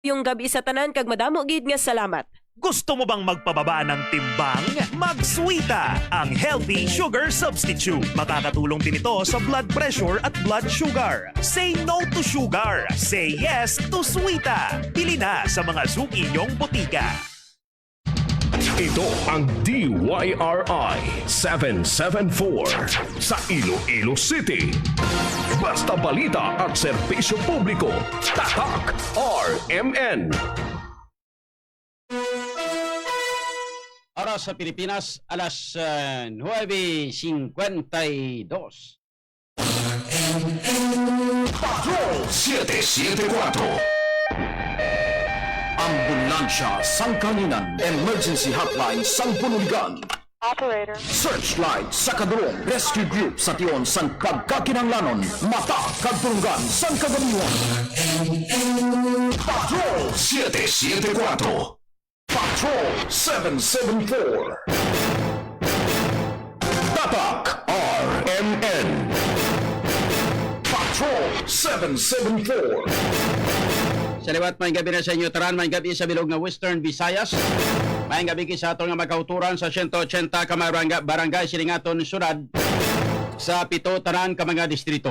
Yung gabi sa tanan kag madamo gid nga salamat. Gusto mo bang magpababa ng timbang? Mag-Sweeta, ang healthy sugar substitute. Makakatulong din ito sa blood pressure at blood sugar. Say no to sugar. Say yes to Sweeta. Bili na sa mga suki niyong botika. Ito ang DYRI 774 sa Iloilo City. Basta balita at serbisyo publiko. Tatak RMN. Oras sa Pilipinas, alas 9:52. Patrol 774. Ambulansya Sangkalinan Emergency Hotline Sangpunuligan. Operator. Searchlight sa Kadurong Rescue Group sa Tion San Pagkakinanglanon. Mata Kadurungan San Kagamiwan. Patrol 774. Patrol 774. Tatak RMN. Patrol 774. Sa liwat, may gabi na sa inyo taran, may gabi sa bilog na Western Visayas. May gabi sa ato nga magkauturan sa 180 ka barangay silingaton syudad sa 7 tanan ka mga distrito.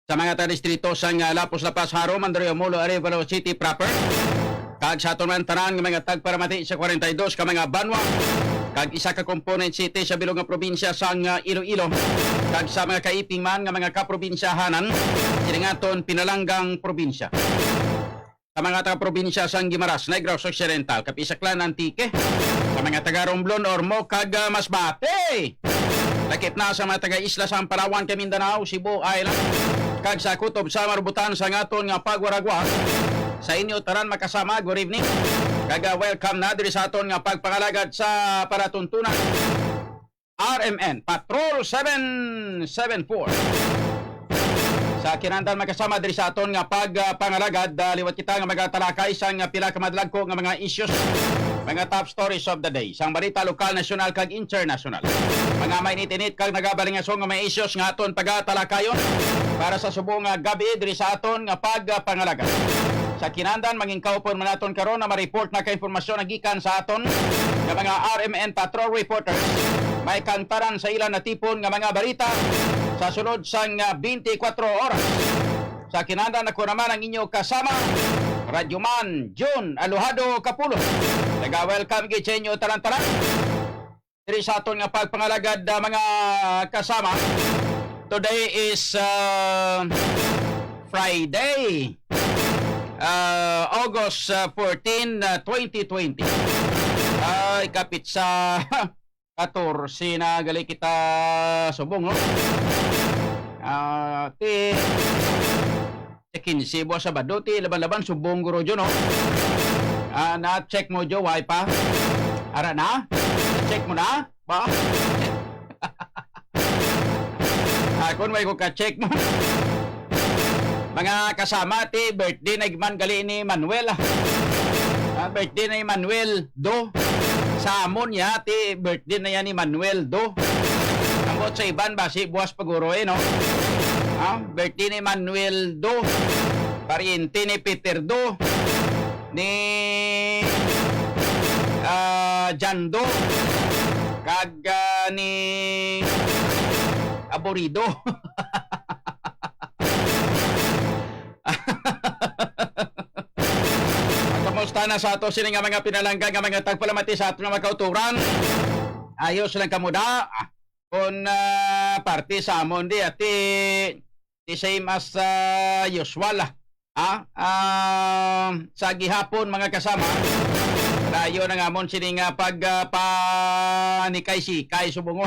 Sa mga distrito sa Lapos-Lapas, Haro, Mandaluyong, Molo, Arevalo City proper. Kag sa aton man tanan nga mga tagparamati sa 42 ka mga banwa. Kag isa ka component city sa bilog nga probinsya sa Iloilo. Kag sa mga kaiping man nga mga kaprobinsyahanan silingaton Pinalanggang probinsya. Sa mga taga-probinsya sa Guimaras, Negros Occidental, Kapisaklan, Antique, sa mga taga-Romblon, Ormoc, kag Masbate. Lakip na sa mga taga-isla sa Palawan, Mindanao, Cebu Island, kag sa Kutob sa Marubutan sa ngaton nga Pagwaragwa. Sa inyo taran makasama, good evening. Kag welcome na diri sa aton nga pagpangalagad sa paratuntunan. RMN Patrol 774. Sa kinandan makasama diri sa aton nga pagpangalagad, liwat kita nga magatalakay sa nga pila ka madlagko nga mga issues, mga top stories of the day, sang balita lokal, nasyonal kag international. Mga mainit-init kag nagabalingasong nga mga issues nga aton pagatalakayon para sa subong nga gabi diri sa aton nga pagpangalagad. Sa kinandan maging kaupon man naton karon na ma-report na ka-impormasyon na gikan sa aton nga mga RMN Patrol reporters. May kantaran sa ilan na tipon nga mga balita sa sunod sang 24 oras. Sa kinandan ako naman ang inyo kasama, Radyoman June Alojado Kapulo. Nag-welcome gid sa inyo taran-taran diri sa aton nga pagpangalagad, mga kasama. Today is Friday, August 14, 2020. Ay, kapit sa 14 na gali kita subong, no? Ti 15 buwan Sabado, ti laban-laban subong guro dyan, no? Na-check mo dyan, why pa? Ara na? Check mo na? Ba? Kung may ko ka-check mo. Mga kasama, ti birthday na igman gali ni Manuel. Birthday na ni Manuel Do. Sa amon ya, ti birthday na yan ni Manuel Do. Ambot sa iban, basi buwas paguro, no? Birthday ni Manuel Do. Pariente ni Peter Do. Ni Jan Do. Kag ni Aborido. Kamusta na sa ato sila nga mga pinalangga nga mga tagpalamati sa ato nga magkauturan? Ayos lang kamuda. Kung party sa amon di at the same as usual. Sa gihapon mga kasama. Dayo na nga amon sila nga pagpanikay-sikay subong.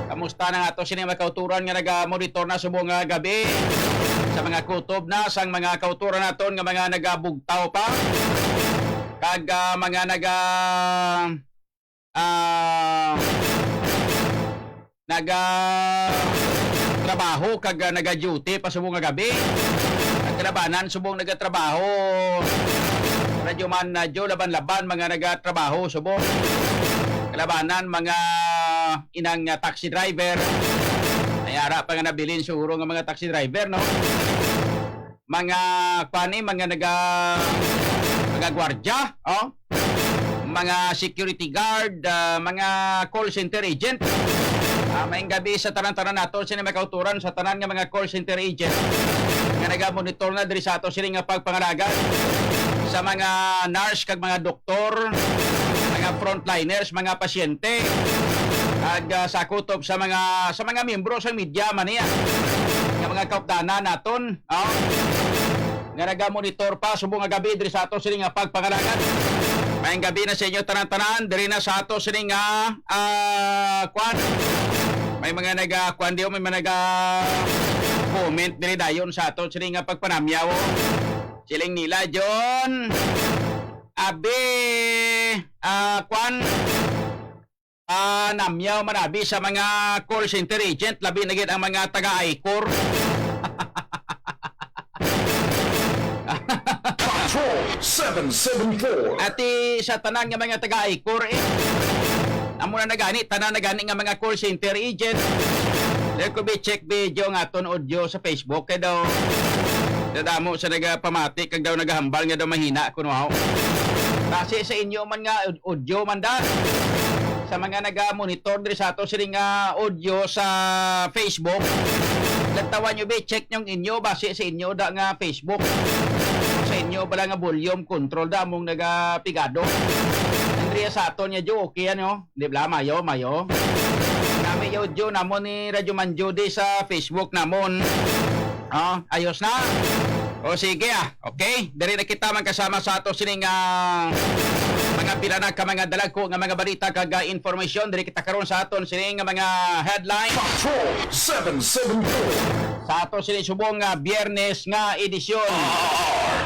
Kamusta na nga ato sila nga magkauturan nga nag-monitor na subong gabi? Sa mga kutob na sang mga kauturan naton nga mga nagabugtaw pa, kag mga trabaho kag naga-duty pa subong nga gabi. At kalabanan subong nagatrabaho. Radyoman na Jo laban-laban mga nagatrabaho subong. Kalabanan mga inang taxi driver. Ayara pa nga nabilin siguro ng mga taxi driver, no? mga mga gwardiya, mga security guard, mga call center agent. Maayong gabi sa tanan-tanan nato sini makauturan sa tanan nga mga call center agent nga naga-monitor na diri sa ato sini nga pagpangalaga sa mga nurse kag mga doktor, mga frontliners, mga pasyente, ag sa kutob sa mga miyembro sa media man niya nga mga kaupdanan naton, nga naga-monitor pa subong nga gabi diri sa ato sini nga pagpangalaga. Maayong gabi na sa inyo tanan-tanan diri na sa ato sini nga may mga may mga comment diri dayon sa ato sini nga pagpanamyaw. Siling nila John abi namyaw manabi sa mga call center agent labi na gid ang mga taga-ICOR. Patrol 774. Ati sa tanan nga mga taga-ICOR amo na nagani tanan nagani nga mga call center agent. Leko bi check video nga aton audio sa Facebook kay daw dadamo sa nagapamati kag daw nagahambal nga daw mahina kuno aw. Kasi sa inyo man nga audio man da sa mga naga-monitor diri sa ato sini nga audio sa Facebook. Lantawan nyo bi check nyong inyo base sa inyo da nga Facebook. Sa inyo bala nga volume control da mong nagapigado. Andrea sa aton nya jo okay ano, di ba mayo. Nami yo jo namon ni Radyo Manjudi sa Facebook namon. Ayos na. O sige okay. Diri na kita man kasama sa ato sining mga pirana ka mga dalag ko nga mga balita kag information diri kita karon sa aton sining mga headline. Patrol 774. Sa ato sining subong nga Biyernes nga edisyon.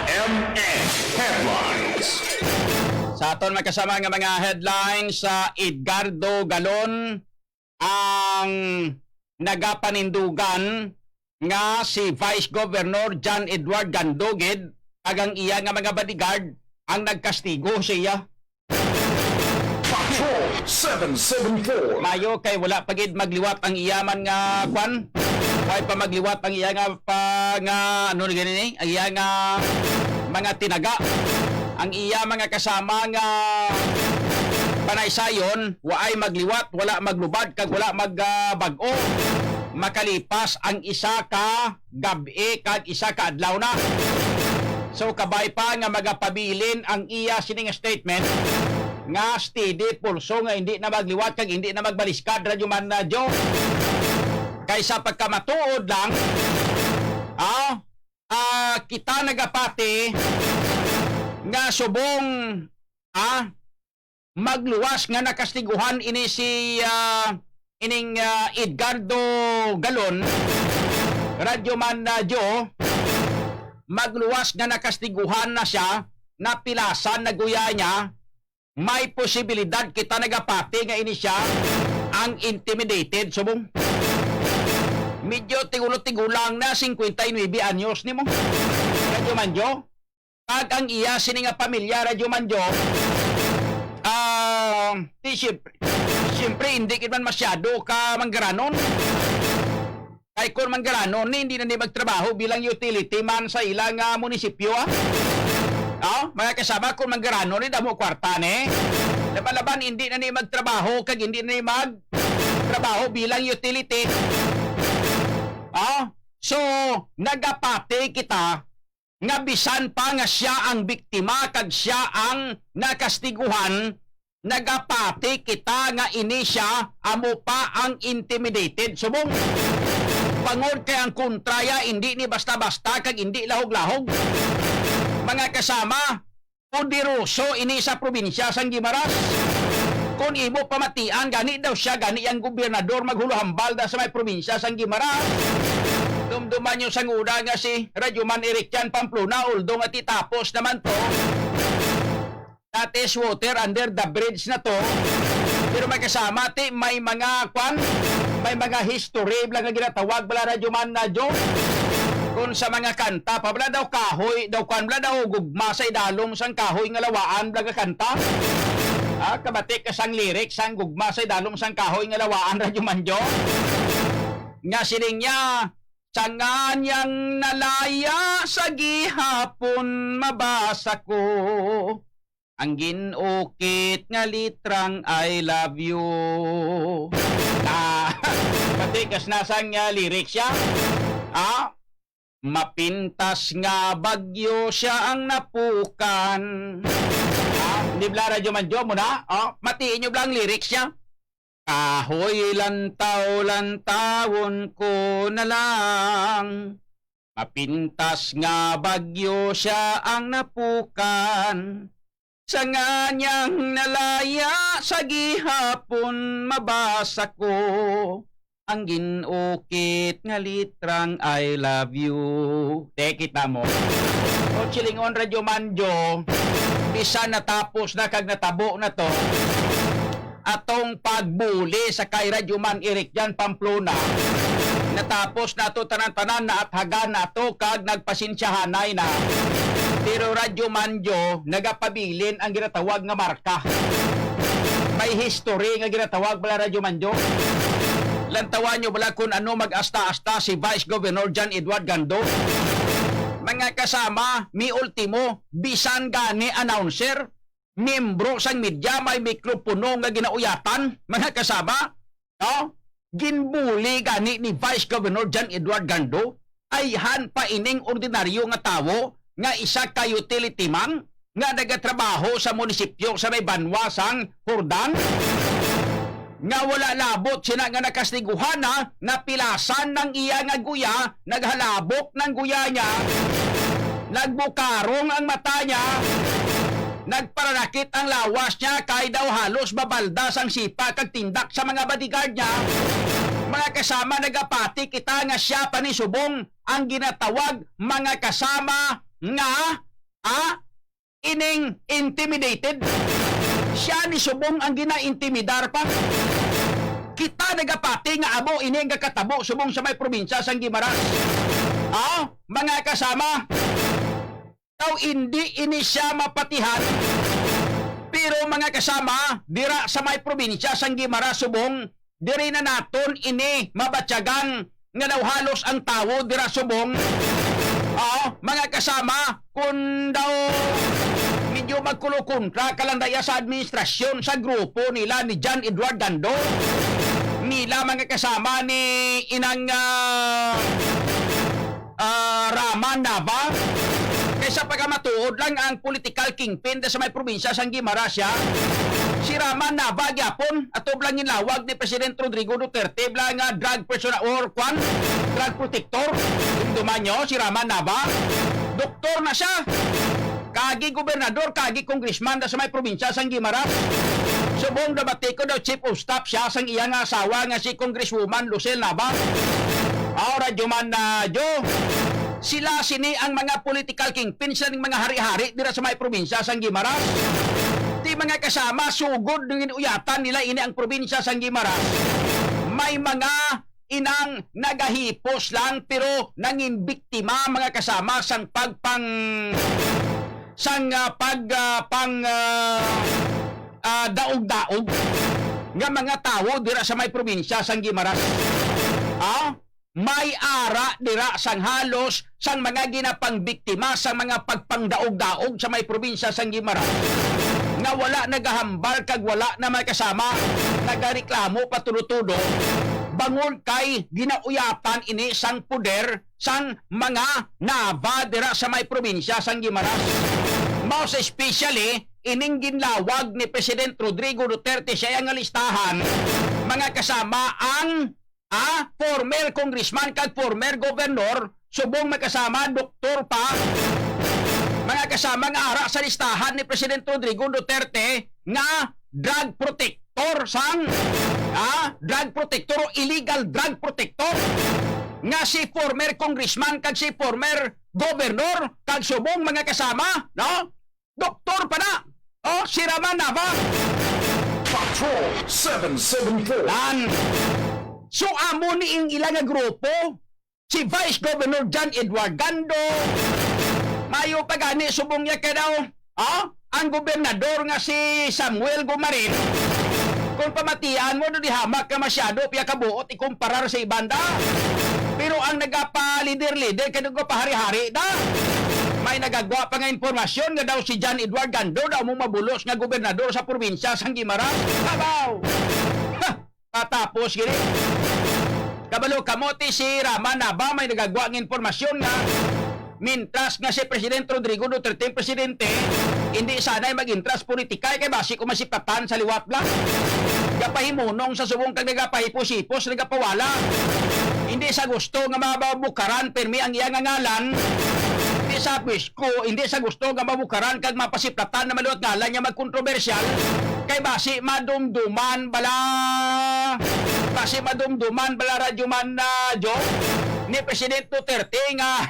RMN Headlines. Sa aton magkasama nga mga headlines sa Edgardo Galon ang nagapanindugan nga si Vice Governor John Edward Gandogid ag ang iya nga mga bodyguard ang nagkastigo siya. Patrol 774. Mayo kay wala pagid magliwat ang iyaman nga kwan. Wala pa magliwat ang iya nga ano gani ang iya nga mga tinaga. Ang iya mga kasama nga panaysayon, waay magliwat, wala maglubad, kag wala magbag-o. Makalipas ang isa ka gabi kag isa ka adlaw na. So kabay pa nga magapabilin ang iya sining statement nga steady pulso nga hindi na magliwat kag hindi na magbaliskad radyo man na jo. Kaysa pagkamatuod lang, kita nagapati nga subong magluwas nga nakastiguhan ini si Edgardo Galon radyo man na jo magluwas nga nakastiguhan na siya napilasan na guya niya may posibilidad kita nagapati nga ini siya ang intimidated subong medyo tigulo-tigulang na 59 anyos nimo radyo man jo kag ang iya sini nga pamilya radyo man jo siyempre hindi man masyado ka manggaranon kay kung manggaranon hindi na magtrabaho bilang utility man sa ilang munisipyo mga kasama kung manggaranon damo kwarta laban-laban hindi na magtrabaho kag hindi na magtrabaho bilang utility so nagapati kita nga bisan pa nga siya ang biktima kag siya ang nakastiguhan nagapati kita nga ini siya amo pa ang intimidated subong pangod kay ang kontraya hindi ni basta-basta kag hindi lahog-lahog mga kasama poderoso ini sa probinsya sang Guimaras kung imo pamatian gani daw siya gani ang gobernador maghuluhambal da sa may probinsya sang Guimaras. Dumduman nyo sang una nga si Radyoman Ericjan Pamplona although nga titapos naman to that is water under the bridge na to pero may kasama may mga may mga history blang nga ginatawag bala Radyoman na jo kung sa mga kanta pa bala daw kahoy daw bala daw gugma sa idalom sang kahoy nga lawaan blang nga kanta kabatik ka sang lyrics sang gugma sa idalom sang kahoy nga lawaan Radyoman jo nga sining niya Sa nganyang nalaya sa gihapon mabasa ko ang ginukit nga litrang I love you. Pati kas nasang lyrics siya. Mapintas nga bagyo siya ang napukan. Hindi bla radyo manjo mo na? Matiin nyo blang lyrics niya. Kahoy lantaw-lantawon ko na lang. Mapintas nga bagyo siya ang napukan. Sa nganyang nalaya sa gihapon mabasa ko ang ginukit nga litrang I love you. Kita mo. O Chilingon Radyo Manjo, bisa natapos na kag natabo na to. Atong pagbuli sa kay Radyo Man Eric Jan Pamplona. Natapos na to tanan-tanan na at hagan na to kag nagpasensyahanay na. Pero Radyo Manjo, nagapabilin ang ginatawag nga marka. May history nga ginatawag bala Radyo Manjo. Lantawan nyo bala kung ano mag-asta-asta si Vice Governor John Edward Gando. Mga kasama, mi ultimo, bisan gani announcer, membro sang media, may mikropono nga ginauyatan, mga kasama, ginbuli gani ni Vice Governor John Edward Gando, ay han pa ining ordinaryo nga tawo, nga isa ka utility man, nga nagatrabaho sa munisipyo sa may banwa sang Hordan, nga wala labot sina nga nakastiguhan na pilasan ng iya nga guya, naghalabok ng guya niya, nagbukarong ang mata niya, nagparanakit ang lawas niya, kay daw halos babalda sang sipa kag tindak sa mga bodyguard niya. Mga kasama, nagapati kita nga siya pa ni subong ang ginatawag mga kasama nga ining intimidated. Siya ni subong ang gina-intimidar pa. Kita nagapati nga abo ini nga katabo subong sa may probinsya sang Guimaras. Mga kasama, daw hindi ini siya mapatihan. Pero mga kasama, dira sa may probinsya sang Guimaras subong, diri na naton ini mabatyagan nga daw halos ang tawo dira subong. Mga kasama, kung daw medyo magkulo-kontra kalandaya sa administrasyon sa grupo nila ni John Edward Gando, nila mga kasama ni inang Raman Nava, kaysa pagkamatuod lang ang political kingpin sa may probinsya sang Guimaras siya, si Raman Nava gyapon ato blang inlawag ni President Rodrigo Duterte blang drug persona or drug protector. Indumanyo si Raman Nava, doktor na siya, kagi gobernador, kagi congressman sa may probinsya sang Guimaras. Subong dabati ko daw chief of staff siya sang iyang asawa nga si Congresswoman Lucel Nava. Radyo Man na sila sini ang mga political kingpin sa mga hari-hari dira sa may probinsya sang Guimaras. Di mga kasama, sugod ng inuyatan nila ini ang probinsya sang Guimaras. May mga inang nagahipos lang pero nangin biktima mga kasama sang daog-daog nga mga tao dira sa may probinsya sang Guimaras. May ara dira sang halos sang mga ginapang biktima sa mga pagpangdaog-daog sa may probinsya sang Guimaras, nga wala nagahambal kag wala na may kasama, nagareklamo patulo-tulo bangon kay ginauyatan ini sang puder sang mga Nava dira sa may probinsya sang Guimaras. Most especially ining ginlawag ni President Rodrigo Duterte siya ang listahan mga kasama ang former congressman kag former governor, subong magkasama doktor pa, mga kasama nga ara sa listahan ni President Rodrigo Duterte nga drug protector sang drug protector o illegal drug protector, nga si former congressman kag si former governor kag subong mga kasama, doktor pa na, si Raman Nava. Patrol 774. So amo ni ilang grupo, si Vice Governor John Edward Gando, mayo pagani subong niya kadaw, ang gobernador nga si Samuel Gumarin, kung pamatian mo, di hamak ka masyado, piya kabuot ikumparar sa ibanda. Pero ang nagapa-leader-leader, kaya nagpa-hari-hari na. May nagagawa pa nga informasyon nga daw si John Edward Gando daw mo mabulos nga gobernador sa probinsya sang Guimaras. Kabaw! Ha! Patapos gini. Kabalo kamote si Rama Nava may nagagawa ng informasyon nga mintras nga si Presidente Rodrigo Duterte presidente, hindi sanay mag-intras politikay kay basi ko masipatan sa liwat lang. Gapahimunong sa subong kag nagapahipos-hipos, nagapawala. Hindi sa gusto nga mababukaran permi ang iyang ngalan. Hindi sa pisko, hindi sa gusto nga mabukaran kag mapasiplatan na maluwat ngalan niya magkontrobersyal. Kay basi madumduman bala. Basi madumduman bala radyoman na ni Presidente Duterte nga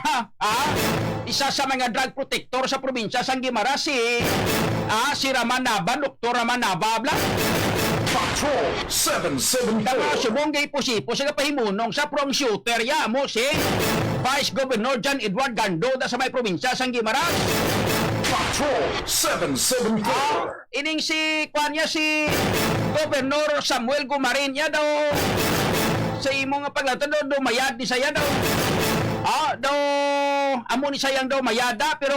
isa sa mga drug protector sa probinsya sang Guimaras si Rama Nava, Dr. Rama Nava bla. Patrol 774. Kaya subong gay posipo sa pahimunong sa prom shooter ya mo si Vice Governor John Edward Gando da sa may probinsya sang Guimaras. Patrol 774. Ining si Kwanya si Governor Samuel Gumarin ya daw sa imo nga paglatod daw mayad ni saya daw. Daw amo ni sayang daw mayada pero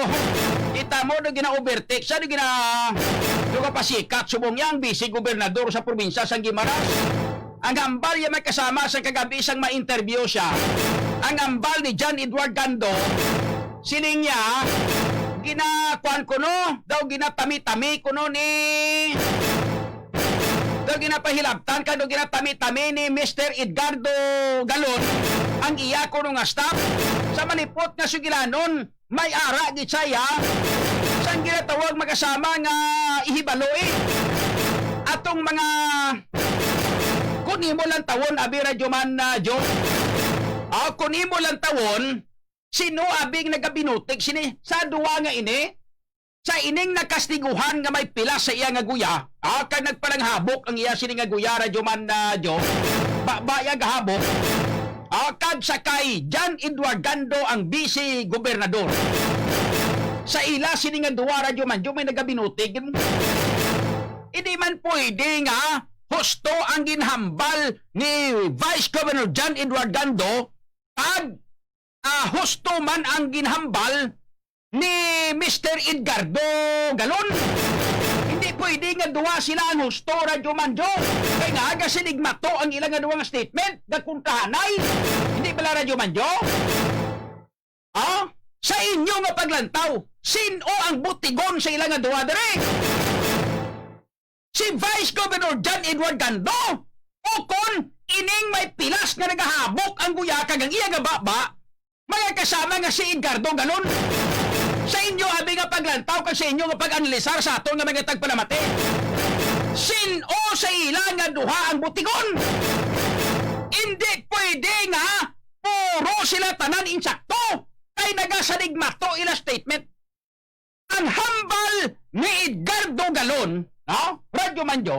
kita mo daw gina-overtake sa daw kapasikat subong yang vice gobernador sa probinsya sang Guimaras. Ang ambal niya may kasama sa kagabi isang ma-interview siya. Ang ambal ni John Edward Gando sining niya ginakuan ko no daw ginatami-tami ko no ni daw ginapahilabtan ka daw ginatami-tami ni Mr. Edgardo Galon ang iya ko nga staff sa manipot nga sugilanon may ara gid saya sang ginatawag magkasama nga ihibaloy atong mga kunimo lang tawon abi radyoman na kunimo lang tawon sino abing nagabinutik sini sa duwa nga ini sa ining nakastiguhan nga may pilas sa iya nga guya kag nagpalanghabok ang iya sini nga guya radyoman na babaya gahabok kag sakay John Edward Gando ang vice gobernador sa ila sini nga duwa radyoman may nagabinutik hindi man pwede nga husto ang ginhambal ni Vice Governor John Edward Gando kag husto man ang ginhambal ni Mr. Edgardo Galon. Hindi pwede nga duwa sila ang husto radyo manjo. Kaya nga aga sinigmato ang ilang nga duwang statement nagkuntahanay. Hindi pala radyo manjo? Sa inyo nga paglantaw, sino ang butigon sa ilang nga duwa dere? Si Vice Governor John Edward Gando o kon ining may pilas nga nagahabok ang guya kag ang iya nga baba mga kasama nga si Edgardo Galon. Sa inyo abi nga paglantaw kag sa inyo nga pag-analisar sa aton nga mga tagpalamati. Sino sa ila nga duha ang butigon? Hindi pwede nga puro sila tanan insakto kay nagasanigmato ila statement. Ang hambal ni Edgardo Galon, radyo manjo,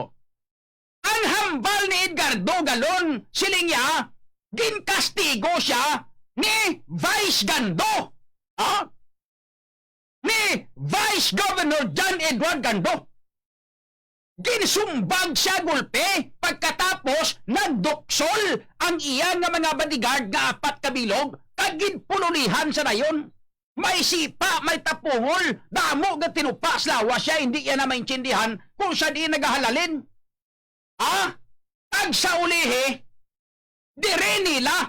ang hambal ni Edgardo Galon silingya ginkastigo siya ni Vice Gando. Ni Vice Governor John Edward Gando. Ginsumbag siya gulpe pagkatapos nagdoksol ang iya nga mga bodyguard nga 4 kabilog kag ginpululihan sa nayon. May sipa, may tapungol, damo nga tinupas lawa siya, hindi yan na maintindihan kung saan di nagahalalin. Tag sa ulihi, dire nila,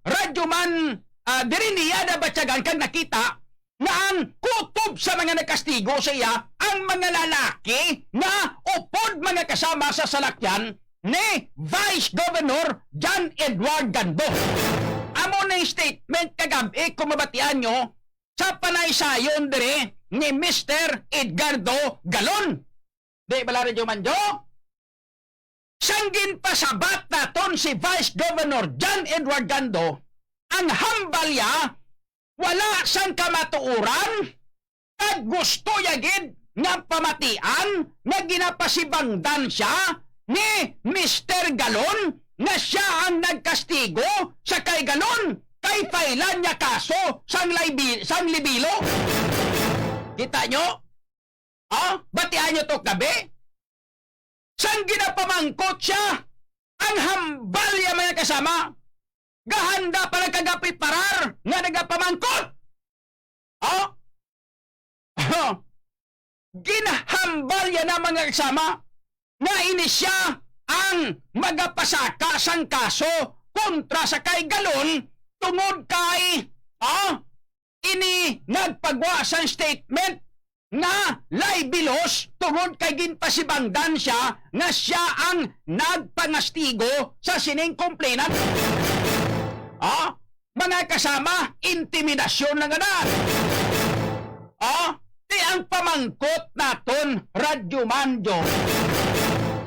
radyo man, dire niya na batyagan kag nakita nga ang kutob sa mga nakastigo sa iya ang mga lalaki na upod mga kasama sa salakyan ni Vice Governor John Edward Gando. Amo na yung statement kagabi kung mabatian nyo sa panaysayon dire ni Mr. Edgardo Galon. Di bala rin yung manjo? Sanggin pasabat naton si Vice Governor John Edward Gando ang hambalya wala sang kamatuuran at gusto yagid nga pamatian na ginapasibangdan siya ni Mr. Galon na siya ang nagkastigo sa kay Galon kay failan niya kaso sang libilo. Kita nyo? Batian nyo to gabi? Sang ginapamangkot siya ang hambal ya mga kasama Gahanda pala kagapreparar nga nagapamangkot. Oh? Ginahambal yan ang mga kasama nga ini siya ang magapasaka sang kaso kontra sa kay Galon tungod kay ini nagpagwa sang statement nga libelos tungod kay ginpasibangdan siya nga siya ang nagpangastigo sa sining complainant. Mga kasama, intimidasyon na ganan. Di ang pamangkot naton, Radyo Manjo.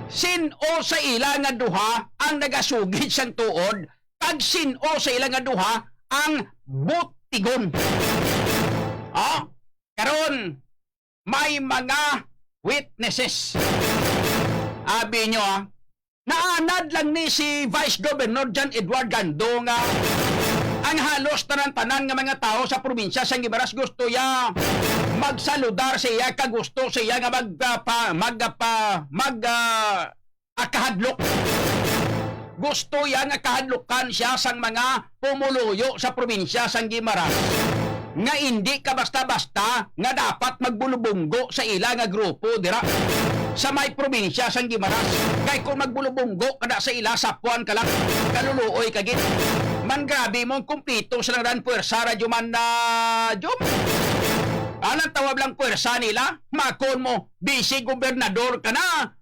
Sino sa ila nga duha ang nagasugid sang tuod, kag sino sa ila nga duha ang butigon. Karon may mga witnesses. Abi nyo naanad lang ni si Vice Governor John Edward Gando nga ang halos tanan-tanan nga mga tao sa probinsya sa Gimaras gusto ya magsaludar siya, kagusto siya nga akahadlok. Gusto ya nga kahadlukan siya sang mga pumuluyo sa probinsya sa Gimaras nga hindi ka basta-basta nga dapat magbulubunggo sa ila nga grupo dira sa may probinsya sa Gimaras. Kay kung magbulubunggo kada sa ila sapuan ka lang, kaluluoy ka gid. Man grabe mong kumplito sa lang puwersa radyo man na jom. Anong tawag lang puwersa nila? Makon mo, busy gobernador ka na.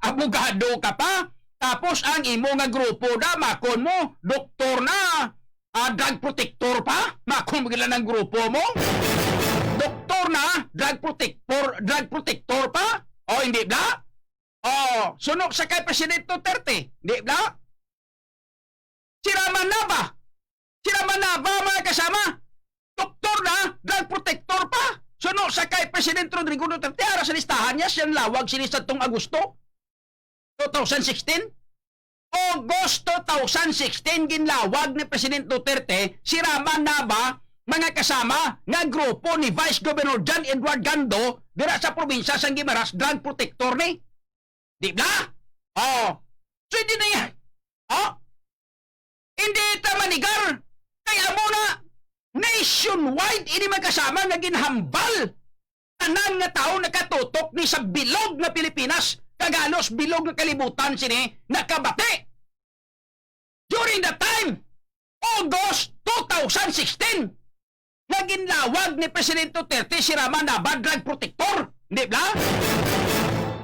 Abogado ka pa. Tapos ang imo nga grupo na, makon mo, doktor na. Drug protector pa? Makon mo gila ng grupo mo? Doktor na, drug protector pa? Hindi ba? Sunok sa kay Presidente Duterte. Hindi ba? Siraman na ba? Siraman na ba mga kasama? Doktor na, drug protector pa? Sunok sa kay Presidente Rodrigo Duterte. Ara sa listahan niya, siyang lawag sinisa itong Agosto 2016. Agosto 2016 ginlawag ni Presidente Duterte, siraman na ba mga kasama nga grupo ni Vice Governor John Edward Gando dira sa probinsya sa Gimaras drug protector ni? Di ba? So hindi na yan. Hindi ita manigar. Kaya muna nationwide ini magkasama nga ginhambal tanan nga tao nakatutok ni sa bilog na Pilipinas. Kagalos bilog na kalibutan sini nakabati. During the time, August 2016, naginlawag ni Presidente Duterte si Raman na drug protector. Hindi ba?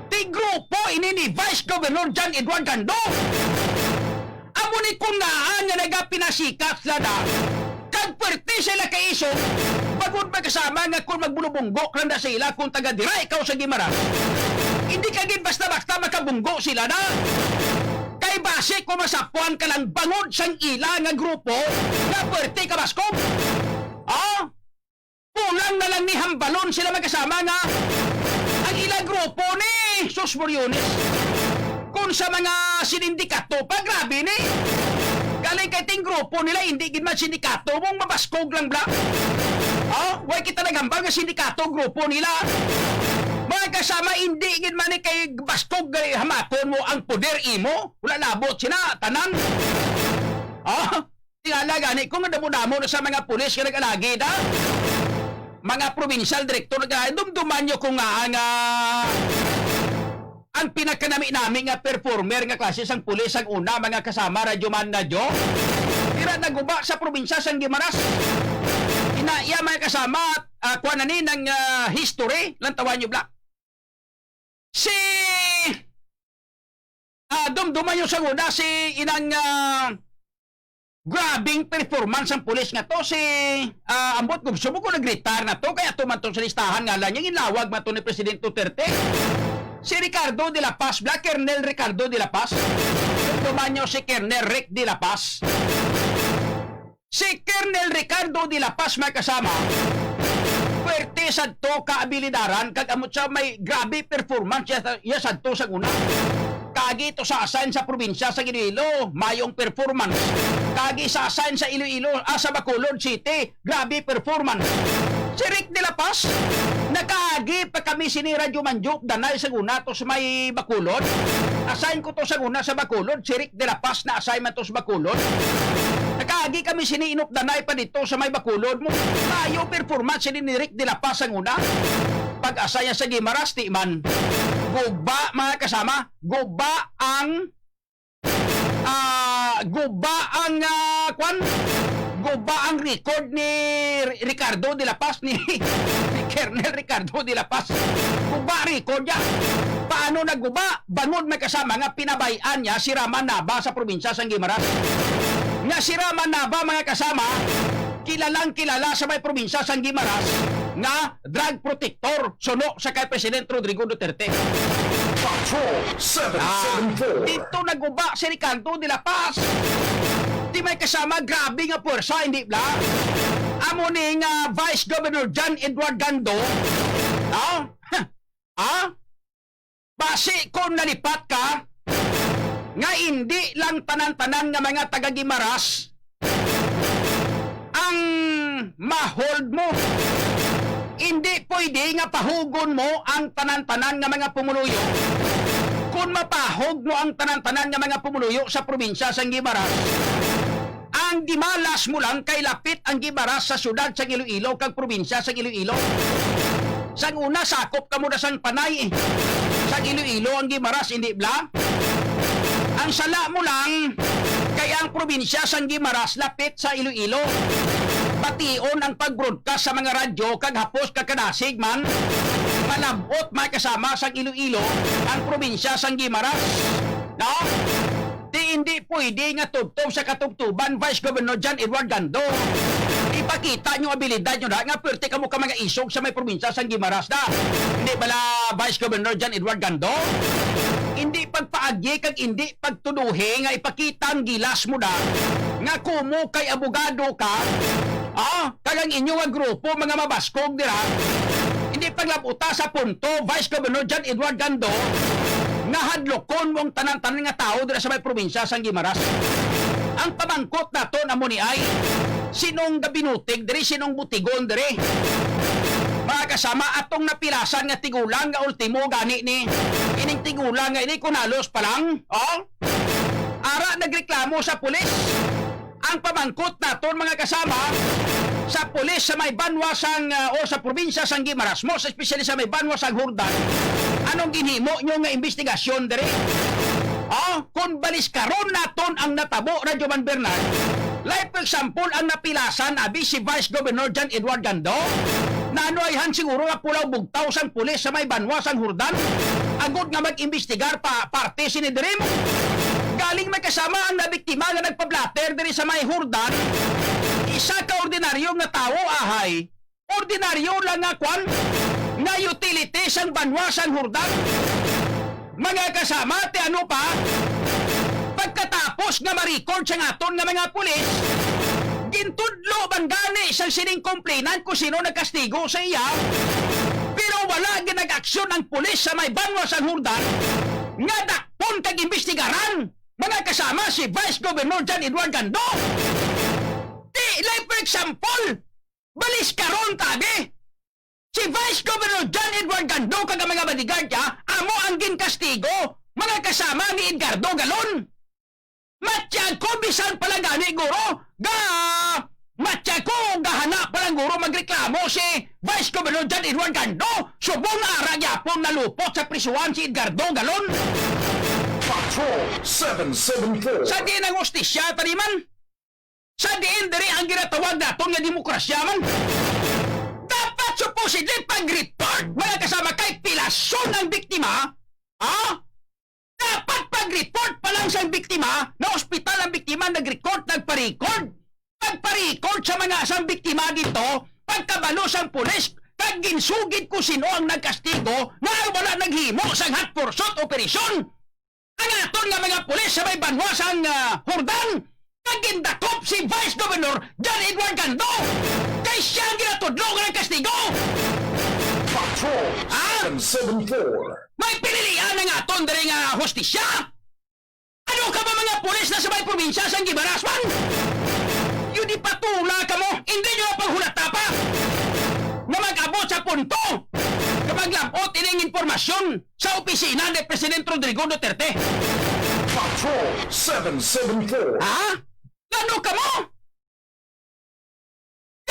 Di grupo ini ni Vice Governor John Edward Gando. Amo ni kung nga nagapinasikat sila na kagperte sila kay iso bagod magkasama nga kung magbulubunggok lang na sila kung taga-dira ikaw sa Gimaras. Hindi ka gin basta-basta makabunggo sila na. Kay base kung masapuan ka lang bangod sang ila nga grupo na puwerte ka baskom. Pulang na lang ni hambalon sila magkasama nga ang ila grupo ni Sus Moriones. Kung sa mga sinindikato pa, grabe ni. Galing kay ting grupo nila, hindi gin man sindikato mong mabaskog lang bla. Way kita nagambal nga sindikato grupo nila. Mga kasama, hindi gin man kay baskog hamakon mo ang poder imo. Wala labot sina, tanan. Tingala gani, kung nadamo-damo na sa mga pulis ka nag-alagi na, mga provincial director na dumduman nyo kung nga ang pinakanami-nami nga performer nga klase sang pulis ang una mga kasama radyo man na jo. Tira naguba sa probinsya sang Gimaras. Inaiya mga kasama kuha na ni ng history lang tawan nyo bla. Si dumduman nyo sa una si inang grabing performance ang pulis nga to si ambot ko gusto mo ko nag-retire na to kaya tumanto sa listahan nga lang yung inawag man to ni Presidente Duterte. Si Ricardo de la Paz, Black Colonel Ricardo de la Paz. Tumanyo si Colonel Rick de la Paz. Si Colonel Ricardo de la Paz may kasama. Puwerte sa to kaabilidaran kag amot siya may grabe performance ya sa to sa una. Kagi to sa assign sa probinsya sa Iloilo, mayong performance. Kagi sa assign sa Iloilo, sa Bacolod City, grabe performance. Si Rick de la Paz, nakagi pa kami sinira Jumanjuk, danay sa guna to sa may Bacolod. Assign ko to sa guna sa Bacolod, si Rick de la Paz na assign man to sa Bacolod. Lagi kami siniinop danay pa dito sa may bakulod mo. Mayo performance ni Rick de la Paz ang una. Pag-asaya sa Gimaras, di man. Guba, mga kasama. Guba ang record ni Ricardo de la Paz ni Colonel Ricardo de la Paz. Guba record niya. Paano nagguba? Bangod may kasama nga pinabayan niya si Raman Naba sa probinsya sa Guimaras. Nga si Raman Naba, mga kasama, kilalang kilala sa may probinsya sa Guimaras nga drug protector suno sa kay Presidente Rodrigo Duterte. Patrol 774. Dito naguba si Ricardo de la Paz. Di may kasama, grabe nga pwersa, hindi bla? Amo ni nga Vice Governor John Edward Gando. Basi kung nalipat ka, nga hindi lang tanan-tanan nga mga taga-Gimaras ang ma-hold mo. Hindi pwede nga pahugon mo ang tanan-tanan nga mga pumuluyo. Kung mapahog mo ang tanan-tanan nga mga pumuluyo sa probinsya sa Gimaras, ang gimalas mo lang kay lapit ang Gimaras sa syudad sa Iloilo kag probinsya sa Iloilo. Sang una, sakop ka mo na sang panay. Sa Iloilo ang Gimaras, hindi bla? Ang sala mo lang, kaya ang probinsya sa Gimaras lapit sa Iloilo. Bation ang pag-broadcast sa mga radyo kag hapos kag kanasig man. Malabot may kasama sa Iloilo ang probinsya sa Gimaras. No? Hindi pwede nga tubtob sa katubtuban Vice Governor John Edward Gando. Ipakita nyo abilidad nyo na nga pwerte ka mo ka mga isog sa may probinsya sa Gimaras na. Hindi bala Vice Governor John Edward Gando? Hindi pagpaagi kag hindi pagtuduhi nga ipakita ang gilas mo na nga kumo kay abogado ka. Kagang inyo nga grupo mga mabaskog dira. Hindi paglabuta sa punto Vice Governor John Edward Gando nga hadlokon mong tanan-tanan nga tao dira sa may probinsya sa Gimaras. Ang pamangkot nato na mo ni ay sinong gabinutig diri, sinong butigon diri. Mga kasama, atong napilasan nga tigulang nga ultimo gani ni ining tigulang nga ini kunalos pa lang. Ara nagreklamo sa pulis. Ang pamangkot naton, mga kasama, sa pulis sa may banwa sang o sa probinsya sang Gimaras, most especially sa may banwa sang Hurdan. Anong ginhimo nyo nga investigasyon diri? Kung balis karon naton ang natabo Radyo Man Bernard, like for example ang napilasan abi si Vice Governor John Edward Gando, nanoyhan siguro nga pulaw bugtaw sang pulis sa may banwa sang Hurdan, agud nga mag-imbestigar pa parte sinidirim. Galing may kasama ang nabiktima nga nagpa-blatter diri sa may Hurdan. Isa ka ordinaryo nga tao, ahay. Ordinaryo lang nga kwan, nga utility sang banwa sang Hurdan. Mga kasama, ti ano pa? Pagkatapos nga ma-record sa aton nga mga pulis, gintudlo bangani sang sining complainant kung sino nagkastigo sa iya. Pero wala ginag-aksyon ang pulis sa may banwa sang Hurdan nga dakpon kag imbestigaran. Mga kasama, si Vice Governor John Edward Gando. Like for example, balis karon tabi. Si Vice Governor John Edward Gando kag mga bodyguard niya, amo ang ginkastigo, mga kasama ni Edgardo Galon. Matiyag ko bisan pala gani guro, matiyag ko gahana palang guro magreklamo si Vice Governor John Edward Gando, subong ara gyapon nalupot sa prisuan si Edgardo Galon. Patrol 774. Sa di ng ustisya taniman? Sa diin diri ang ginatawag naton nga demokrasya man. Dapat supposedly pag-report mga kasama kay pilasyon ng biktima. Dapat pag-report pa lang sa biktima na ospital ang biktima nag-record, nagpa-record. Pagpa-record sa mga asang biktima dito, pagkabalo sang pulis, kag ginsugid ko sino ang nagkastigo na wala naghimo sang hot pursuit operation. Ang aton nga mga pulis sa may banwa sang Hurdan, nagindakop si Vice Governor John Edward Gando kay siya ang ginatudlo ng kastigo. Patrol 774. May pinilian ng aton diri nga hustisya. Ano ka ba mga pulis na sa may probinsya sang Gimaras man? Yun di patula ka mo, hindi nyo paghulata pa na mag-abot sa punto kapag labot ining informasyon sa opisina ni Presidente Rodrigo Duterte. Patrol 774. Ano ka mo?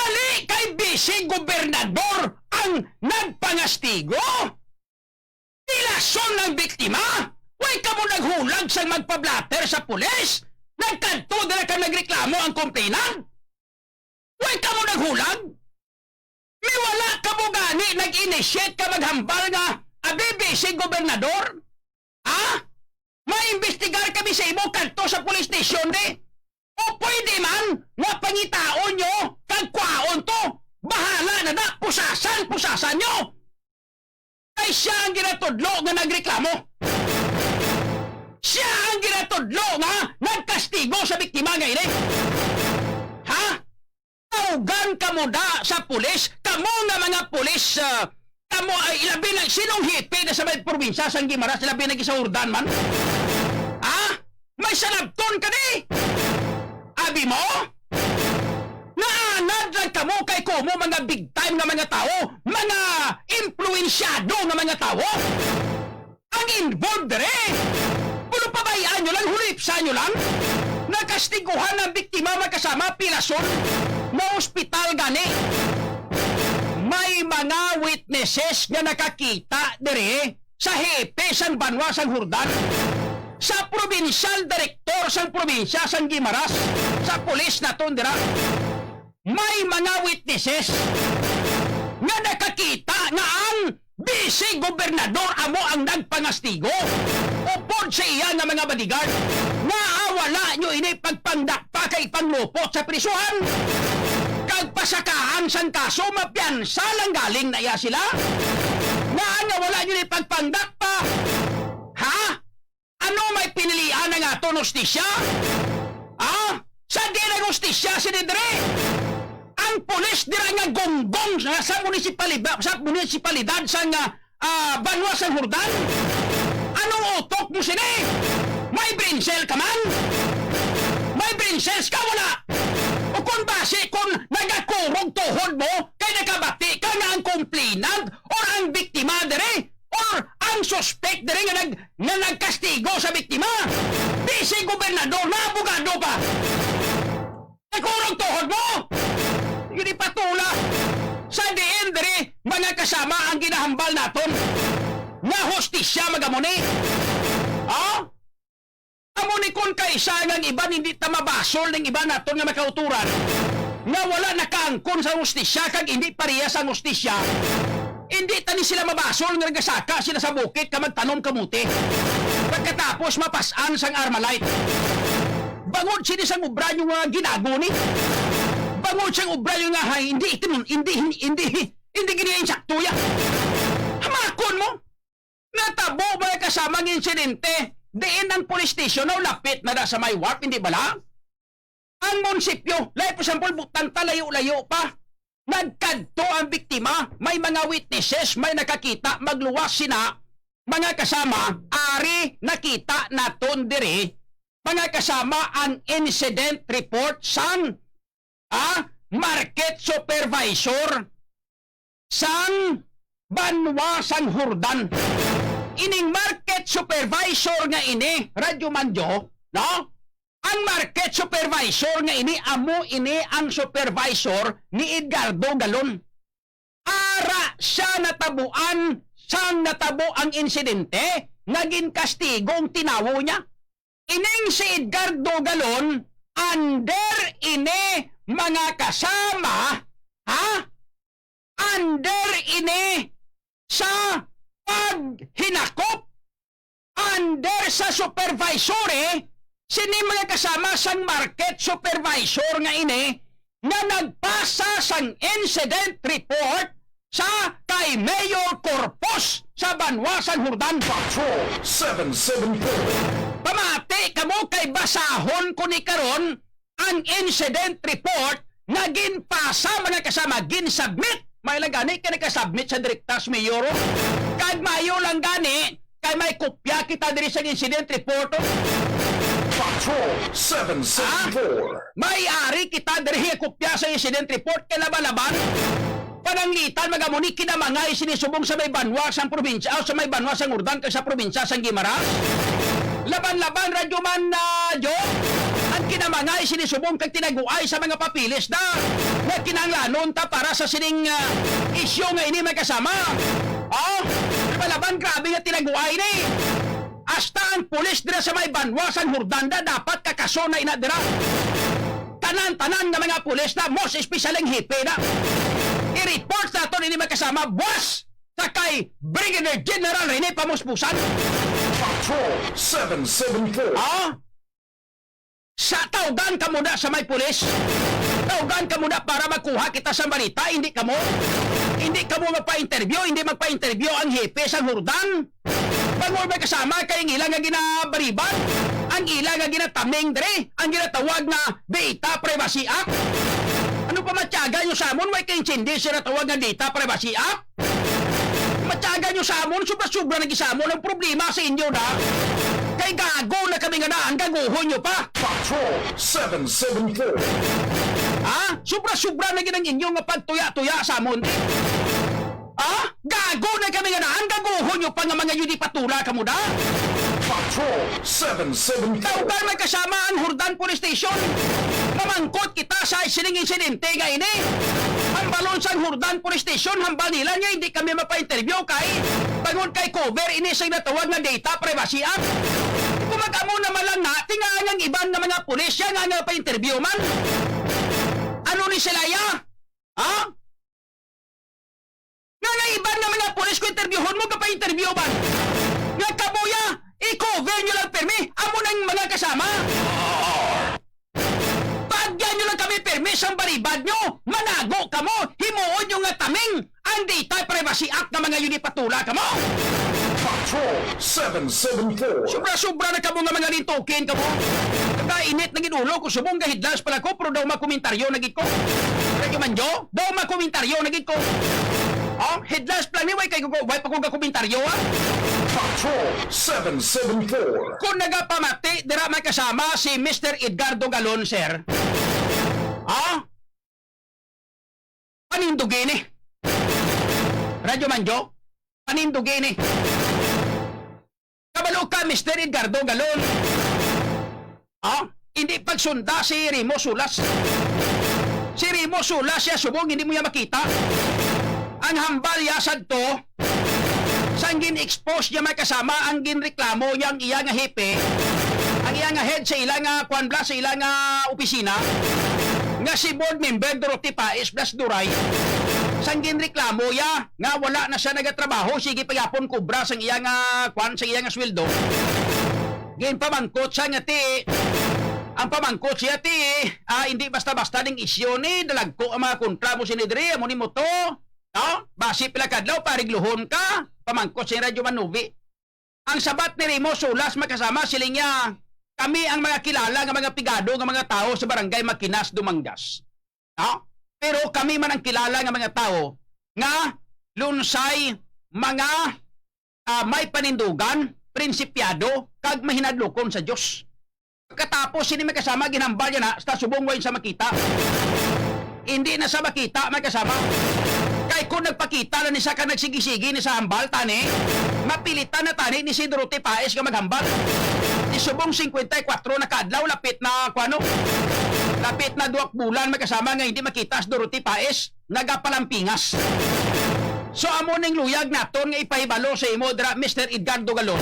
Dali kay Vice Gobernador ang nagpangastigo. Ilason ng biktima. Way ka mo naghulag sa magpablatter sa pulis. Nagkanto na ka nagreklamo ang complainant. Way ka mo naghulag. May wala ka mo gani nag-initiate ka maghambal nga Vice Gobernador. Ha? Maimbestigar kami sa imo kanto sa police station di. O pwede man nga pangitaon nyo kag kwaon to. Bahala na pusasan nyo. Ay siya ang ginatudlo nga nagreklamo. Siya ang ginatudlo nga nagkastigo sa biktima ngayon. Ha? Taugan kamo da sa pulis. Kamo nga mga pulis, kamo ay ilabi na sinong hipi na sa may probinsya sa Guimaras, ilabi na sa Urdan man. Ha? May salabton ka di? Abi mo? Naanad lang kamo kay kumo mga big time nga mga tao, mga influensyado nga mga tao. Ang involved dere. Puno pabayaan nyo lang, hulipsa nyo lang. Nakastiguhan ng biktima magkasama pilason na ospital gani. May mga witnesses nga nakakita dere sa hepe sang banwa sang Hurdan. Sa provincial director sang probinsya sang Guimaras, sa pulis na tundira. May mga witnesses nga nakakita nga ang Vice Gobernador amo ang nagpangastigo. Upod sa iya nga mga bodyguard nga wala nyo ini pagpangdakpa kay panglupot sa prisuhan. Kag pasakaan sang kaso mapiyansa lang galing na iya sila. Nga wala nyo ini pagpangdakpa. Ha? Ano may pinilian ng aton hostisya? Ah? Sa di na hostisya si Didre? Ang pulis dira nga gonggong sa munisipalidad sa banwa sa Hurdan? Anong utok mo sini? May brinsel ka man? May brinsels ka wala? O kung base kung nagakurog tuhod mo kay nakabati ka nga ang complainant or ang biktima dere? Or ang suspect dere nga nagkastigo sa biktima? Vice Gobernador na abogado pa! Nagkurog tuhod mo! Hindi patula! Sa diin dere, mga kasama ang ginahambal naton nga hostisya magamuni. Ah? Amuni kon kaisa ng iban hindi tamabasol ng iba naton nga makauturan nga wala nakaangkon sa hostisya kag hindi parehas ang hostisya. Hindi tani sila mabasol nga nagasaka sila sa bukid ka magtanom kamuti. Pagkatapos mapasan sang Armalite. Bangod sini sang ubranyo nga ginago ni. Bangod sang ubranyo nga hay hindi giniya insakto ya. Hamakon mo. Natabo ba kasama ng insidente? Diin ang police station na lapit na sa may warp, hindi bala? Ang munisipyo, lahat po sampol butang talayo-layo pa. Nagkadto ang biktima, may mga witnesses, may nakakita, magluwas sina, mga kasama, ari nakita naton diri, mga kasama ang incident report sang market supervisor sang banwa sang Hurdan. Ining market supervisor nga ini, Radyo Manjo, no? Ang market supervisor nga ini, amo ini ang supervisor ni Edgardo Galon. Ara siya natabuan, sang natabo ang insidente, naging kastigo ang tinawo niya. Ining si Edgardo Galon, under ini mga kasama, under ini sa paghinakop, under sa supervisor sini mga kasama sang market supervisor nga ini nga nagpasa sang incident report sa kay Mayor Corpus sa banwa San Hurdan. Patrol 774. Pamati kamo kay basahon ko ni karon ang incident report nga ginpasa mga kasama ginsubmit. May lang gani ka nakasubmit sa Direktas Mayor. Kag mayo lang gani kay may kopya kita diri sa incident report. Patrol 774. May ari kita diri kopya sa incident report kay laban-laban. Pananglitan magamuni kinamangay sinisubong sa may banwa sang probinsya o sa may banwa sang Urdan kag sa probinsya sang Guimaras. Laban-laban radyo man Jo. Ang Kinamangay sinisubong kag tinaguay sa mga papilis na kinanglanon ta para sa sining isyo nga ini may kasama. Oh, malaban grabe nga tinaguay ni. Hasta ang pulis dira sa may banwasan Hordanda dapat kakaso na inadira. Tanan-tanan nga mga pulis na most especially ang hipe na. I-report na ito ini may kasama, boss! Sa kay Brigadier General Rene Pamuspusan. Patrol 774. Ah? Sa tawgan ka muna sa may pulis. Tawgan ka muna para makuha kita sa balita, hindi ka mo. Hindi ka mo magpa-interview, hindi magpa-interview ang hipe sa Hordan. Pangol may kasama kay ang ilang nga ginabariban, ang ilang nga ginataming dre, ang ginatawag na Data Privacy Act. Ano pa matyaga nyo sa amon? May kainsindi siya natawag na Data Privacy Act. Matyaga nyo sa amon, sobra-sobra nag-isamon. Ang problema sa inyo na, kay gago na kami nga na, ang gaguhon nyo pa. Patrol 774. Ha? Sobra-sobra na ginang inyo nga pagtuya-tuya sa amon. Ah? Gago na kami nga na, ang gaguhon nyo pa nga mga yun ipatula ka mo na. Patrol 774. Taugan may kasama ang Hordan Police Station. Mamangkot kita sa sining insidente nga ini. Hambalon sa Hordan Police Station, hambal nila niya hindi kami mapa-interview kay bangon kay cover ini sa natawag na Data Privacy Act. Kung mag-amo naman lang natin nga ang iban na mga pulis yan nga pa-interview man. Ano ni sila ya? Ha? Nga iban na mga pulis ko interviewon mo ka pa-interview man. Nga kabuya, i-cover nyo lang permi. Amo ng mga kasama. Pagyan nyo lang kami permi sa baribad nyo. Manago ka mo. Himuon nyo nga taming ang Data Privacy Act na mga yun ipatula ka mo. Patrol 774. Sobra-sobra na ka mo nga mga lintukin ka mo. Kakainit na ginulo ko subong gahidlas pala ko pero daw makomentaryo na gid ko. Radyo Manjo, daw makomentaryo na gid ko. Oh, headlines plan ni way kay way pa ko ga komentaryo ha. Patrol 774. Kung nagapamati dira may kasama si Mr. Edgardo Galon, sir. Ah? Panindugin eh. Radyo Manjo, panindugin eh. Kabalo ka, Mr. Edgardo Galon. Ah? Hindi pagsunda si Remo Sulas. Si Remo Sulas siya subong hindi mo ya makita. Ang hambal yasad to, sang gin-expose niya may kasama, ang ginreklamo niyang iya nga hepe, ang iya nga head sa ilang kwanbla sa ilang opisina, nga si board member Dorothy Paes plus Duray, sang ginreklamo ya, nga wala na siya nagatrabaho, sige pagapon kubra sang iya nga kwan, sang iya nga sweldo, ginpamangkot siya nga ti, ang pamangkot siya ti, hindi basta-basta ng isyo ni, dalagko ang mga kontra mo sinidri, amo ni mo to, no? Basi pila kadlaw parigluhon ka. Pamangkot si Radyo Manuvi. Ang sabat ni Remo Sulas makasama siling niya. Kami ang mga kilala ng mga pigado ng mga tao sa barangay Makinas, Dumangas. No? Pero kami man ang kilala ng mga tao nga lunsay mga may panindugan, prinsipyado, kag mahinadlokon sa Diyos. Katapos sini makasama ginambal niya na sa subong wain sa makita. Hindi na sa makita may kasama. Kay kung nagpakita na ni sa ka nagsigi-sigi ni sa hambal, tani, mapilitan na tani ni si Dorothy Paes ka maghambal. Isubong 54 na kadlaw, lapit na, lapit na 2 bulan magkasama nga hindi makita si Dorothy Paes, nagapalampingas. So amo ning luyag naton nga ipahibalo sa imo dra Mr. Edgardo Galon.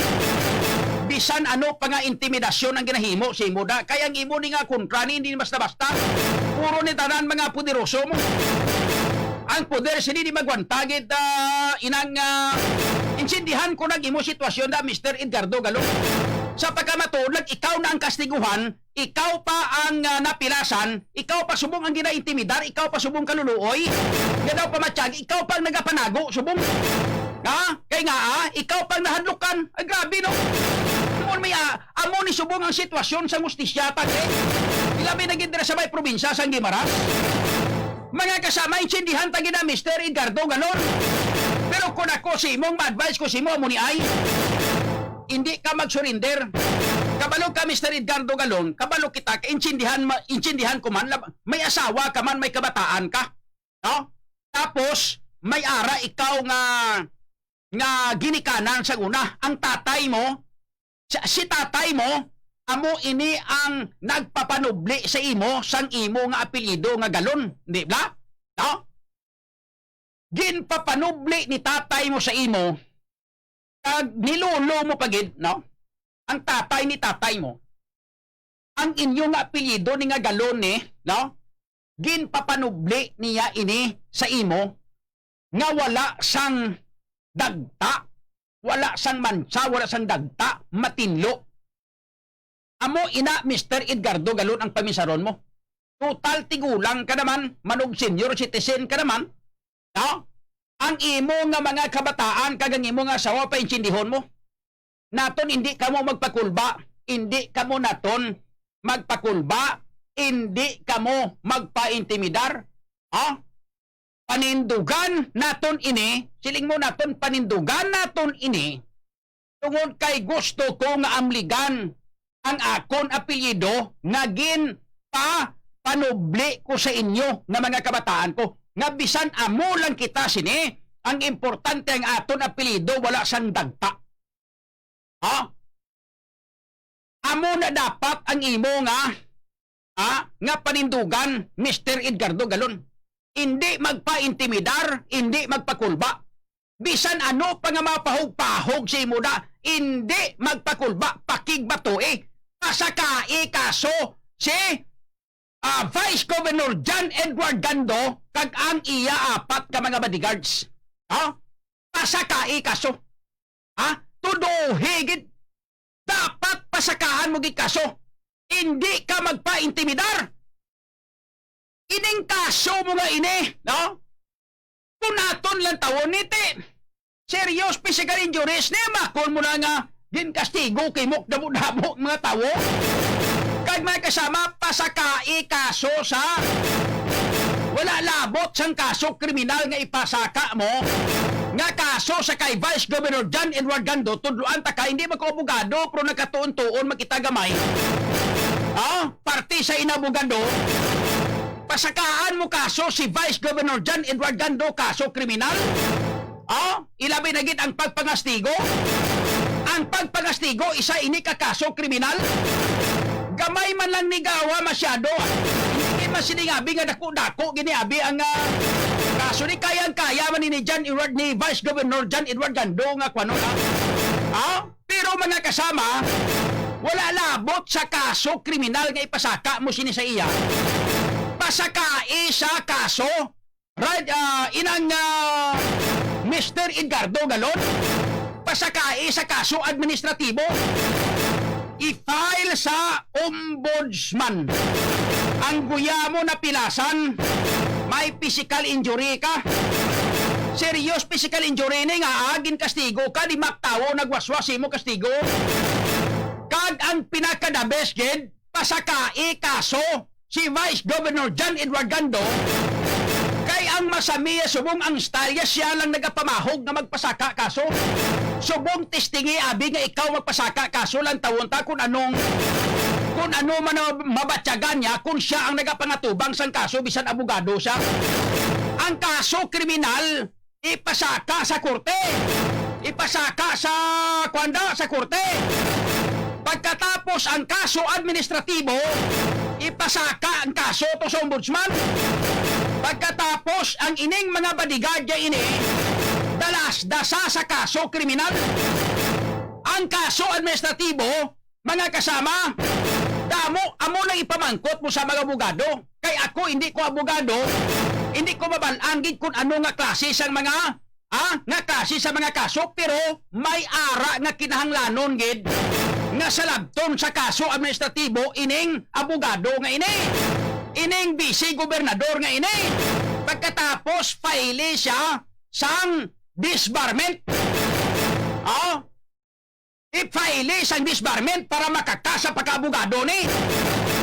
Bisan ano pa nga intimidasyon ang ginahimo sa imo da, kaya ang imo ni nga kontra ni hindi basta-basta. Puro ni tanan mga puderoso mo. Ang poder sini di magwantagid inang insindihan ko nag imo sitwasyon da Mr. Edgardo Galon. Sa pagkamatulag, ikaw na ang kastiguhan, ikaw pa ang napilasan, ikaw pa subong ang ginaintimidar, ikaw pa subong kaluluoy, ganaw pa matiyag, ikaw pa ang nagapanago, subong. Ha? Kaya nga ikaw pa ang nahadlukan. Ay grabe no. May amo ni subong ang sitwasyon sa justisya tagre. Ilabi na gid sa may probinsya sa Guimaras. Mga kasama, insindihan tagi na Mr. Edgardo Galon. Pero kung ako si imong ma-advise ko si mo ni ay, hindi ka mag-surrender. Kabalo ka Mr. Edgardo Galon, kabalo kita, insindihan ko man, may asawa ka man, may kabataan ka. No? Tapos, may ara ikaw nga ginikanan sa una. Ang tatay mo, si tatay mo, amo ini ang nagpapanubli sa imo sang imo nga apelyido nga galon, di ba? No? Ginpapanubli ni tatay mo sa imo, kag nilulo mo pagid, no? Ang tatay ni tatay mo, ang inyo nga apelyido ni nga galon ni, no? Ginpapanubli niya ini sa imo, nga wala sang dagta, wala sang mansa, wala sang dagta, matinlo. Amo ina, Mr. Edgardo Galon, ang pamisaron mo. Total tigulang ka naman, manog senior citizen ka naman. No? Ang imo nga mga kabataan, kagang imo nga asawa pa insindihon mo. Naton hindi ka mo magpakulba, hindi ka mo naton magpakulba, hindi ka mo magpaintimidar. Ha? Panindugan naton ini, siling mo naton panindugan naton ini, tungod kay gusto ko nga amligan ang akon apelyido nga panubli ko sa inyo nga mga kabataan ko. Nga bisan amo lang kita sini, ang importante ang aton apelyido wala sang dagta. Ha? Amo na dapat ang imo nga panindugan, Mr. Edgardo Galon. Hindi magpa-intimidar, hindi magpakulba. Bisan ano pa nga mapahog-pahog sa imo na, hindi magpakulba, pakigbato pasakai kaso si Vice Governor John Edward Gando kag ang iya apat ka mga bodyguards. Ha? Pasakai kaso. Ha? Tuduhigid. Dapat pasakahan mo gid kaso. Hindi ka magpa-intimidar. Ining kaso mo nga ini, no? Punaton lang tawon niti. Serious physical injuries ni makon mo na nga ginkastigo kay mok damo-damo mga tawo. Kag may kasama pasakai kaso sa wala labot sang kaso kriminal nga ipasaka mo. Nga kaso sa kay Vice Governor John Edward Gando, tudloan ta ka hindi magkaabogado pero nakatuon-tuon makita gamay. Parti sa inabogado. Pasakaan mo kaso si Vice Governor John Edward Gando, kaso kriminal? Ilabi na gid ang pagpangastigo? Ang pagpangastigo, isa ini ka kaso kriminal? Gamay man lang ni gawa masyado. Hindi masiningabi nga dako-dako giniabi ang kaso ni kayang-kaya man ni John Edward, ni Vice Governor John Edward Gando nga kwano na. Pero mga kasama, wala labot sa kaso kriminal nga ipasaka mo sini sa iya. Pasakai sa kaso inang Mr. Edgardo Galon, pasakai sa kaso administratibo, i-file sa ombudsman ang guya mo na pilasan, may physical injury ka, serious physical injury ni nga agin kastigo ka, di maktawo nagwaswasi mo kastigo, kag ang pinakadabes gid pasakai kaso si Vice Governor John Edward Gando, kay ang masamiya subong ang style siya lang nagapamahog na magpasaka kaso. Subong testingi abi nga ikaw magpasaka kaso lang tawon ta kung ano man mabatyagan niya kung siya ang nagapangatubang sang kaso bisan abogado siya. Ang kaso kriminal ipasaka sa korte. Ipasaka sa korte. Pagkatapos ang kaso administratibo, ipasaka ang kaso to sa ombudsman. Pagkatapos ang ining mga bodyguard ini, dalas-dasa sa kaso kriminal. Ang kaso administratibo, mga kasama, amo lang ipamangkot mo sa mga abogado. Kay ako, hindi ko abogado, hindi ko mabalangin kung ano nga klase sang mga nga klase sa mga kaso, pero may ara nga kinahanglanon gid nga sa labton sa kaso administratibo ining abogado nga ini, ining vice gobernador nga ini. Pagkatapos file siya sang disbarment. I-file sang disbarment para makakasa pagka-abogado ni,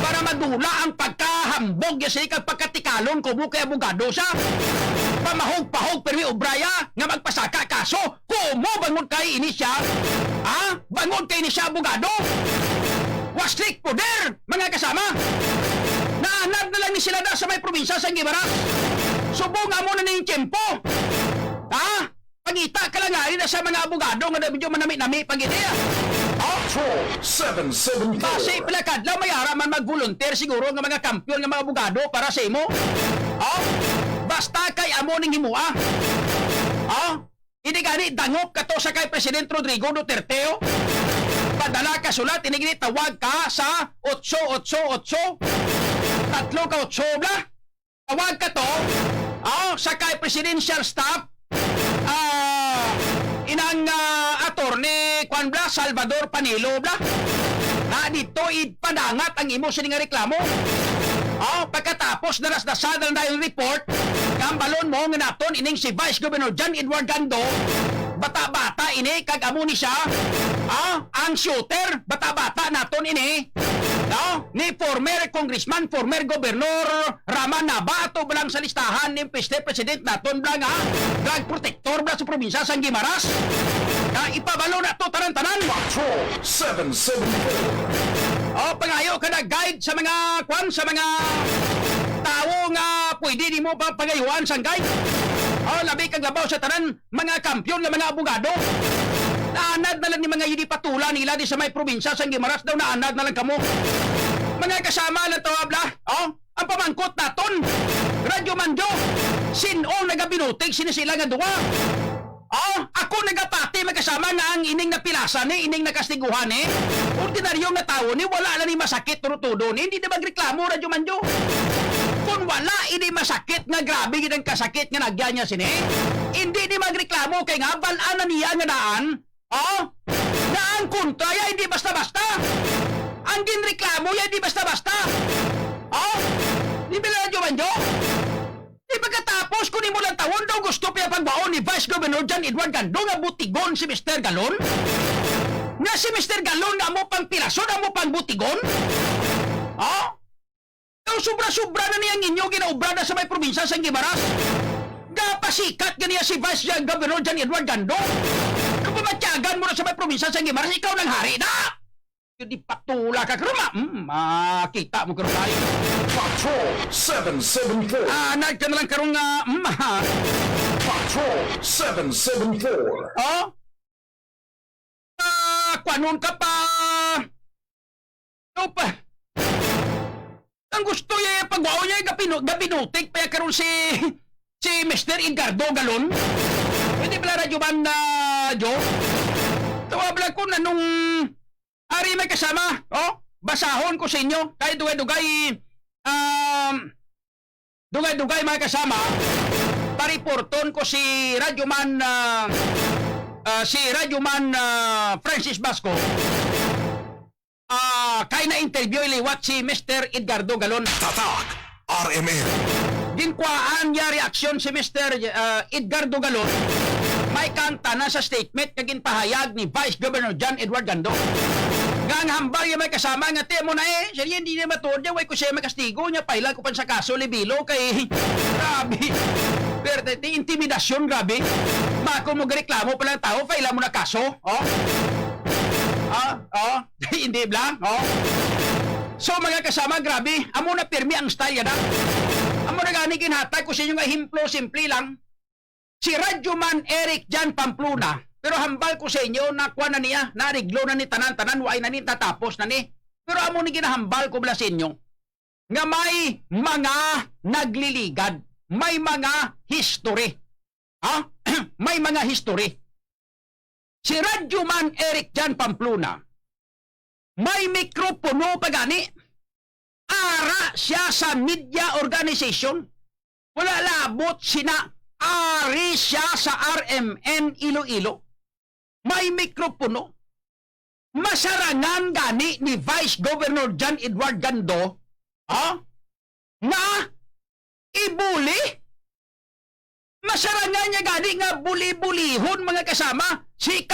para madula ang pagkahambog ya siya kag pagkatikalon kumo kay abogado siya. Pamahog-pahog pero obraya nga magpasaka kaso, kumo bangon kay ini siya. Bangon kay ini siya abogado. Waslik poder, mga kasama. Naanad na lang ni sila na sa may probinsya sa Gibaras. Subong mo na ning tiyempo. Pangita ka lang nga rin sa mga abogado nga medyo manami-nami pag ideya. Patrol 774. Kasi plakad lang may araman mag-volunteer siguro ng mga kampiyon ng mga abogado para sa imo. Oh, basta kay amo ning himua. Oh, hindi gani dangop ka to sa kay Presidente Rodrigo Duterte. Oh. Padala ka sulat, inigini tawag ka sa 888. Tatlo ka 8 bla. Tawag ka to. Oh, sa kay Presidential Staff. Inang attorney Juan Bla Salvador Panilo bla. Na dito ipadangat ang imo sining reklamo. Oh, pagkatapos narasdasan na yung report, kambalon mo nga naton ining si Vice Governor John Edward Gando, bata-bata ini kag amo ni siya. Ang shooter, bata-bata naton ini. Ni former congressman, former gobernador Raman Nava ato bilang sa listahan ni President naton blang drug protector blang sa probinsya sang Guimaras. Ipabalo na to tanan-tanan. Patrol 774. Pangayo ka na guide sa mga tao nga pwede di mo pa pagayuan sang guide. Labi kang labaw sa tanan mga kampyon nga mga abogado. Naanad na lang ni mga yudi patula nila di sa may probinsya sang Guimaras daw naanad na lang kamo. Mga kasama lang tawabla. Ang pamangkot naton. Radyo Manjo. Sino nagabinutig sinisila nga duwa. Ako nagapati magkasama nga ang ining napilasa ni, ining nakastiguhan ni. Ordinaryong na tao ni, wala na ni masakit turutudo ni, hindi na magreklamo, Radyo Manjo. Kung wala, hindi masakit nga grabe ang kasakit nga nagyan niya sini, hindi ni magreklamo kay nga balaan na niya nga daan, na ang kontra ya, hindi basta-basta. Ang ginreklamo ya, hindi basta-basta. Di ba Radyo Manjo? Di pagkatapos kunin mo lang tawon daw gusto pa pagbaon ni Vice Governor John Edward Gando nga butigon si Mr. Galon? Nga si Mr. Galon na mo pang pilason, na mo pang butigon? Ang sobra-sobra na niyang inyo ginaubra na sa may probinsya sa Guimaras. Gapasikat ganiya si Vice Governor John Edward Gando. Kung pamatyagan mo na sa may probinsya sa Guimaras, ikaw nang hari na! Yung di patula ka karuma. Makita mo karuma. Patrol 774. Nagka na lang karong Patrol 774. Kwanon ka pa. Opa. Ang gusto niya pagwao niya gabinutik pa karon si Mr. Edgardo Galon. Hindi pala radyo man na Jo. Tawabla ko na nung ari may kasama. Basahon ko sa inyo. Kahit dugay-dugay mga kasama. Pariporton ko si Radyoman Francis Basco. Kaya na interview iliwat si Mr. Edgardo Galon. Tatak RMN. Ginkwaan niya reaksyon si Mr. Edgardo Galon. May kanta na sa statement kagin pahayag ni Vice Governor John Edward Gando. Gang hambal yung may kasama nga mo na siya hindi na matuod niya, way ko siya makastigo niya, pailan ko pan sa kaso, libilo, kay grabe. Pero intimidasyon, grabe. Bako mo reklamo pa lang tao, pailan mo na kaso, hindi blang, So mga kasama, grabe, amo na pirmi ang style yan, Amo na gani kinhatag ko sa inyo nga himplo, simple lang. Si Radyoman Eric Jan Pamplona, pero hambal ko sa inyo na kuha na niya, nariglo na ni tanan-tanan, way na ni tatapos na ni. Pero amo ni ginahambal ko bala sa inyo, nga may mga nagliligad, may mga history. May mga history. Si Radyoman Eric Jan Pamplona, may mikropono pa gani, ara siya sa media organization, wala labot sina, ari siya sa RMN Iloilo. May mikropono. Masarangan gani ni Vice Governor John Edward Gando na ibuli. Masarangan niya gani nga buli-bulihon mga kasama si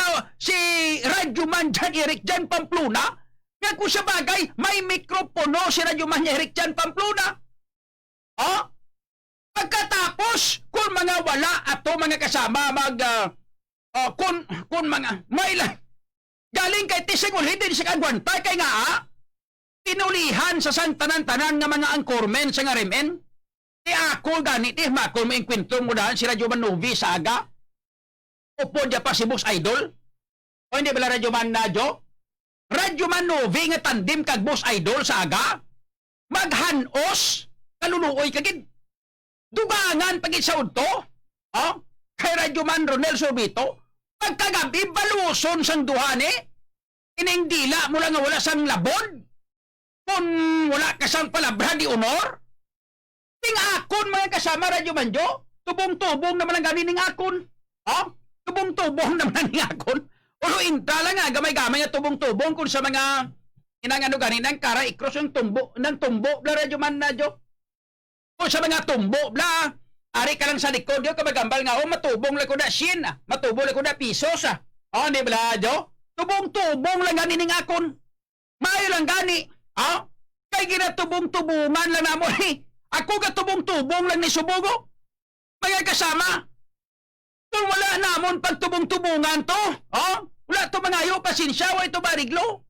Radyoman John Eric Jan Pamplona nga kung sa bagay may mikropono si Radyoman Eric Jan Pamplona. Pagkatapos kung mga wala ato mga kasama kung mga may galing kay Tisengol hindi sa kagwantay kay nga pinulihan sa santanan-tanan nga mga anchormen sa ngaremen. Ako gani makon mo inkwentro mo daan si Radyoman Novi Saga. Upo dia pa si Boss Idol. O hindi bala Radyoman na Jo? Radyo man novi nga tandem kag Boss Idol sa aga. Maghanos, kaluluoy kagid. Dugangan pagit sa udto. Oh, kay Radyo man Ronel Sorbito, pagkagabi baluson sang duhani. Ining dila mo lang nga wala sang labod. Kung wala ka sang palabra di honor. Ting akon mga kasama Radyo Manjo, tubong-tubong naman ang ganin ning akon. Oh, tubong-tubong naman ang ning akon. Ulo intala nga gamay-gamay nga tubong-tubong kung sa mga inang ano ganin ang kara ikros yung tumbo ng tumbo bla Radyo Man na jo. Kung sa mga tumbo bla, ari ka lang sa likod yo kamagambal nga matubong lang ko na shin, matubong lang ko na pisos ah. Oh, di bla jo? Tubong-tubong lang gani ning akon. Mayo lang gani. Ah? Kay ginatubong-tubungan lang na mo eh. Ako gatubong-tubong lang ni Subugo. Mga kasama. Kung wala namon pagtubong-tubungan to, oh? Wala to mangayo, pasensya, wa ito bariglo.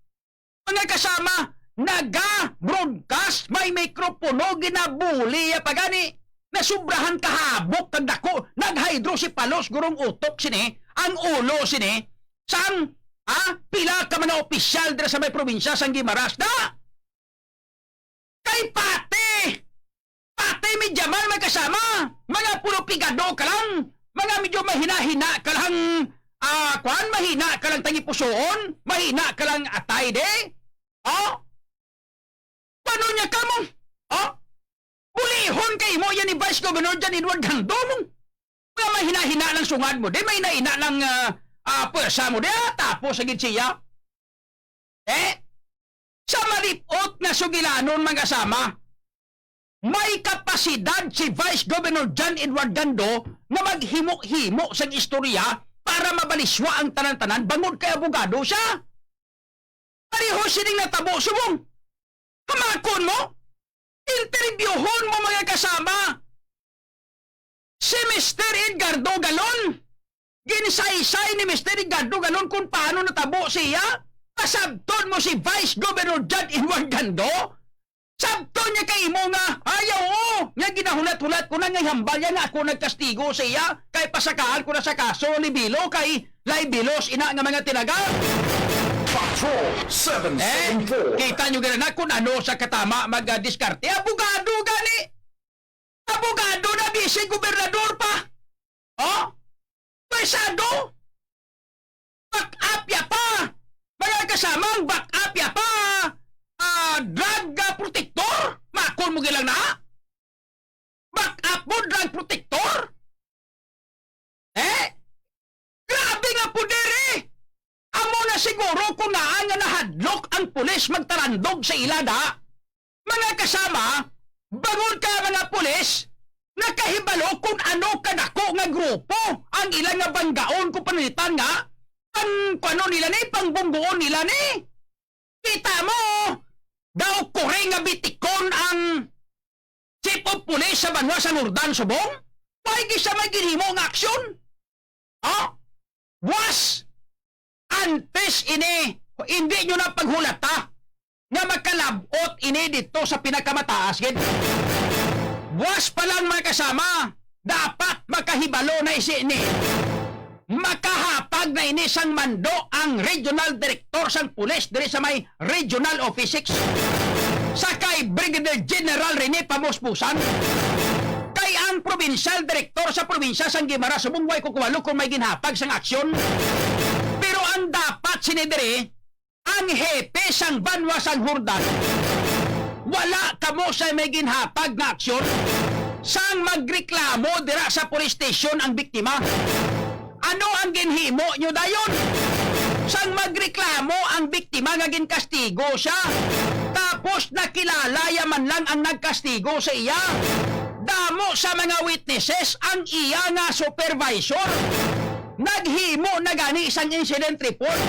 Mga kasama, naga-broadcast, may mikropono, ginabuli, pagani, nasubrahan kahabok, kag dako, nag-hydro si Palos, gurong utok sini, ang ulo sini, sang, pila ka mga opisyal dira sa may probinsya, sang Gimaras, da! Kay pate medya man may kasama, mga puro pigado ka lang, mga medyo mahina-hina ka lang, mahina ka lang tangipusoon, mahina ka lang atay de, oh? Paano niya ka mo? Oh? Bulihon kay mo yan ni Vice Governor Jan Edward Gando mo. Mga mahina-hina lang sungad mo, de mahina-hina lang pwersa mo, de tapos agad siya. Sa malipot na sugilanon mga kasama, may kapasidad si Vice Governor Jan Edward Gando na maghimo-himo sa istorya para mabaliswa ang tanan-tanan bangod kay abogado siya. Pareho sining natabo subong. Hamakon mo? Interviewon mo mga kasama. Si Mr. Edgardo Galon. Ginsaysay ni Mr. Edgardo Galon kung paano natabo siya. Pasabton mo si Vice Governor Jan Edward Gando. Sabton niya kay mo nga, ayaw o, nga ginahulat-hulat ko na nga hambal nga ako nagkastigo sa iya, kay pasakaan ko na sa kaso ni Bilo, kay Laibilos, ina nga mga tinaga. Patrol 774. Kita nyo gana na kung ano sa katama mag-diskarte. Abogado gani! Abogado na bisig gobernador pa! Oh? Pesado! Back-up ya pa! Mga kasamang back-up ya pa! Drug protector? Makon mo gilang na? Back-up mo, drug protector? Grabe nga po dere! Amo na siguro kung naan nga nahadlok ang pulis magtarandog sa ilada. Mga kasama, bangon ka mga pulis, nakahibalo kung ano kadako nga grupo ang ilang nga banggaon kung panalitan nga ang kano nila ni, pangbunggoon nila ni. Kita mo, daw kore nga bitikon ang chief of police sa Banwa sa Nordan Subong? Why gisa may ginhimo nga aksyon? Was antes ini, hindi nyo na paghulata nga magkalabot ini dito sa pinakamataas. Was pa lang mga kasama, dapat makahibalo na isi ini. Makahapag na ini sang mando ang regional director sang pulis diri sa may regional office 6 sa kay Brigadier General Rene Pamuspusan kay ang provincial director sa probinsya sang Guimaras subong way kukuwalo kung may ginhapag sang aksyon. Pero ang dapat sinidiri ang hepe sang Banwa sang Hordan, wala kamo sa may ginhapag na aksyon sang magreklamo dira sa police station ang biktima. Ano ang ginhimo nyo dayon? Sang magreklamo ang biktima nga ginkastigo siya. Tapos nakilala man lang ang nagkastigo sa iya. Damo sa mga witnesses ang iya nga supervisor. Naghimo na gani isang incident report.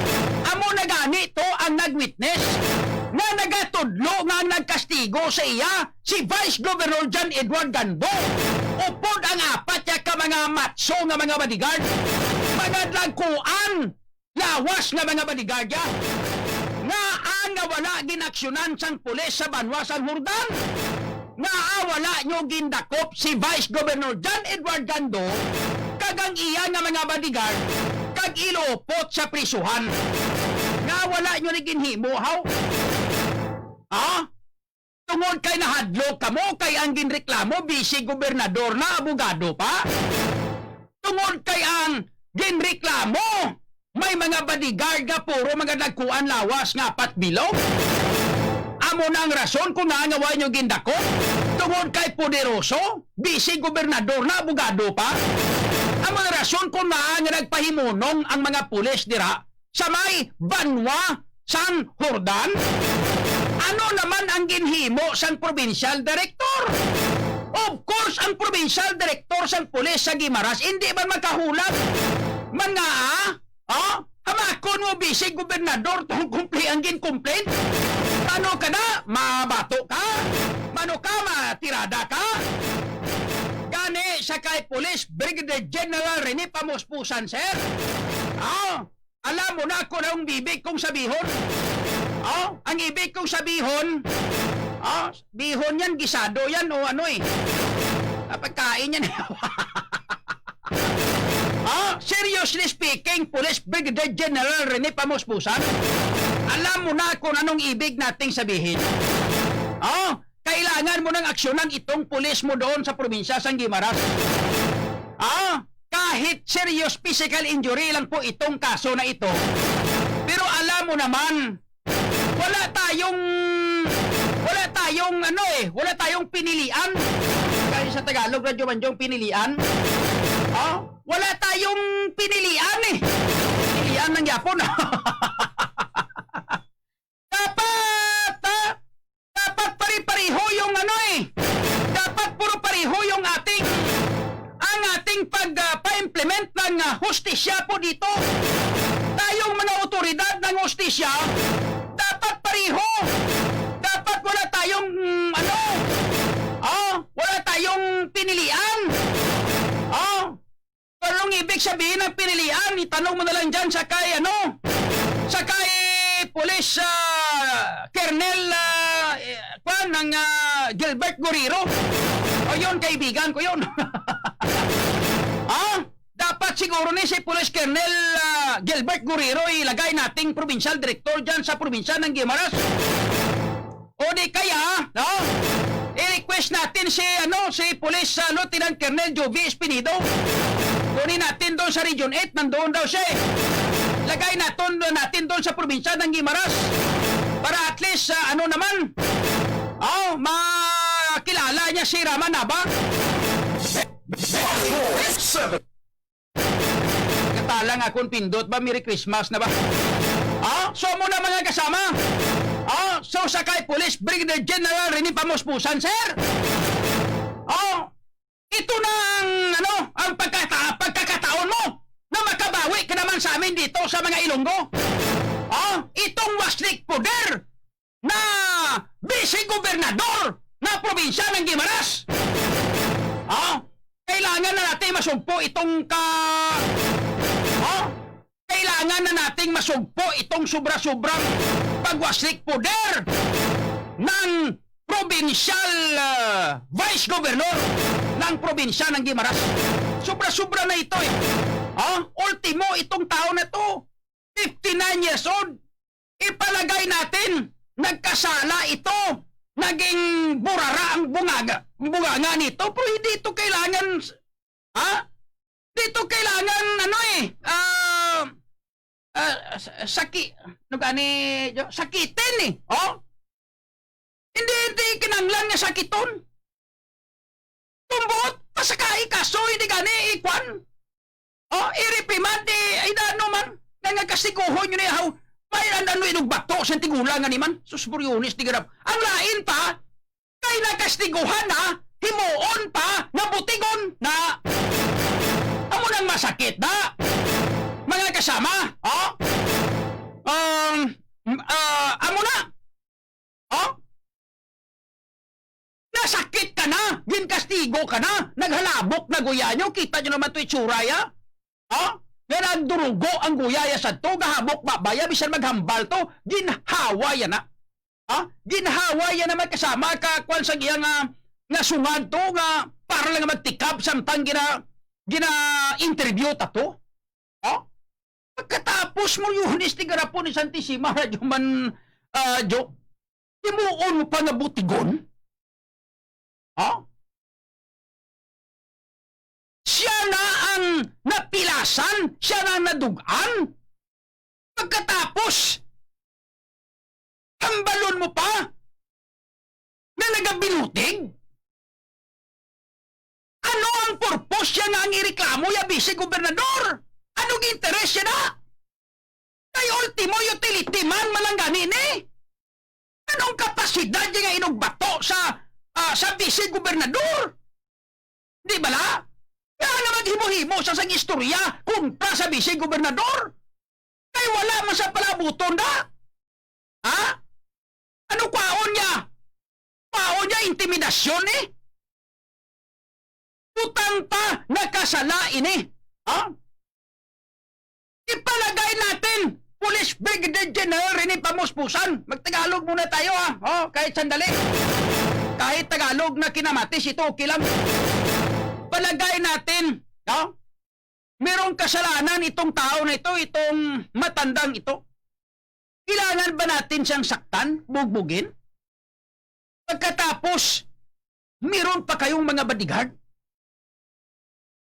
Amo na gani to ang nagwitness. Na nagatudlo nga ang nagkastigo sa iya si Vice Governor Jan Edward Gando. Upod ang apat ya ka mga matso nga mga bodyguard. Mga dragkuan, lawas nga mga bodyguard ya. Nga ang wala ginaksyonan sang pulis sa Banwa sang Hordan. Nga wala nyo gindakop si Vice Governor Jan Edward Gando kagang iya nga mga bodyguard kag ilupot sa prisuhan. Nga wala nyo ni ginhimo, haw? Ha? Tungod kay nahadlok kamo kay ang ginreklamo bisi gobernador na abogado pa? Tungod kay ang ginreklamo may mga bodyguard nga puro mga nagkuan lawas nga 4 bilog? Amo na ang rason kung nangawa nyo gindako? Tungod kay poderoso? Bisi gobernador na abogado pa? Ang mga rason kung nga nagpahimunong ang mga pulis dira sa may Banwa, San Jordan? Ano naman ang ginhimo sang provincial director? Of course, ang provincial director sang pulis sa Guimaras hindi man makahulat. Mga hamakon mo bisig gobernador tong kumpli ang gin-complaint? Mano ka na? Mabato ka? Mano ka? Matirada ka? Gani sa kay Police Brigadier General Rene Pamuspusan, sir? Alam mo na ako na ang bibig kong sabihon? Ang ibig kong sabihon, bihon yan, gisado yan, o ano eh. Pagkain yan. Seriously speaking, Police Brigadier General Rene Pamuspusan, alam mo na kung anong ibig nating sabihin. Kailangan mo ng aksyonan itong pulis mo doon sa probinsya San Guimaras. Kahit serious physical injury lang po itong kaso na ito. Pero alam mo naman, wala tayong pinilian. Kaya sa Tagalog, Radyo Banjong, pinilian. Wala tayong pinilian eh. Pinilian ng Yapon. Dapat pari-pariho yung ano eh. Dapat puro pariho yung ating pa-implement ng hustisya po dito. Tayong mga otoridad ng hustisya, dapat pariho. Dapat wala tayong wala tayong pinilian. Anong ibig sabihin ng pinilian? Itanong mo na lang dyan sa kay Police Colonel ng Gilbert Guerrero. O yun, kaibigan ko yun. Dapat siguro ni si Police Colonel Gilbert Guerrero ilagay nating provincial director dyan sa probinsya ng Guimaras. O di kaya, i-request natin si Police Lieutenant Colonel Jovi Espinido. Kunin natin doon sa Region 8, nandoon daw siya eh. Lagay natin doon sa probinsya ng Guimaras. Para at least, makilala niya si Ramanaba. Katalang akong pindot ba? Merry Christmas na ba? So mo na mga kasama. So sa kay Police Brigadier General Rene Pamuspusan, sir. Ito na ang pagkakataon mo na makabawi ka naman sa amin dito sa mga Ilonggo. Itong waslik poder na vice-gobernador na probinsya ng Guimaras. Kailangan na natin masugpo itong kailangan na nating masugpo itong sobra-sobrang pagwaslik poder ng provincial vice governor ng probinsya ng Guimaras. Sobra-sobra na ito eh. Ultimo itong tao na to, 59 years old. Ipalagay natin, nagkasala ito. Naging burara ang bunganga nito. Pero hindi ito kailangan, dito kailangan, sakitin eh. Hindi kinanglan nga sakiton. Tumbot, pasakay kaso, hindi gani ikwan. Iriprimand, ay dano man, nangagkastiguhon yun eh, may inugbato sa tigulang nga ni man. Susburyonis, di ganap. Ang lain pa, kay nakastiguhan na, himuon pa, nabutigon na. Amo nang masakit na. Mga kasama, amo na. Nasakit ka na, ginkastigo ka na, naghalabok na guyanyo, kita nyo naman ito itsuraya. Yan ang durugo ang guyaya sa to, gahabok babaya, bisan maghambal to, ginhawa yan na. Ginhawa yan naman kasama ka, kwan sa iya nga sungad to, nga para lang magtikab, samtang gina-interview ta to. Pagkatapos mo yunis ti garapon ni Santissima, radyo man, Jo, timuon mo pa nga butigon? Ha? Siya na ang napilasan, siya na ang nadugaan. Pagkatapos, ang balon mo pa na nagabinutig? Ano ang purpose siya nga ang ireklamo ya vice-gobernador? Anong interes siya na? Kay ultimo utility man malanggani ni? Anong kapasidad niya nga inugbato sa vice-gobernador? Di ba la? Kaya na maghimo-himo sa sang istorya kontra sa vice-gobernador? Kay wala man sa palabuton na? Ha? Ano kwaon niya? Kwaon niya intimidasyon eh? Utang pa nakasala ini. Ha? Ipalagay natin, Police Brigadier General Rene Pamuspusan. Magtagalog muna tayo ha. Oh, kahit sandali. Kahit Tagalog na kinamatis, ito okay lang. Palagay natin, no? Merong kasalanan itong tao na ito, itong matandang ito. Kailangan ba natin siyang saktan, bugbugin? Pagkatapos, meron pa kayong mga bodyguard?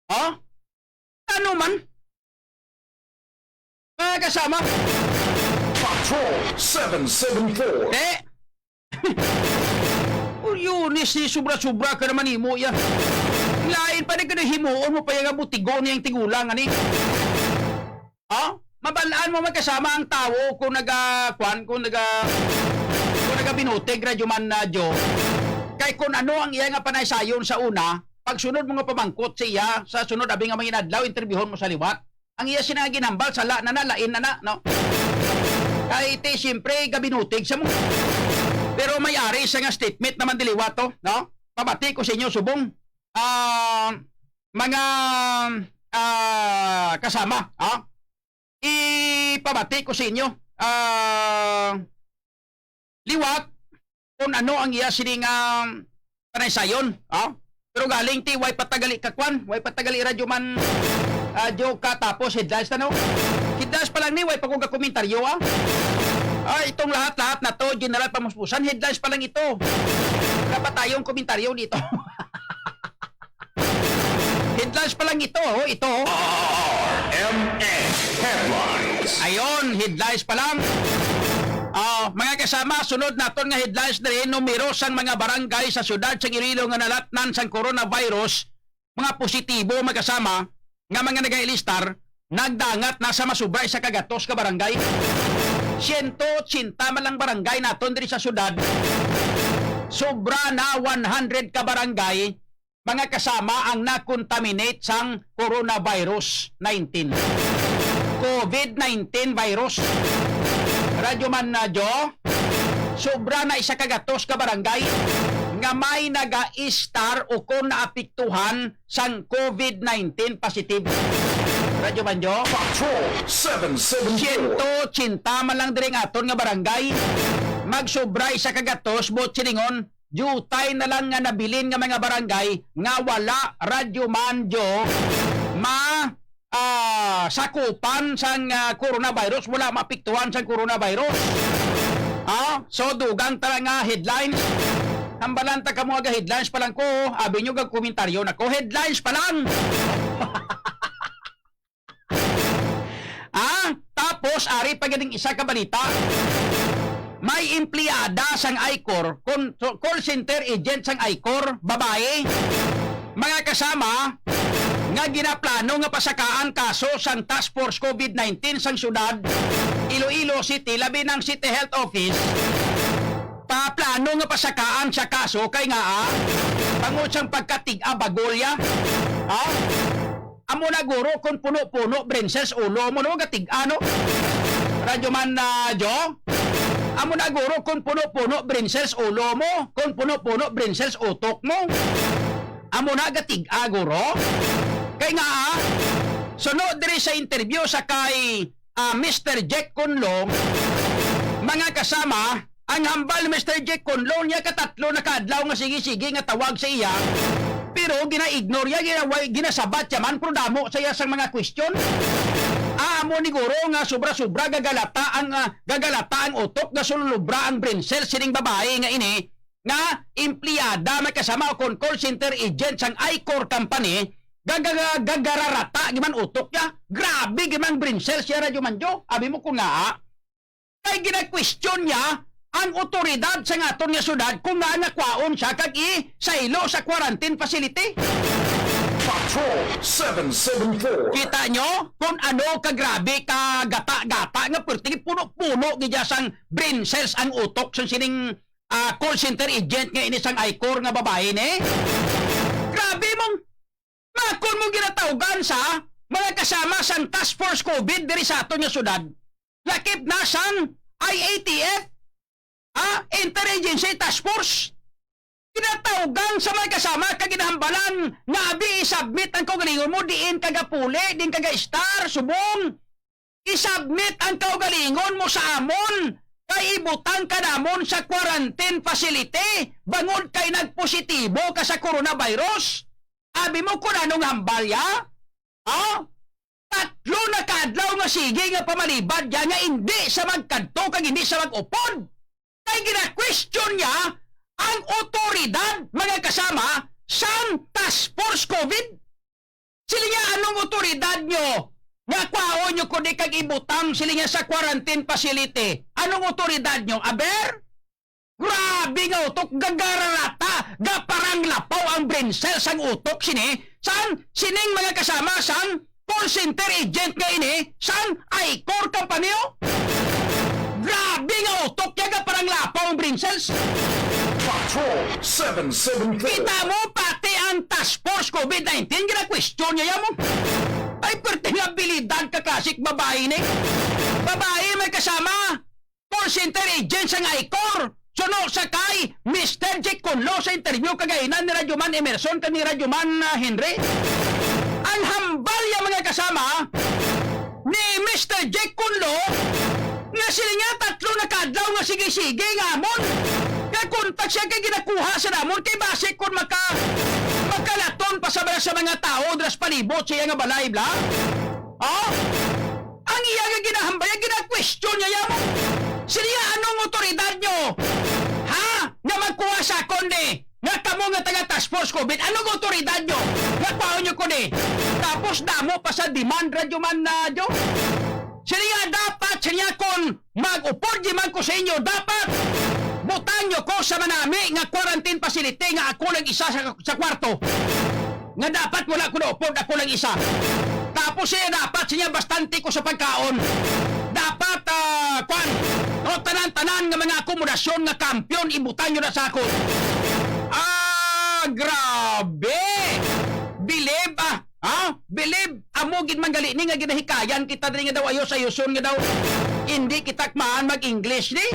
Ha? Ano man? Mga kasama? Patrol 774. Yunis ni sobra-sobra ka naman himo ya. Lain pa rin ka na himuon mo pa yung butigon niyang tigulang ani. Ha? Mabalaan mo magkasama ang tao kung kung binutig radyo man na Jo. Kay kung ano ang iya nga panaysayon sa una, pagsunod mo nga pamangkot siya sa sunod abi nga mga adlaw interbyuhon mo sa liwat. Ang iya sina ginambal sa la na lain na no. Kay iti siyempre gabinutig sa mo. Pero may-ari sa nga statement naman diliwat to, no? Pabati ko sa inyo subong mga kasama, ha? Ipabati ko sa inyo liwat kung ano ang iya sining panaysayon, ha? Pero galing ti way patagali kakwan, way patagali radyo man Jo ka tapos headlines na no? Headlines pa lang ni way pa ko komentaryo, ha? Itong lahat-lahat na to, General Pamuspusan, headlines pa lang ito. Dapat tayong komentaryo dito. Headlines pa lang ito, ito. RMN Headlines. Ayon, headlines pa lang. Mga kasama, sunod naton nga headlines na rin, numero sang mga barangay sa syudad sa Iloilo nga nalatnan sang coronavirus, mga positibo mga kasama, nga mga nagailistar, nagdangat na sa masubray sa kagatos ka barangay. 180 man lang barangay naton diri sa syudad. Sobra na 100 ka barangay mga kasama ang na-contaminate sang coronavirus 19. COVID-19 virus. Radyo man na Jo, sobra na isa kagatos ka barangay nga may naga-star o kung naapektuhan sang COVID-19 positive. Radyo man Jo, Patrol 774. 180 man lang diring aton nga barangay. Magsobray sa kagatos bot siningon, jutay na lang nga nabilin nga mga barangay nga wala radyo man Jo sakupan sang coronavirus, wala mapiktuhan sang coronavirus. So dugang tala nga headlines. Hambalanta ka mga headlines pa lang ko, abi nyo gag komentaryo na ko, headlines pa lang. Tapos ari pa ganing isa ka balita. May empleyada sang ICOR, call center agent sang ICOR, babae. Mga kasama nga ginaplano nga pasakaan kaso sang Task Force COVID-19 sang syudad Iloilo City, labi ng City Health Office. Paplano nga pasakaan sa kaso kay nga pangod sang pagkatig-a bagolya. Amo na guro kung puno-puno brinces ulo mo no gatig-ano. Radyo man na Jo. Amo na guro kung puno-puno brinces ulo mo, kung puno-puno brinces utok mo. Amo na gatig-a guro. Kay nga sunod diri sa interview sa kay Mr. Jack Conlo, mga kasama, ang hambal Mr. Jack Conlo niya katatlo na kadlaw nga sige-sige nga tawag sa iya. Pero gina-ignore ya, ginasabat siya man, pero damo sa iya sang mga question. amo ni guro nga sobra-sobra gagalata ang utok nga sulubra ang brain cell sining babae nga ini nga empleyada may kasama o call center agent sang I-Core company gagararata giman utok niya. Grabe giman brain cell siya radyo manjo. Abi mo ko nga kay gina-question niya ang otoridad sa aton nga syudad kung nga nakwaon siya kag saylo sa quarantine facility. Patrol 774. Kita nyo kung ano kagrabe ka gata-gata nga perti puno-puno gidya sang brain cells ang utok sa sining call center agent nga inisang I-Core nga babae ni. Grabe mong makon mo ginatawgan sa mga kasama sang Task Force COVID diri sa aton nga syudad. Lakip na sang IATF Interagency Task Force. Kinatawgan sa mga kasama kaginahambalan nga abi isubmit ang kaugalingon mo diin kagapuli, din kaga-star, subong. Isubmit ang kaugalingon mo sa amon kay ibutang ka namon sa quarantine facility bangod kay nagpositibo ka sa coronavirus. Abi mo kung anong hambalya? Tatlo na kadlaw nga sige nga pamalibad ya nga hindi sa magkadto kag hindi sa mag-upod. Kay gina-question niya ang otoridad, mga kasama, sang Task Force COVID. Sila nga anong otoridad nyo? Nga kwaon nyo kundi kag ibutang sila nga sa quarantine facility. Anong otoridad nyo? Aber? Grabe nga utok, gagararata, gaparang lapaw ang brain cell sang utok sini. Sining mga kasama sang call center agent nga ini, sang I-Core company o? Grabe nga utok, yaga parang lapaw ang brain cells. Patrol 774. Kita mo pati ang Task Force COVID-19 gina-question niya mo. Ay perting abilidad ka klasik babae ni. Babae may kasama call center agent sang I-Core. Suno sakay Mr. Jake Conlo sa interview kagainan ni Radyoman Emerson kan ni Radyoman Henry. Ang hambal ya mga kasama ni Mr. Jake Conlo nga sila nga tatlo na kadlaw nga sige-sige nga amon. Kaya kontak siya kay ginakuha sa namon kay base kung makalaton pa sa mga tao dras palibot siya nga balay bla. Ang iya nga ginahambay gina-question niya yamo. Sila anong otoridad nyo? Nga magkuha sa konde nga kamo nga taga Task Force COVID, anong otoridad nyo? Nga paon nyo konde? Tapos damo pa sa demand radyo man na jo. Sila dapat sila kon mag-upod di man ko sa inyo dapat butang nyo ko sa manami nga quarantine facility nga ako lang isa sa kwarto. Nga dapat wala ko na upod, ako lang isa. Tapos dapat siya bastante ko sa pagkaon. Dapat tanan-tanan nga mga akomodasyon nga kampiyon ibutan nyo na sa akon. Grabe! Believe Believe amogid man gali ni nga ginahikayan kita diri nga daw ayo sa yuson nga daw hindi kita maan mag-English ni.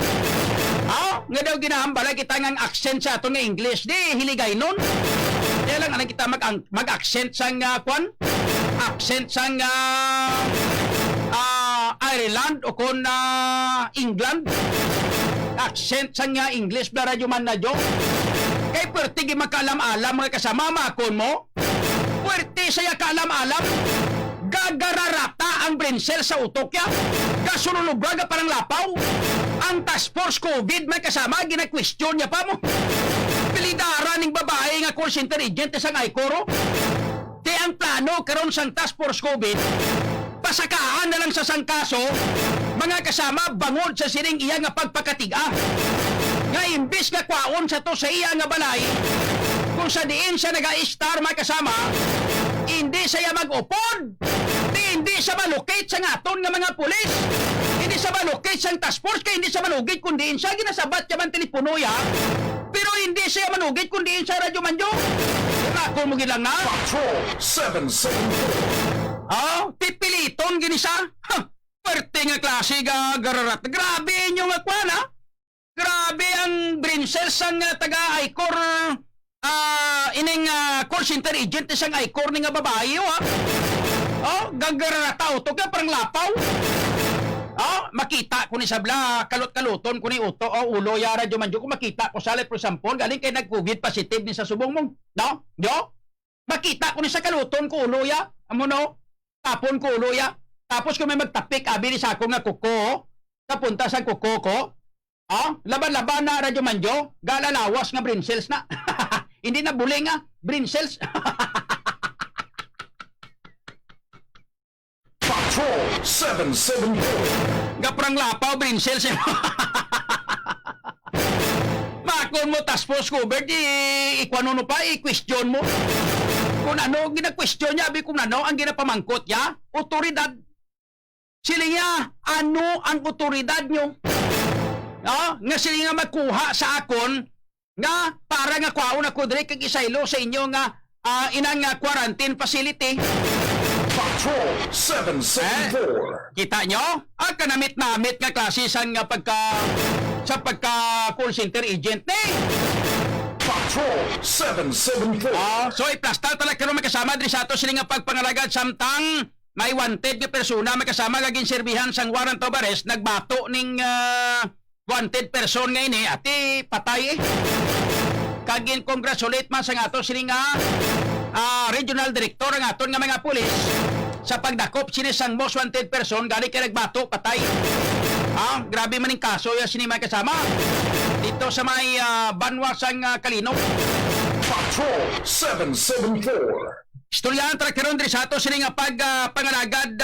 Nga daw ginahambala kita ngang accent sa aton nga English di hiligay nun. Kaya lang anang kita mag-accent sang accent sang Ireland o kon England. Accent sang English na radyo man na jo. Kay perti makalam-alam mga kasama makon mo. Puwerte saya kaalam-alam, gagararata ang brain cell sa utok ya, gasululubraga parang lapaw. Ang Task Force COVID may kasama, gina-question niya pa mo. Pilidara ning babae nga call center agent sang I-Core. Kaya ang plano karon sang Task Force COVID, pasakaan na lang sa sang kaso, mga kasama bangod sa sining iya nga pagpakatiga. Nga imbis nga kwaon sa to sa iya nga balay, kung sa diin siya nag-a-star mga kasama, hindi siya mag-upod, hindi siya malocate sa ngaton nga mga pulis, hindi siya malocate sa task force, kaya hindi siya malugit kundi siya ginasabat siya man telepono ya, pero hindi siya malugit kundi siya radyo manjo. Kung mo gilang na Patrol 774. Pipiliton gini siya. Perte nga klase gararat. Grabe inyo nga kwana. Grabe ang brain cells ang taga I-Core ining call center agent isang I-Core ni nga babae gagarataw to ka parang lapaw. Makita ko ni sabla kalot-kaluton ko ni uto ulo yara jo manjo ko makita ko salit for example galing kay nag-COVID positive ni sa subong mong makita ko ni sa kaluton ko ulo ya amo no tapon ko ulo ya Tapos kung may magtapik, abi ni sa ako nga kuko, sa punta sa kuko ko, laban-laban na Radyo Manjo, galalawas nga brain cells na. Hindi na buli nga, brain cells. Patrol 774. Gaprang lapaw, brain cells. Makon mo, taspos covered, ikwanuno pa, i-question mo. Kung ano, gina-question niya, abi kung ano, ang ginapamangkot niya, otoridad. Sila niya, ano ang otoridad nyo? Nga sila nga magkuha sa akon, nga para nga kwaon ako dire kag isaylo sa inyo nga inang quarantine facility. Patrol 774. Kita nyo? Ang kanamit-namit nga klase sa pagka call center agent ni. Patrol 774. So iplastar talaga karon makasama diri sa ato sila nga pagpangalagad samtang may wanted nga persona makasama gaging serbihan sang warrant of arrest nagbato ning wanted person nga ini ati patay kagin congratulate man sang ato sila nga regional director ang aton nga mga pulis sa pagdakop sini sang most wanted person gali kay nagbato patay. Grabe man ning kaso ya sini may kasama dito sa may banwa sang Kalino. Patrol 774. Istoryahan tra karon diri sa ato sini nga pangalagad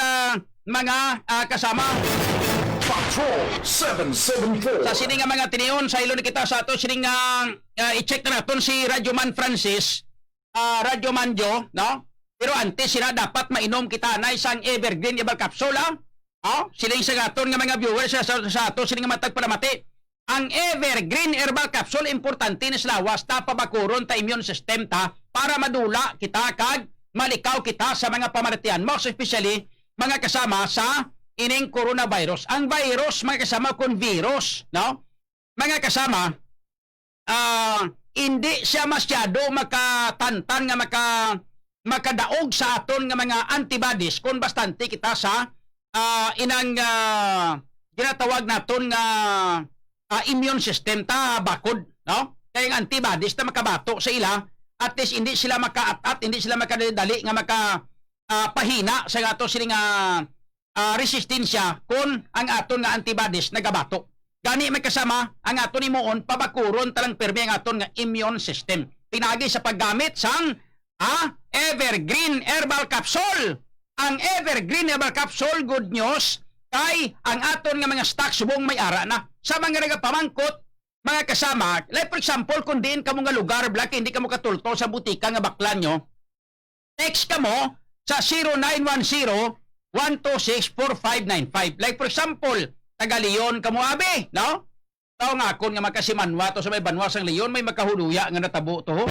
mga kasama. Patrol 774. Sa sini nga mga tiniyon sa ilo ni kita sa ato sini nga i-check na naton si Radyoman Francis, Radyoman Jo, no? Pero antes sila dapat mainom kita na isang Evergreen Herbal Capsule, siling sa aton nga mga viewers sa ato sini nga matag paramati. Ang Evergreen Herbal Capsule importante ni lawas ta pabakuron ta immune system ta para madula kita kag malikaw kita sa mga pamaratian, most especially mga kasama sa ining coronavirus. Ang virus, mga kasama kung virus, no? Mga kasama, hindi siya masyado makatantan nga makadaog sa aton nga mga antibodies kung bastante kita sa inang ginatawag naton nga immune system ta bakod, no? Kaya ang antibodies ta makabato sa ila, at least hindi sila makaatat, hindi sila makadali nga pahina sa ato sila nga resistensya kung ang aton nga antibodies nagabato. Gani may kasama ang aton imuon pabakuron talang permi ang aton nga immune system. Pinagi sa paggamit sang Evergreen Herbal Capsule. Ang Evergreen Herbal Capsule, good news, kay ang aton nga mga stock subong may ara na. Sa mga nagapamangkot, mga kasama, like for example, kung diin ka mo nga lugar, black, hindi ka mo katulto sa butika nga baklan nyo, text ka mo sa 0910-126-4595. Like for example, taga Leon ka mo, abi, no? Tao nga akon nga makasimanwa to sa may banwa sang Leon, may makahuluya nga natabo to.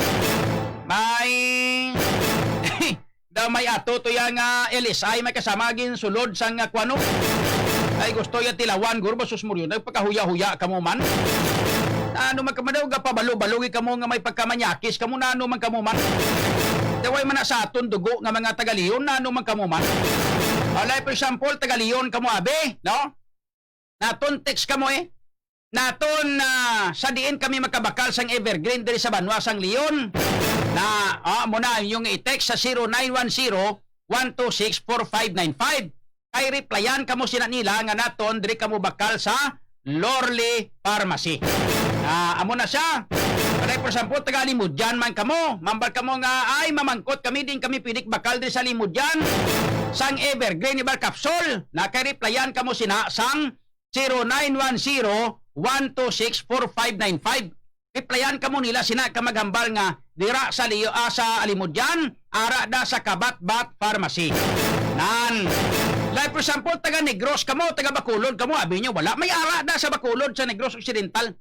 May daw may ato to yang LSI may kasama gin sulod sang kwano. Ay gusto ya tilawan guro sus muryo nagpakahuya-huya kamo man. Ano man kamadaw ga pabalo-balogi kamo nga may pagkamanyakis kamo na ano man kamo man. Daway man sa aton dugo nga mga taga Leon na ano man kamo man. Alay for example taga Leon kamo abe, no? Naton text kamo naton sa diin kami makabakal sang Evergreen diri sa banwa sang Leon. Na muna yung i-text sa 0910-126-4595. Kay replyan kamo sina nila nga naton diri kamo bakal sa Lorley Pharmacy. Amo na siya. Para for example, taga Limudyan man kamo. Mambal kamo nga ay mamangkot kami din kami pidik bakal diri sa Limudyan. Sang Evergreen Herbal Capsule. Na kay replyan kamo sina sang 0910-126-4595. Replyan kamo nila sina ka maghambal nga dira sa Limudyan, ara da sa Kabat-Bat Pharmacy. Nan. Like for example, taga Negros kamo, taga Bacolod kamo, abi nyo wala. May ara da sa Bacolod sa Negros Occidental.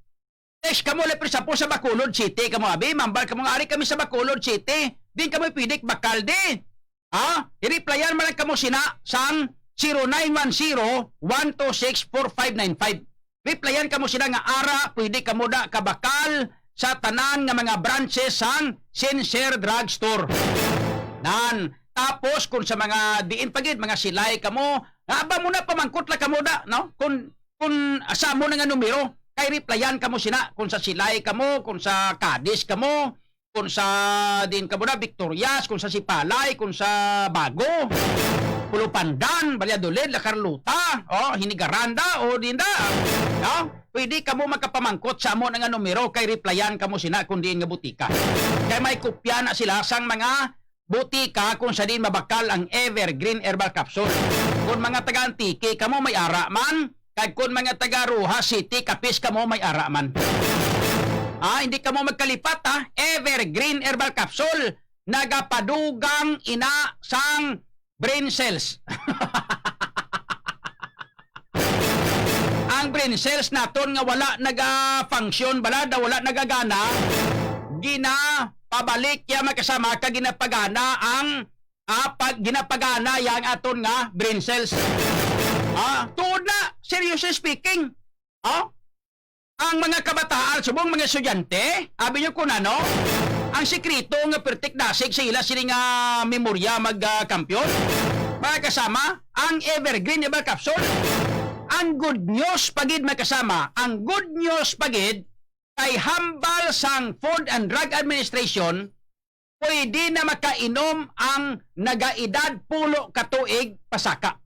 Text kamo, like for example, sa Bacolod City kamo, abi, mambal kamo nga, ari kami sa Bacolod City. Din kamo pidik bakal di. I-replyan man lang kamo sina sang 0910-126-4595. Replyan kamo sila nga ara, pwede kamo da kabakal sa tanan nga mga branches sang Sincere Drug Store. Nan, tapos kung sa mga diin pagid, mga silay kamo, aba mo na pamangkot la kamo da, no? Kung asa mo na nga numero, kay replyan kamo sina kung sa silay kamo, kung sa Cadiz kamo, kung sa din kamo na Victorias, kung sa Sipalay, kung sa Bago. Pulupandan, Balyadolid, La Carlota, Hinigaranda, o dinda. No? Pwede ka mo magkapamangkot sa amo nga numero kay replyan ka mo sina kung diin nga butika. Kaya may kopya na sila sang mga butika kung sa din mabakal ang Evergreen Herbal Capsule. Kung mga taga-Antique, kamo may ara man. Kaya kung mga taga-Ruha City, kapis kamo may ara man. Hindi ka mo magkalipat Evergreen Herbal Capsule. Nagapadugang ina sang brain cells. Ang brain cells naton nga wala naga-function, wala nagagana, ginapabalik ya makasama ka ginapagana ang ginapagana yang aton nga brain cells. Tuod na, seriously speaking, ang mga kabataan, subong mga estudyante, abi nyo kung ano, ang sikreto nga pertik dasig sila nga memorya magkampiyon. Mga kasama, ang Evergreen Herbal Capsule. Ang good news pagid mga kasama, ang good news pagid kay hambal sang Food and Drug Administration, pwede na makainom ang nagaedad 10 katuig pasaka.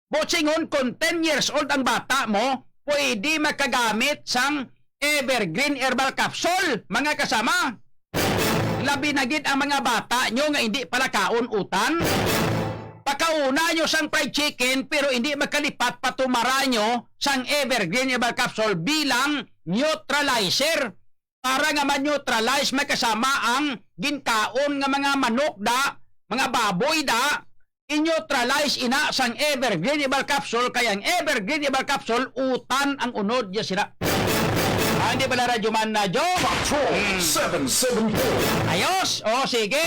Botsingon, kung 10 years old ang bata mo, pwede makagamit sang Evergreen Herbal Capsule, mga kasama. Labi na gid ang mga bata nyo nga hindi pala kaon-utan. Pakauna nyo sang fried chicken pero hindi makalipat patumara nyo sang Evergreen Herbal Capsule bilang neutralizer. Para nga man-neutralize may kasama ang ginkaon nga mga manok mga baboy in-neutralize ina sang Evergreen Herbal Capsule kaya ang Evergreen Herbal Capsule utan ang unod niya sila. Hindi pala radyo man na Jo? Patrol 774. Ayos! Sige.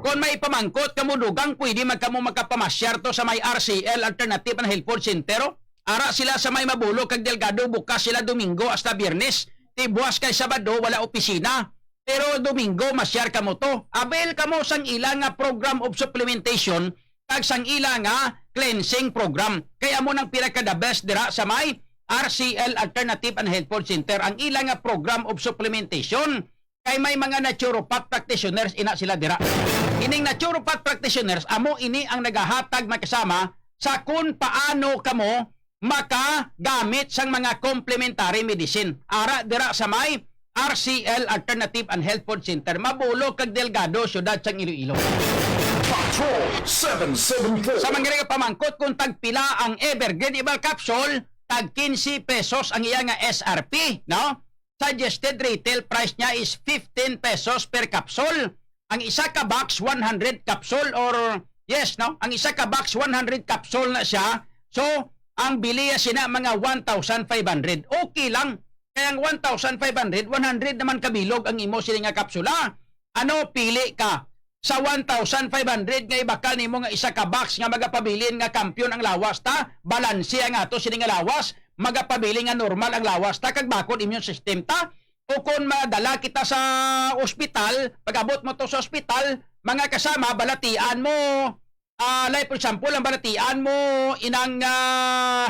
Kung may pamangkot kamo dugang, pwede magkapamasyar to sa may RCL Alternative and Health Food Center. Ara sila sa may Mabulo kag Delgado, bukas sila Domingo hasta Biyernes. Tibuas kay Sabado wala opisina. Pero Domingo masyar kamo to. Abel kamo sang ilang nga program of supplementation kag sang ilang nga cleansing program. Kaya mo nang pila ka the best dira sa may RCL Alternative and Health Food Center ang ilang nga program of supplementation. Kay may mga naturopath practitioners ina sila dira. Ining naturopath practitioners amo ini ang nagahatag makasama sa kung paano kamo makagamit sang mga complementary medicine. Ara dira sa may RCL Alternative and Health Food Center, Mabulo kag Delgado, syudad sang Iloilo. Patrol 774. Sa mga pamangkot kung tagpila ang Evergreen Herbal Capsule, tag 15 pesos ang iya nga SRP, no? Suggested retail price niya is 15 pesos per capsule. Ang isa ka box 100 capsule or yes, no? Ang isa ka box 100 capsule na siya. So, ang biliya sina mga 1,500. Okay lang. Kaya ang 1,500, 100 naman kabilog ang imo sila nga kapsula. Ano pili ka? Sa 1,500 nga ibakal nimo nga isa ka box nga magapabilin nga kampiyon ang lawas ta, balanse nga to sila nga lawas, magapabili nga normal ang lawas ta kag bakod immune system ta. O kung madala kita sa ospital, pag-abot mo to sa ospital, mga kasama balatian mo, like for example, ang balatian mo inang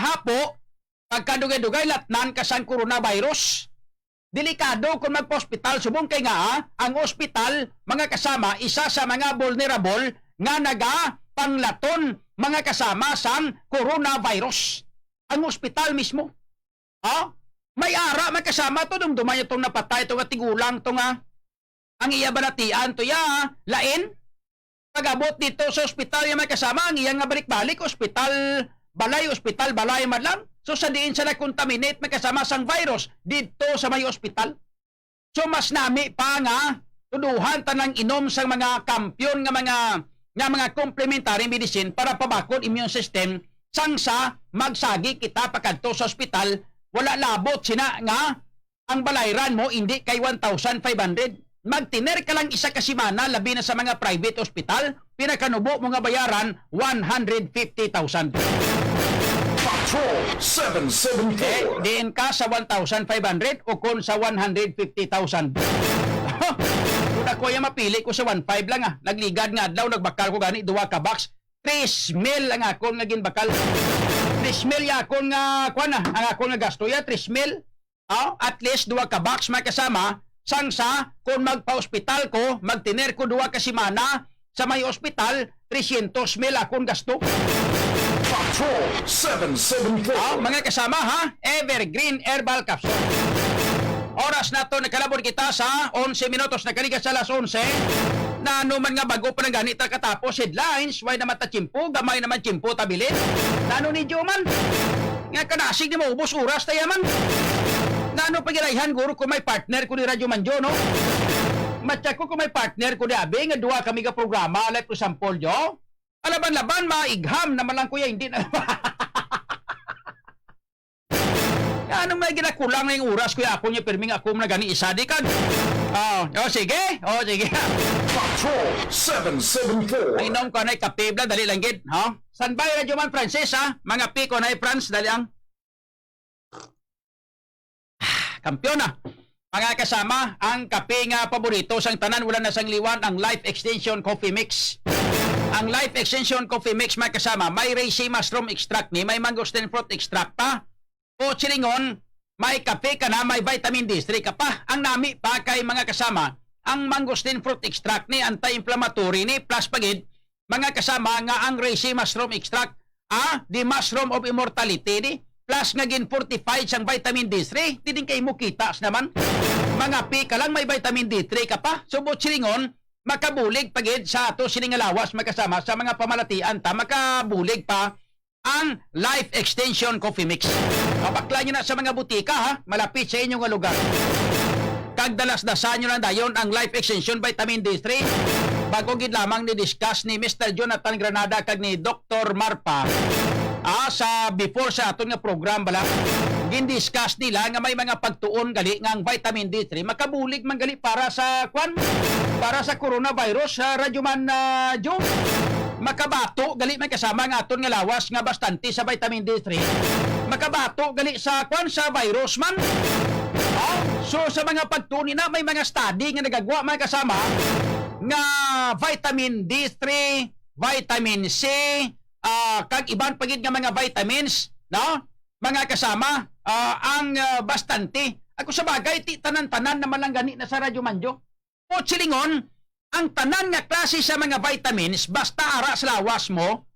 hapo, pagkadugay-dugay latnan kasang coronavirus. Delikado kung magpa-hospital. Subong kay nga, ang ospital, mga kasama, isa sa mga vulnerable nga panglaton mga kasama sang coronavirus. Ang ospital mismo. May ara, may kasama to, dumduman itong napatay, itong tigulang, itong ang iya balatian, to lain. Pag-abot dito sa ospital, yung may kasama, ang iya nga balik-balik, ospital balay man lang. So sa diin sa na-contaminate may kasama sang virus dito sa may ospital. So mas nami pa nga tuduhan tanang inom sang mga kampiyon nga mga complementary medicine para pabakod immune system sang sa magsagi kita pakadto sa ospital wala labot sina nga ang balayran mo hindi kay 1,500. Magtiner ka lang isa ka semana labi na sa mga private hospital pinakanubo mo nga bayaran 150,000. Patrol 774. Diin ka sa 1,500 o kung sa 150,000. Kung ako yung mapili ko sa 1,500 lang Nagligad nga adlaw, nagbakal ko gani, 2 ka box. 3,000 ang akong naging bakal. 3,000 ya akong ang akong nagasto ya, 3,000. At least 2 ka box may kasama. Sangsa, kung magpa-hospital ko, magtiner ko 2 ka semana, sa may ospital 300,000 akong gasto. Patrol 774. Mga kasama ha, Evergreen Herbal Capsule. Oras na to, nagkalabot kita sa 11 minutos, nakaligas sa alas 11. Na anuman nga bago pa ng ganita katapos, headlines, why naman ta chimpo, gamay naman chimpo tabilin. Nano ni Joman? Nga kanasig ni maubos oras tayo man. Nano pagirayhan, guro kung may partner ko ni Radyo Manjo, no? Matyak ko kung may partner ko ni Abe, nga duwa kami ka programa, like ko sampol, jo? Alaban-laban, maigham naman lang kuya, hindi na. Anong may ginakulang na yung oras kuya ako niya pirming ako na gani isa di kan. Sige. Sige. Patrol 774. Ay nong ko na kape bla dali lang gid, ha? San bay Radyo Man Francis ha? Mga piko na France dali ang kampiyon na. Mga kasama, ang kape nga paborito sang tanan wala na sang liwan ang Life Extension Coffee Mix. Ang Life Extension Coffee Mix mga kasama, may reishi mushroom extract ni, may mangosteen fruit extract pa. O silingon, may kape ka na, may vitamin D3 ka pa. Ang nami pa kay mga kasama, ang mangosteen fruit extract ni, anti-inflammatory ni, plus pagid, mga kasama nga ang reishi mushroom extract, the mushroom of immortality ni, plus nga gin fortified sang vitamin D3, di din kay mo kitas naman. Mga pi ka lang, may vitamin D3 ka pa. So, silingon, makabulig pagid sa ato siningalawas, mga kasama, sa mga pamalatian ta, makabulig pa ang Life Extension Coffee Mix. Kapakla nyo na sa mga butika ha, malapit sa inyong lugar. Kagdalas-dasan nyo lang dayon ang Life Extension Vitamin D3. Bago gid lamang ni-discuss ni Mr. Jonathan Granada kag ni Dr. Marpa sa before sa aton nga program bala. Gin-discuss nila nga may mga pagtuon gali nga ang vitamin D3 makabulig man gali para sa para sa coronavirus sa Radyo Man Joe. Makabato gali man kasama nga aton nga lawas nga bastante sa vitamin D3. Makabato gali sa sa virus man. So sa mga pagtuni na may mga study nga nagagawa mga kasama nga vitamin D3, vitamin C, kag iban pagid nga mga vitamins, no? Mga kasama, ang bastante. Ako sa bagay ti tanan-tanan naman lang gani na sa Radyo Manjo. O silingon, ang tanan nga klase sa mga vitamins basta ara sa lawas mo,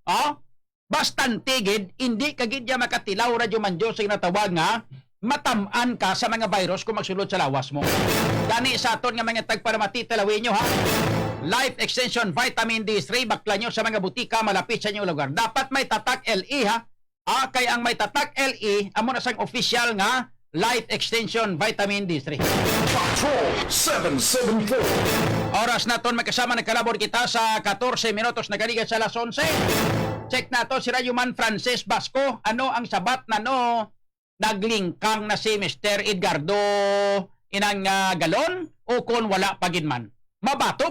bastante gid, hindi kagid ya makatilaw Radyo Manjo sa ginatawag nga matamaan ka sa mga virus kung magsulod sa lawas mo. Gani sa aton nga mga tagparamati talawin nyo ha. Life Extension Vitamin D3 bakla nyo sa mga butika malapit sa inyong lugar. Dapat may tatak LE ha. Kay ang may tatak LE amo na sang official nga Life Extension Vitamin D3. Patrol 774. Oras na ton magkasama nagkalabor kita sa 14 minutos nagaliga sa alas 11. Check na to si Radyo Man Francis Basco. Ano ang sabat na no naglingkang na si Mr. Edgardo inang galon o kung wala pagin man. Mabato.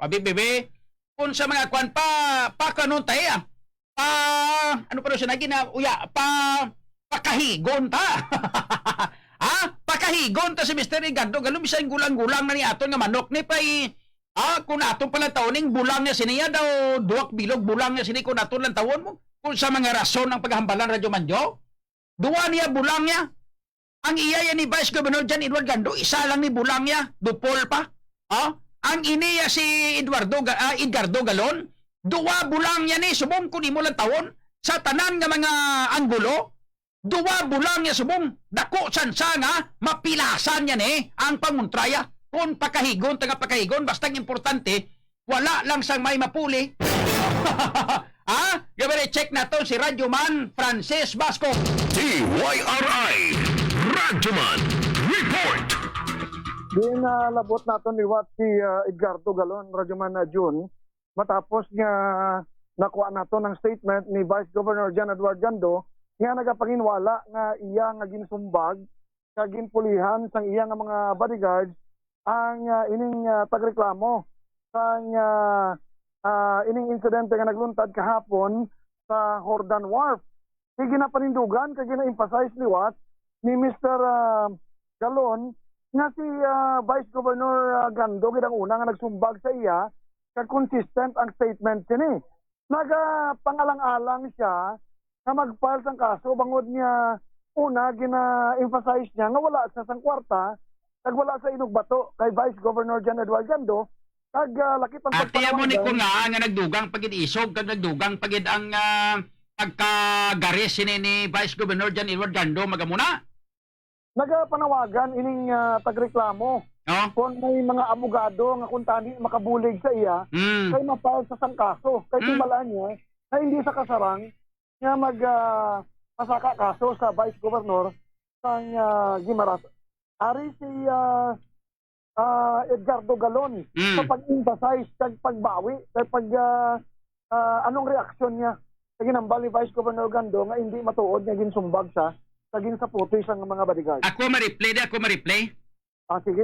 Bibi. Kung sa mga kwan pa kanon tayo ano pa siya naging pakahigon ta. Pakahigon ta si Mr. Edgardo galon bisang gulang-gulang na ni aton nga manok ni pay kung aton pala taoning bulang niya siniya daw duwak bilog bulang niya sini kung aton lang tawon mo kung sa mga rason ng paghambalan Radyo Manjo. Duwa niya bulang niya. Ang iya ni Vice Governor Jan Edward Gando, isa lang ni bulang niya, dupol pa. Ang iniya si Edgardo Galon, duwa bulang niya ni subong kun imo lang tawon sa tanan nga mga anggulo. Duwa bulang niya subong dako sansa nga mapilasan niya ni ang panguntraya. Kung pakahigon basta importante wala lang sang may mapuli. Gabere check na to si Radyo Man Francis Basco. TYRI Radyoman Report. Din labot naton liwat si Edgardo Galon, Radyoman June, matapos nga nakuha nato ng statement ni Vice Governor Jan Edward Gando nga nagapanginwala nga iya nga ginsumbag nga ginpulihan sang iya nga mga bodyguards ang ining pagreklamo sang ining insidente nga nagluntad kahapon sa Hordan Wharf. Sige na panindugan kag gina-emphasize liwat ni Mr. Galon nga si Vice Governor Gando gidang una nga nagsumbag sa iya kag consistent ang statement sini. Nagapangalang-alang siya nga mag-file sang kaso bangod niya una gina-emphasize niya nga wala sa sang kwarta kag wala sa inugbato kay Vice Governor Jan Edward Gando Kag lakip ang Ate mo ni ko pagpanawagan. nga nagdugang pagid isog kag nagdugang pagid ang pagkagaris ni Vice Governor John Edward Gando magamuna. Nagapanawagan ining tagreklamo. No? Kung may mga abogado nga kung tani makabulig sa iya, Mm. kay mapahal sa sangkaso. Kay timalaan niya na hindi sa kasarang nga masaka kaso sa Vice Governor sang Guimaras. Ari si Edgardo Galon sa pag-emphasize kag pagbawi kag anong reaksyon niya sa ginambal ni Vice Governor Gando nga hindi matuod nga ginsumbag siya sa ginsaputoy sa mga bodyguard. Ako ma-replay. Sige.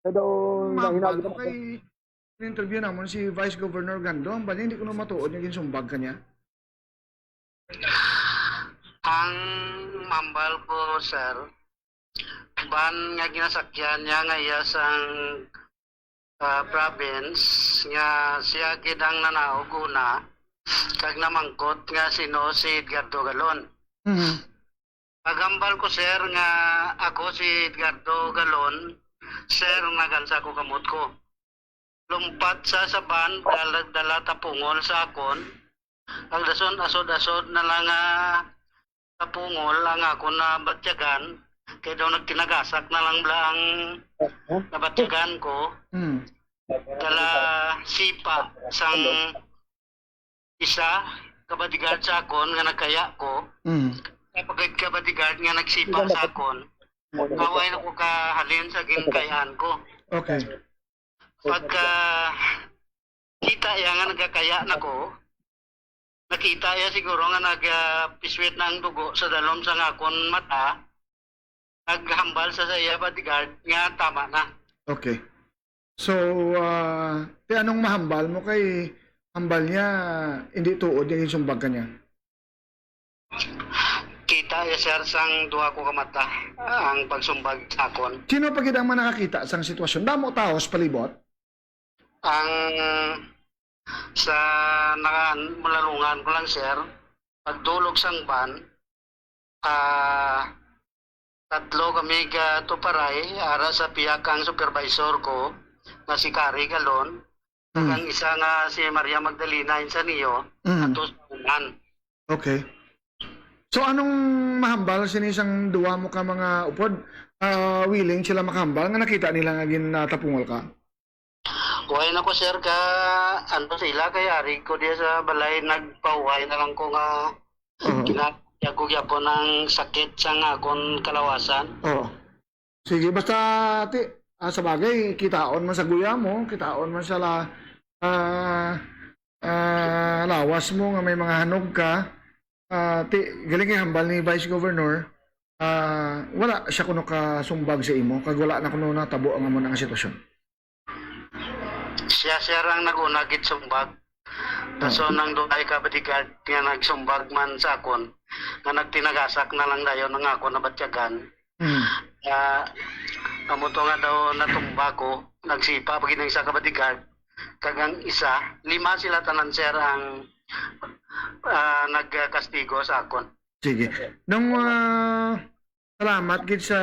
Kaya daw Mabal hinagi mo kay interview naman si Vice Governor Gando, ang bali hindi ko na matuod yung sumbag kanya. Ang mambal ko, sir, ban nga ginasakyan niya nga iya sang province nga siya gidang nanaog una kag namangkot nga sino si Edgardo Galon. Agambal ko, sir, nga ako si Edgardo Galon, sir, nagansa ko kamot ko. Lumpat sa saban, dala tapungol sa akon, ang dason asod-asod na lang tapungol ang ako na batyagan, kaya daw nagtinagasak na lang ang nabatyagan ko, dala sipa sang isa, kabadigad sa akon nga nagkaya ko, kapag kabadigad nga nagsipa sa akon, kaway na ko kahalin sa ginkayan ko. Okay. Pagka kita ya nga nagkakaya na ko, nakita ya siguro nga nagpiswit ng dugo sa dalom sa akon mata, naghambal sa saya bodyguard nga tama na. Okay. So, anong mahambal mo kay hambal niya hindi tuod yung sumbag kanya? Kita ya sir sang duha ko kamata ang pagsumbag sa akon. Sino pa gid ang mga nakakita sa sitwasyon? Damo taos palibot? Ang sa mulalungan ko lang sir, pagdulog sang ban, tatlo kami ka tuparay ara sa piyakang supervisor ko na si Kari Galon, ang isa nga si Maria Magdalena Insaniyo, at usunan. Okay. So anong mahambal sinisang duwa mo ka mga upod? Willing sila makahambal nga nakita nila nga ginatapungol ka? Kuhay na ko sir ka ano sila kay ari ko diya sa balay nagpahuhay na lang ko nga kinakya ko gyapon ng sakit sa akon kalawasan. Oo. Sige, basta sa bagay, kitaon man sa guya mo, kitaon man sa lawas mo nga may mga hanog ka. Galing kay hambal ni Vice Governor, wala siya kuno ka sumbag sa imo, kag wala na kuno natabo ang amo nga sitwasyon. Siya sir ang nagunagit sumbag. Kaso nang duhay ka bodyguard nga nagsumbag man sa akon, nga nagtinagasak na lang dayon ng ako na batyagan. Amuto nga daw natumba ko, nagsipa pag isa ka bodyguard, kagang isa, 5 sila tanan sir ang nagkastigo sa akon. Sige. Nung salamat gid sa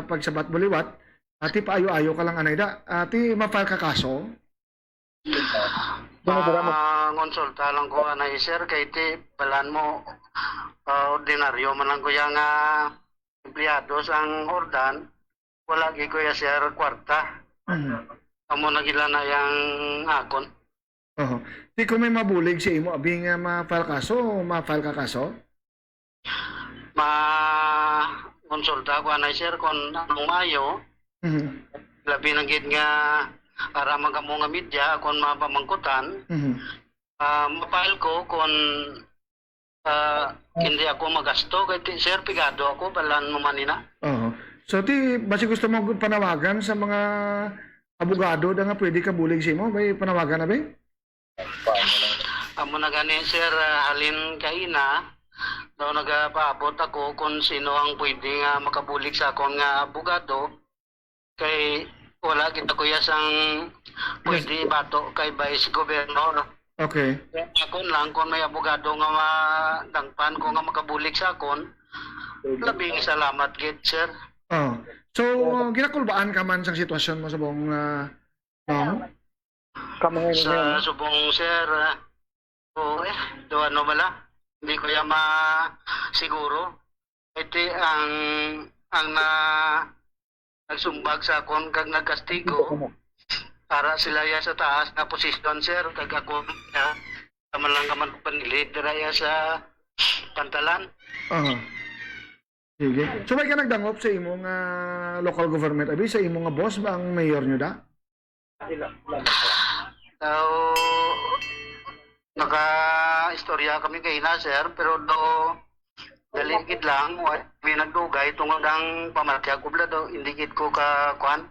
pagsabat buliwat, ati paayo-ayo ka lang anayda. Ati mafile ka kaso? Konsulta lang ko anay sir kay ti balan mo ordinaryo man lang ko yang empleyado sang ordan, wala gi ko ya sir kwarta. Amo na gila na yang akon. Oo. Di ko may mabulig sa imo abi nga ma-file ka kaso? Konsulta ko anay sir kung anong mayo, labi na gid nga para magamo nga media kung mapamangkutan, mapile ko kung hindi ako magasto kay sir pigado ako balan mo manina. Oo. So ti basi gusto mo panawagan sa mga abogado da nga pwede ka bulig sa imo, may panawagan na ba? Amo na gani sir halin kaina daw nagapaabot ako kung sino ang pwede nga makabulig sa akong nga abogado kay wala kita kuya sang pwede bato kay Vice Governor. Okay. Akon lang kung may abogado nga madangpan ko nga makabulig sa akon, labing salamat gid sir. Oh. So, ginakulbaan ka man sa sitwasyon mo sa buong No? Kamo ngayon Sa subong sir, do ano bala? Hindi ko yan siguro. Ito ang nagsumbag sa akon kag nagkastigo para sila ya sa taas na posisyon sir kag ako ya tama lang kaman panilid dira ya sa pantalan. Aha. Sige. So may ka nagdangop sa imong local government abi sa imong nga boss ba ang mayor nyo da? So, naka-istorya kami kay na sir pero do daligid lang may nagdugay tungod ang pamatya ko bla do indikit ko ka kuan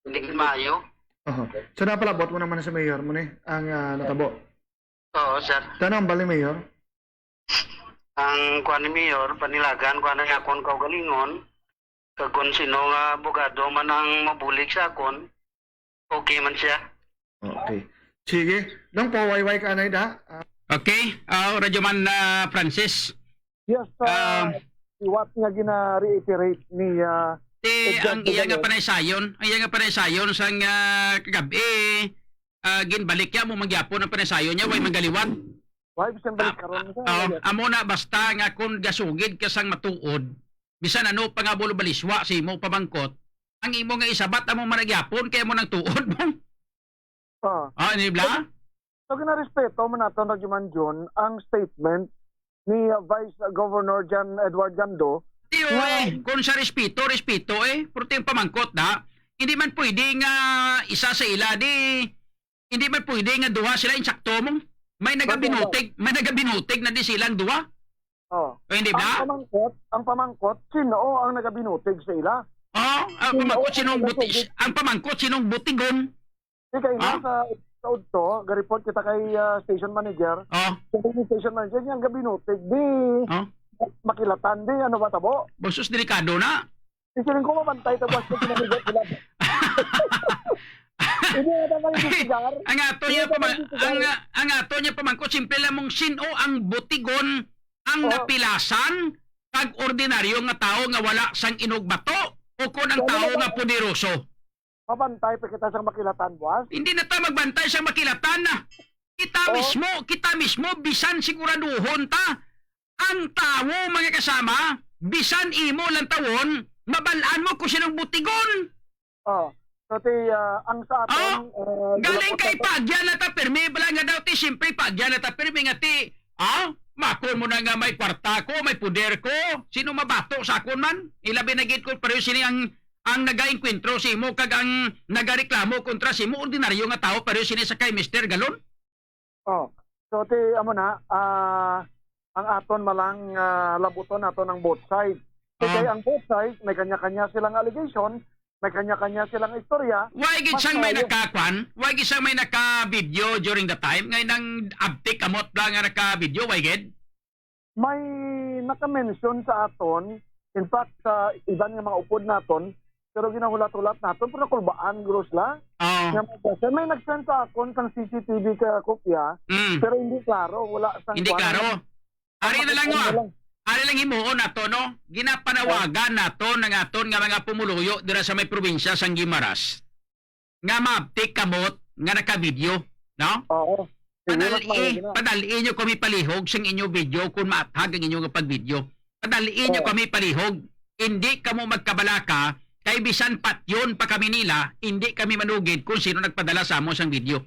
indikit maayo. Aha. So napalabot mo naman sa mayor mo ni ang natabo. Oo sir. Tanong bali mayor? Ang kuan ni Mayor panilagan kuan ang akon kaugalingon kag kung sino nga abogado man ang mabulig sa akon okay man siya. Okay. Sige. Nang pawayway ka na da. Okay, Radyoman Francis. Yes, what nga gina-reiterate ni Ang iya nga panaysayon sang kagabi ginbalik ya mo magyapon ang panaysayon niya way manggaliwat. why bisan balik karon sa Amo na basta nga kung gasugid ka sang matuod bisan ano pa nga bulo baliswa si mo pamangkot ang imo nga isabat amo managyapon kay mo nang tuod mo. Ni bla? So gina-respeto man naton Rajuman John ang statement ni Vice Governor Jan Edward Gando. Tiyo kung sa respeto purti yung pamangkot na hindi man pwede nga isa sa ila di hindi man pwede nga duha sila insakto mo. May nagabinutig na di silang duha. Oh. O hindi ba? Ang pamangkot, sino ang nagabinutig sa ila? Ang pamangkot sinong butigon? Di kayo sa udto, garipot kita kay station manager. Yung station manager niya ang gabinutig, di makilatan, di ano ba tabo? Bosos delikado na. Isiling ko mabantay, tabas ko pinamigay sila. Hindi na tayo sigar. Ang ato niya pamangkot simple lamang sino ang butigon ang napilasan pag ordinaryo nga tao nga wala sang inugbato o kung ang tao nga puderoso. Mabantay pa kita sa makilatan, boss. Hindi na tayo magbantay sa makilatan na. Kita mismo, bisan siguraduhon ta. Ang tao, mga kasama, bisan imo lang tawon, mabalaan mo kung sinong butigon. So, ang sa atin... galing kay pagyan na ta permi, bala nga daw ti, siyempre pagyan na ta permi nga ti, makon mo na nga may kwarta ko, may puder ko, sino mabato sa akon man? Ilabi na git ko, pero sino ang nag-enkwentro si mo kag ang nagareklamo kontra si mo ordinaryo nga tao pero sini sa kay Mr. Galon. So amo na ang aton malang labuton nato ng both sides. Kaya ang both sides may kanya-kanya silang allegation, may kanya-kanya silang istorya. Why gid sang may nakakwan? Why gid sang may naka-video during the time ngay nang uptik amot lang nga naka-video why gid? May naka-mention sa aton, in fact sa iban nga mga upod naton, pero ginahulat-hulat natin, pero nakulbaan, gross lang. May nag-send sa akon sang CCTV ka kopya, pero hindi klaro. Wala sang hindi klaro. Ari na lang Ari lang himuon nato, no? Ginapanawagan nato ng aton nga mga pumuluyo dira sa may probinsya sang Guimaras. Nga maaptik kamot, nga naka-video, no? Oo. Padaliin nyo kami palihog sang inyo video kung maathag ang inyo pag-video. Padaliin nyo kami palihog. Hindi kamo magkabalaka kay bisan patyon pa kami nila, hindi kami manugid kung sino nagpadala sa amon sang video.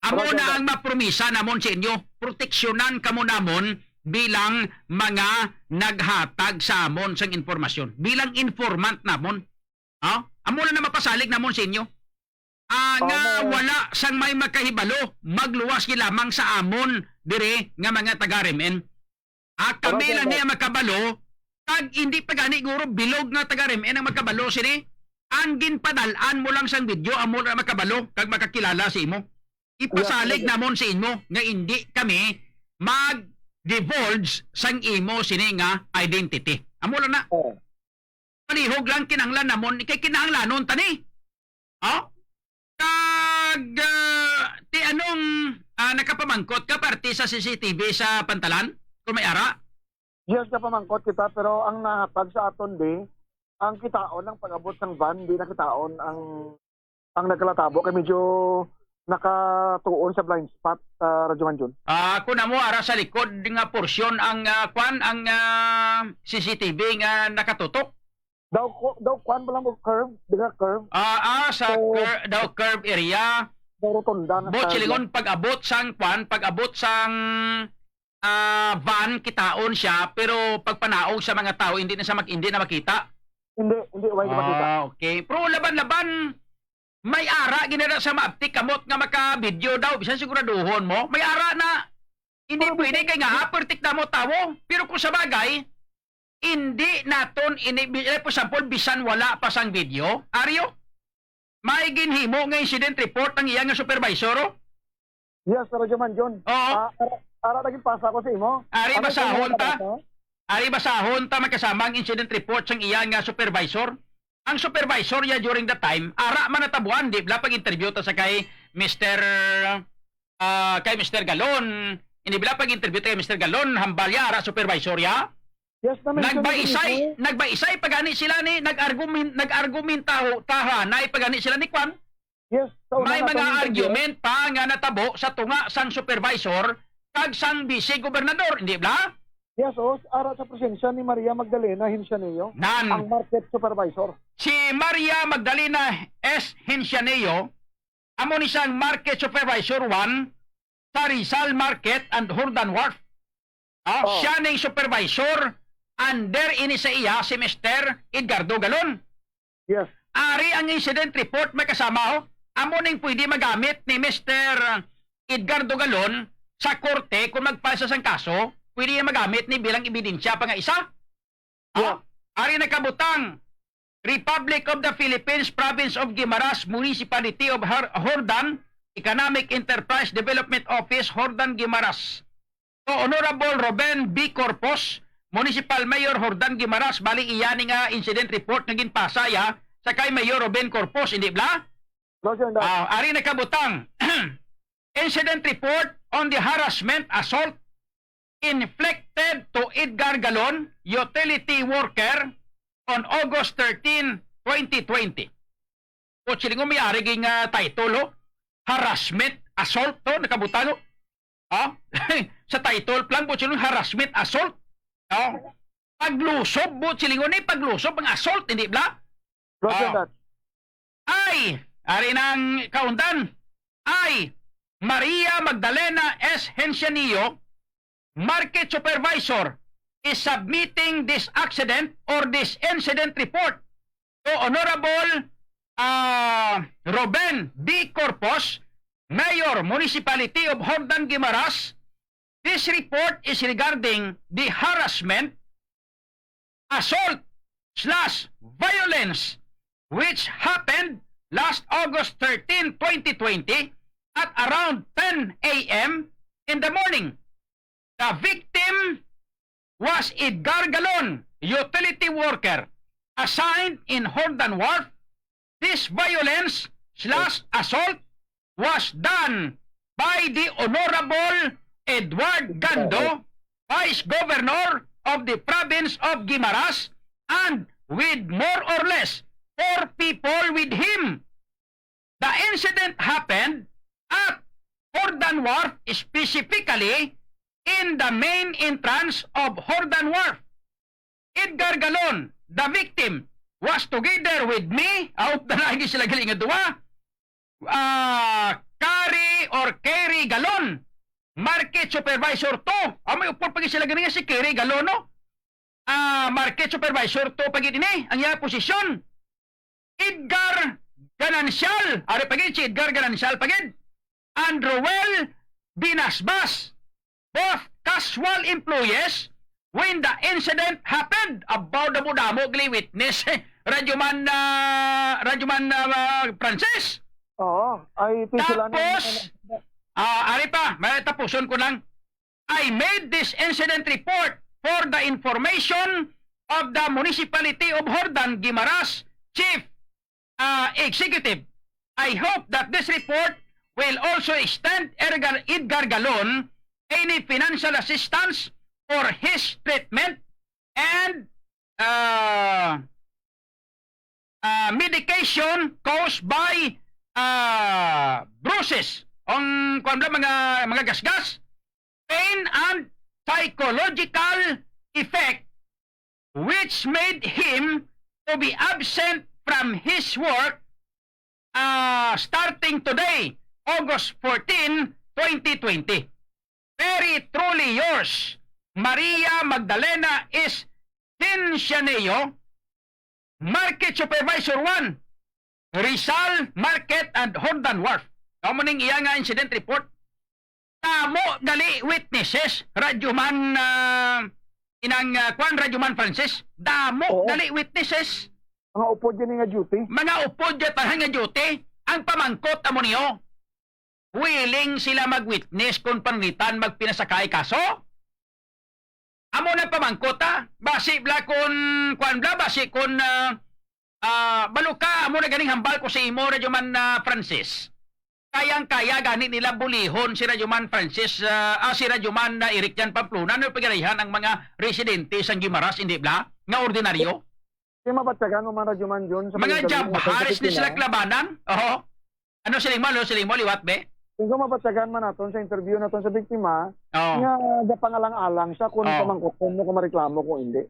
Amo na ang mapromisa namon sa inyo, proteksyonan kamo namon bilang mga naghatag sa amon sang informasyon. Bilang informant namon. Amo na mapasalig namon sa inyo. Nga wala sang may makahibalo, magluwas ki lamang sa amon dire nga mga taga-RMN. Kami lang niya makabalo. Kag hindi pa gani guro bilog nga taga-RMN ang makabalo sini. Ang ginpadalaan mo lang sang video amo na makabalo kag makakilala si imo. Ipasalig namon sa inyo nga hindi kami mag-divulge sang imo sini nga identity. Amo lang na. Palihog lang kinahanglan namon kay kinahanglanon tani. Kag ti anong nakapamangkot ka parte sa CCTV sa pantalan kung may ara? Yes, na pamangkot kita, pero ang nahatag sa aton di, ang kitaon ng pag-abot ng van, di na kitaon ang ang nagkalatabo kay medyo nakatuon sa blind spot, Radyo Manjun. Kung mo ara sa likod nga porsyon ang CCTV nga nakatutok. Daw kwan ba lang mo curve, diga curve, Sa So, curve area. daw rotunda. Bo silingon pag-abot sang van kitaon siya pero pag panaog sa mga tao hindi na makita. Hindi, why ka makita. Okay. Pero laban-laban may ara ginara sa maaptik kamot nga maka-video daw bisan siguraduhon mo. May ara na hindi pwede kay nga apertik na mo tawo. Pero kung sa bagay hindi naton for example bisan wala pa sang video. Aryo? May ginhimo nga incident report ang iyang nga supervisor. Oh? Yes, Radyo Manjun. Oo. Ara naging pasa ko sa imo. Ari Ano basahon yung ta? nabasa? Ari basahon ta magkasama ang incident report sang iyang nga supervisor. Ang supervisor ya during the time, ara man natabuan di bla pag-interview ta sa kay Mr. Galon. Hindi bla pag-interview ta kay Mr. Galon, hambal ya ara supervisor ya. Yes, na-mention ko dito. Nagbaisay pagani sila ni nag-argumentaho taha na pagani sila ni Kwan. Yes, sa una May natin mga yung argument pa nga natabo sa tunga sang supervisor kag sang vice gobernador, hindi bla? Yes, ara sa presensya ni Maria Magdalena Hinsyaneo, Nan. ang market supervisor. Si Maria Magdalena S. Hinsyaneo, amo ni siyang Market Supervisor 1 sa Rizal Market and Hordan Wharf. Oh. Siya ning supervisor, under ini sa iya si Mr. Edgardo Galon. Yes. Ari ang incident report may kasama ho. Amo ning pwede magamit ni Mr. Edgardo Galon sa korte kung magpasa sang kaso, pwede niya magamit ni bilang ebidensya pa nga isa. Yeah. Ari nakabutang Republic of the Philippines, Province of Guimaras, Municipality of Hordan, Economic Enterprise Development Office, Hordan, Guimaras. So, Honorable Ruben B. Corpus, Municipal Mayor Hordan, Guimaras, bali iyan nga incident report na ginpasaya sa kay Mayor Ruben Corpus, hindi bla? Roger that. Ari nakabutang incident report on the harassment, assault inflicted to Edgar Galon, utility worker, on August 13, 2020. O silingo may ari ging title, oh. Harassment, assault, to, nakabutang, oh. Sa title plan po silingo harassment, assault. Oh. Paglusob, po silingo ni paglusob, ang assault, hindi bla? Roger that. Ay, ari ng kaundan, ay, Maria Magdalena S. Hinsyaneo, Market Supervisor, is submitting this accident or this incident report to Honorable Ruben B. Corpus, Mayor, Municipality of Hordan, Guimaras. This report is regarding the harassment, assault, / violence which happened last August 13, 2020 at around 10 a.m. in the morning. The victim was Edgar Galon, utility worker, assigned in Hordan Wharf. This violence / assault was done by the Honorable Edward Gando, Vice Governor of the Province of Guimaras, and with more or less 4 people with him. The incident happened at Hordan Wharf, specifically in the main entrance of Hordan Wharf. Edgar Galon, the victim, was together with me, out na lagi sila galing duwa, Kerry Galon, Market Supervisor 2. May upor pagi sila galing si Kerry Galon, no? Market Supervisor 2 pagi ini, ang iya posisyon. Edgar Ganancial, ari pagi si Edgar Ganancial pagi, and Roel Binasbas, both casual employees when the incident happened. About the mudamo gli witness Radyoman Francis. Oo, ay sila Tapos ari pa, may tapuson ko lang. I made this incident report for the information of the Municipality of Hordan, Guimaras Chief Executive. I hope that this report will also extend Edgar Galon any financial assistance for his treatment and medication caused by bruises, ang kuan ba, mga gasgas, pain and psychological effect which made him to be absent from his work starting today, August 14, 2020. Very truly yours, Maria Magdalena S. Cincianeo, Market Supervisor 1, Rizal Market and Hondan Wharf. Kamuning iya nga incident report. Tamo gali witnesses, Radyoman Radyoman Francis. Damo Oo. gali witnesses. Mga upo dyan nga duty. Mga upod at nga duty, ang pamangkot amo niyo. Willing sila mag-witness kung pangitan magpinasakay kaso? Amo na pamangkot basi bla kun basi kun baluka amo na ganing hambal ko si imo Radyoman Francis. Kayang-kaya gani nila bulihon si Radyoman Francis si Radyoman Eric Jan Pamplona no pagarihan ang mga residente sa Guimaras hindi bla nga ordinaryo. Kaya mabatsagan mo mga radyoman dyan. Mga job haris ni sila klabanan. Oho. Ano siling mo liwat be? Kung mabatsagan man natin sa interview natin sa biktima, Oo. nga da pangalang-alang siya kung Oo. pamangkot mo kung mareklamo kung hindi.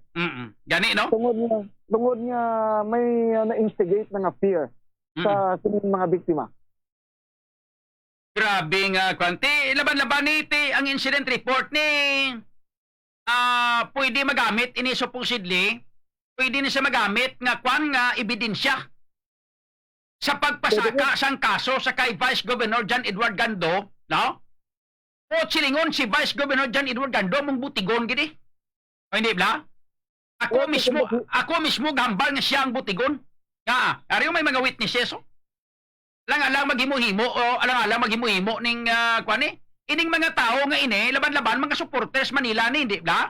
Gani no? Tungod niya may na-instigate na nga fear sa sining mga biktima. Grabe nga kwanti. Laban-laban ni ang incident report ni pwede magamit ini supposedly pwede ni siya magamit nga ebidensya sa pagpasaka sang kaso sa kay Vice Governor John Edward Gando, no? O silingon si Vice Governor John Edward Gando mong butigon gidi. O hindi bla? Ako mismo gambal nga siya ang butigon. Nga, ariyo may mga witnesses oh. Alang maghimo-himo o alang maghimo-himo ning ining mga tao nga ini laban-laban mga supporters Manila ni, hindi bla?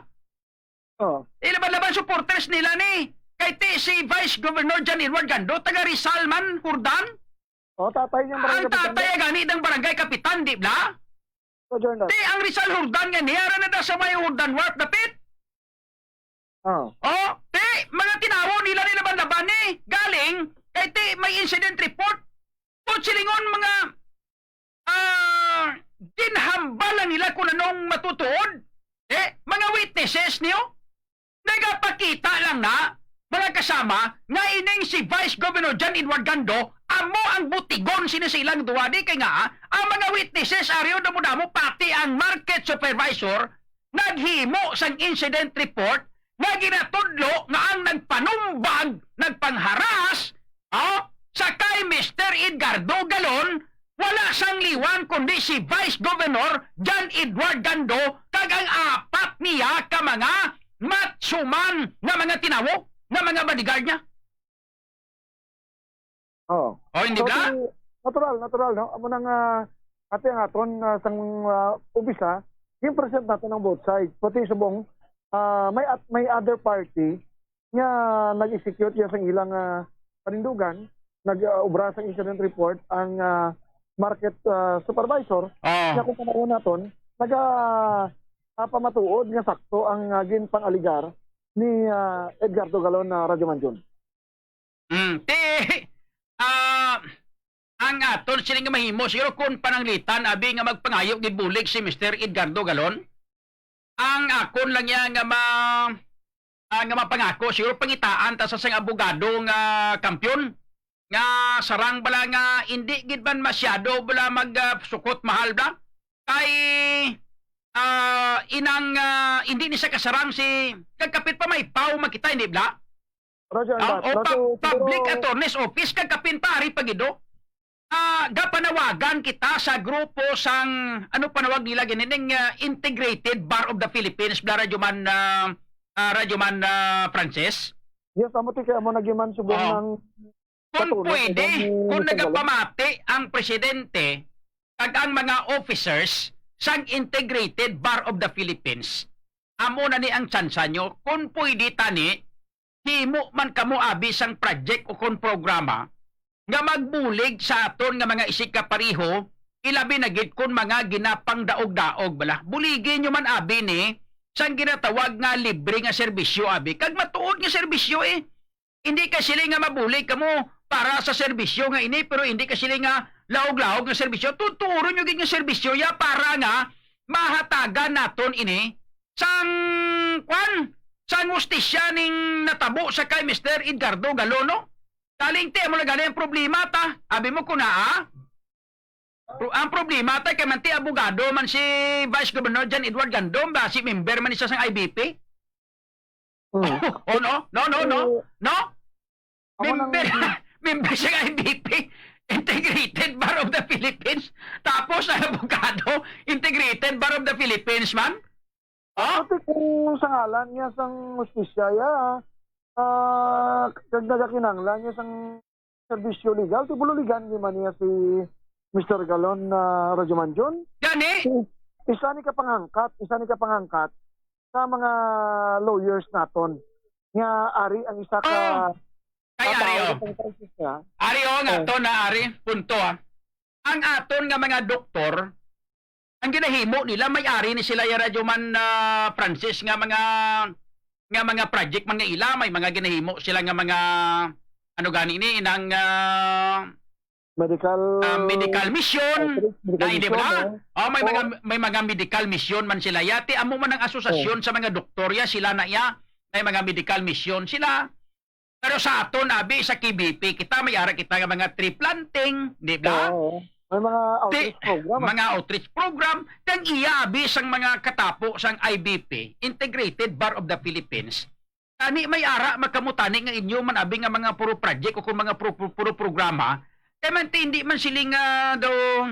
Oh. Laban-laban supporters nila ni. Kay si Vice Governor John Edward Gando, taga Rizal man, Hurdan. Oh, tatay niya Ang tatay gani ng barangay kapitan, di bla? So, Jordan. Di ang Rizal Hurdan nga niyara na da sa may Hurdan Wharf dapit. Oh. Oh, ti mga tinawo nila ni laban-laban ni. Galing kay ti may incident report. O silingon mga ginhambalan nila kung anong matutuod. Mga witnesses niyo. Nagapakita lang na mga kasama nga ining si Vice Governor John Edward Gando amo ang butigon sinisilang duwadi kay nga ang mga witnesses ariyo damo-damo pati ang market supervisor naghimo sang incident report nga ginatudlo nga ang nagpanumbag nagpangharas sa kay Mr. Edgardo Galon wala sang liwan kundi si Vice Governor John Edward Gando kag ang apat niya ka mga matsuman nga mga tinawo nga mga bodyguard niya. Oh. O hindi ba? Natural, no? Amo nang ate ang aton sang ubisa, yung present natin ng both sides. Pati subong may other party nga nag-execute ya sang ilang panindugan, nag-ubra sang incident report ang market supervisor. Nga kung panahon naton, pamatuod nga sakto ang ginpang-aligar ni Edgardo Galon na Radyo Manjon. Ang aton sila nga mahimo siguro kung pananglitan abi nga magpangayo gibulig si Mr. Edgardo Galon. Ang akon lang niya nga mapangako siguro pangitaan ta sa sang abogado nga kampyon nga sarang bala nga hindi gid man masyado bala magsukot mahal bla kay hindi ni siya kasarang si kagkapit pa may pau makita hindi bla public attorney's office kagkapin pari pagido gapanawagan kita sa grupo sang ano panawag nila gining Integrated Bar of the Philippines bla Radyoman Francis. Yes, amo ti kay amo nagiman subong ng kung pwede, kung nagpamati ang presidente kag ang mga officers sang Integrated Bar of the Philippines, amo na ni ang tsansa nyo, kung pwede tani, himo man kamo abi sang project o kung programa, nga magbulig sa aton nga mga isik kapariho, ilabi na gid kung mga ginapang daog-daog bala. Buligin nyo man abi ni, sang ginatawag nga libre nga serbisyo abi. Kag matuod nga serbisyo Hindi ka sila nga mabulig kamo para sa serbisyo nga ini, pero hindi kasi nga laog-laog nga serbisyo. Tuturo nyo gid nga serbisyo ya para nga mahatagan naton ini sang sang justisya ning natabo sa kay Mr. Edgardo Galono. Kaling te mo lang ang problema ta. Abi mo ko na ang problema ta kay man ti abogado man si Vice Governor John Edward Gandom ba si member man isa sang IBP. Oh no? No? Member, member siya ng IBP, Integrated Bar of the Philippines. Tapos ang abogado, Integrated Bar of the Philippines, man. Oh? Pati kung sa ngalan niya sang justisya ya, kagdagakinanglan niya sang serbisyo legal, tibululigan ni man niya si Mr. Galon na Rajuman John. Gani? Isa ni kapangangkat sa mga lawyers naton. Nga ari ang isa ka Kay Ario. Ario nga to na Ari, punto Ang aton nga mga doktor, ang ginahimo nila may-ari ni sila ya Rajuman Francis nga mga project mga ila, may mga ginahimo sila nga mga ano gani ni inang medical mission. Na hindi ba? May mga medical mission man sila. Yati amo man ang asosasyon sa mga doktorya sila na ya. May mga medical mission sila. Pero sa aton abi sa KBP kita may-ari kita nga mga tree planting, di ba? May mga outreach program. Mga outreach program kang iya abi sang mga katapo sang IBP, Integrated Bar of the Philippines. Tani may-ara magkamutani nga inyo man abi nga mga puro project o kung mga puro programa. Kaya man hindi man siling daw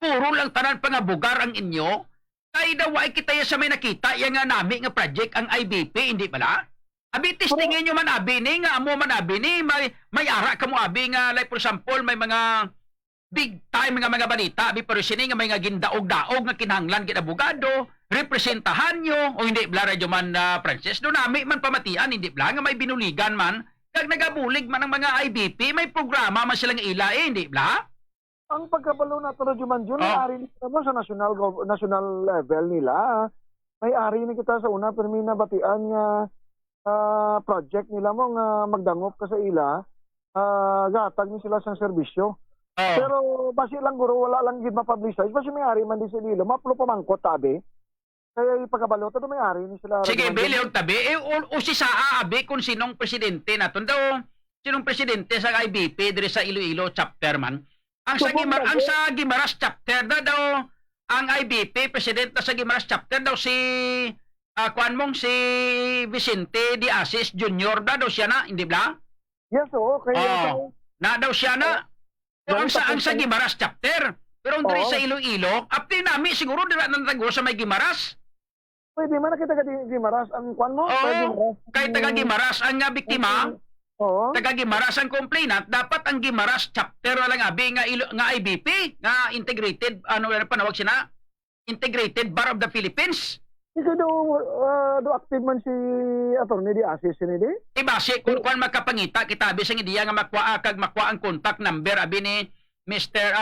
puro lang tanan pa nga bugar ang inyo. Kaya daw ay kita sa may nakita yung nga nami nga project ang IBP, hindi pala? Abi testingin nyo man abi ni nga amo man abi ni may ara ka mo abi nga like for example may mga big time nga mga balita abi pero sini nga may nga gindaog-daog nga kinahanglan gid abogado representahan nyo o hindi bla radyo man Francis do nami man pamatian hindi bla nga may binuligan man kag nagabulig man ang mga IBP may programa man sila nga ila hindi bla. Ang pagkabalo na to Rajuman John, may-ari nila mo sa national level nila. May-ari ni kita sa una pero may nabatian nga project nila mo nga magdangop ka sa ila, gatag ni sila sa serbisyo. Pero basi lang guro wala lang gid ma-publicize basi may-ari man di sila maplo pamangkot tabi. Kaya ipagkabalo to may-ari ni sila. Sige, Billy, og tabi o si Saa abi kung sinong presidente naton daw sinong presidente sa IBP diri sa Iloilo chapter man. Ang sa Guimaras chapter daw ang IBP president sa Guimaras chapter daw si kuan mong si Vicente de Asis Jr. daw siya na, hindi ba? Yes, kaya na daw siya na. Ang sa Guimaras chapter. Pero diri sa Iloilo, apti nami siguro dira nang tago sa may Guimaras. Pwede man nakita ka di Guimaras ang kuan mo? Kay taga Guimaras ang biktima. Taga Guimaras ang complainant, dapat ang Guimaras chapter lang abi nga IBP, nga integrated ano panawag siya na? Integrated Bar of the Philippines. Ito do active man si attorney di Asis ni di? Base kung kuan makapangita kita abi sang ideya nga makwa ang contact number abi ni Mr.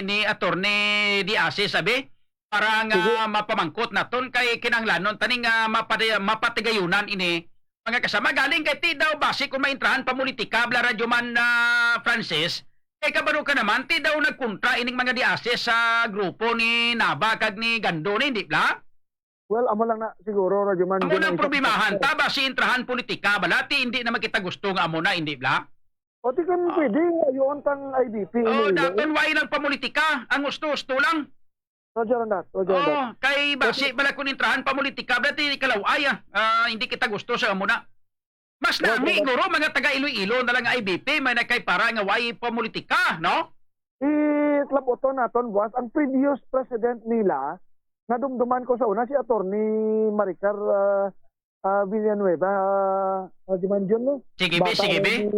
ni attorney di Asis abi para nga mapamangkot naton kay kinahanglanon taning mapatigayunan ini mga kasama galing kay ti daw base kung maintrahan pa politika bla radyo man Francis kay kabaro ka naman ti daw nagkontra ining mga di Asis sa grupo ni Naba kag ni Gando ni di bla? Well, amo lang na siguro Rajuman. Amo lang problemahan taba si intrahan politika balati hindi naman kita gusto nga amo na hindi bla? O ti kan pwede ayon tang IBP. Daton way lang pamulitika ang gusto lang. Roger that. Kay base bala kun intrahan pamulitika balati kalaway hindi kita gusto sa amo na. Mas nami siguro mga taga Iloilo na lang IBP may nakay para nga way pamulitika, no? Iklaboton naton boss ang previous president nila nadumduman ko sa una si attorney Maricar Villanueva Rajuman John no? Sige be.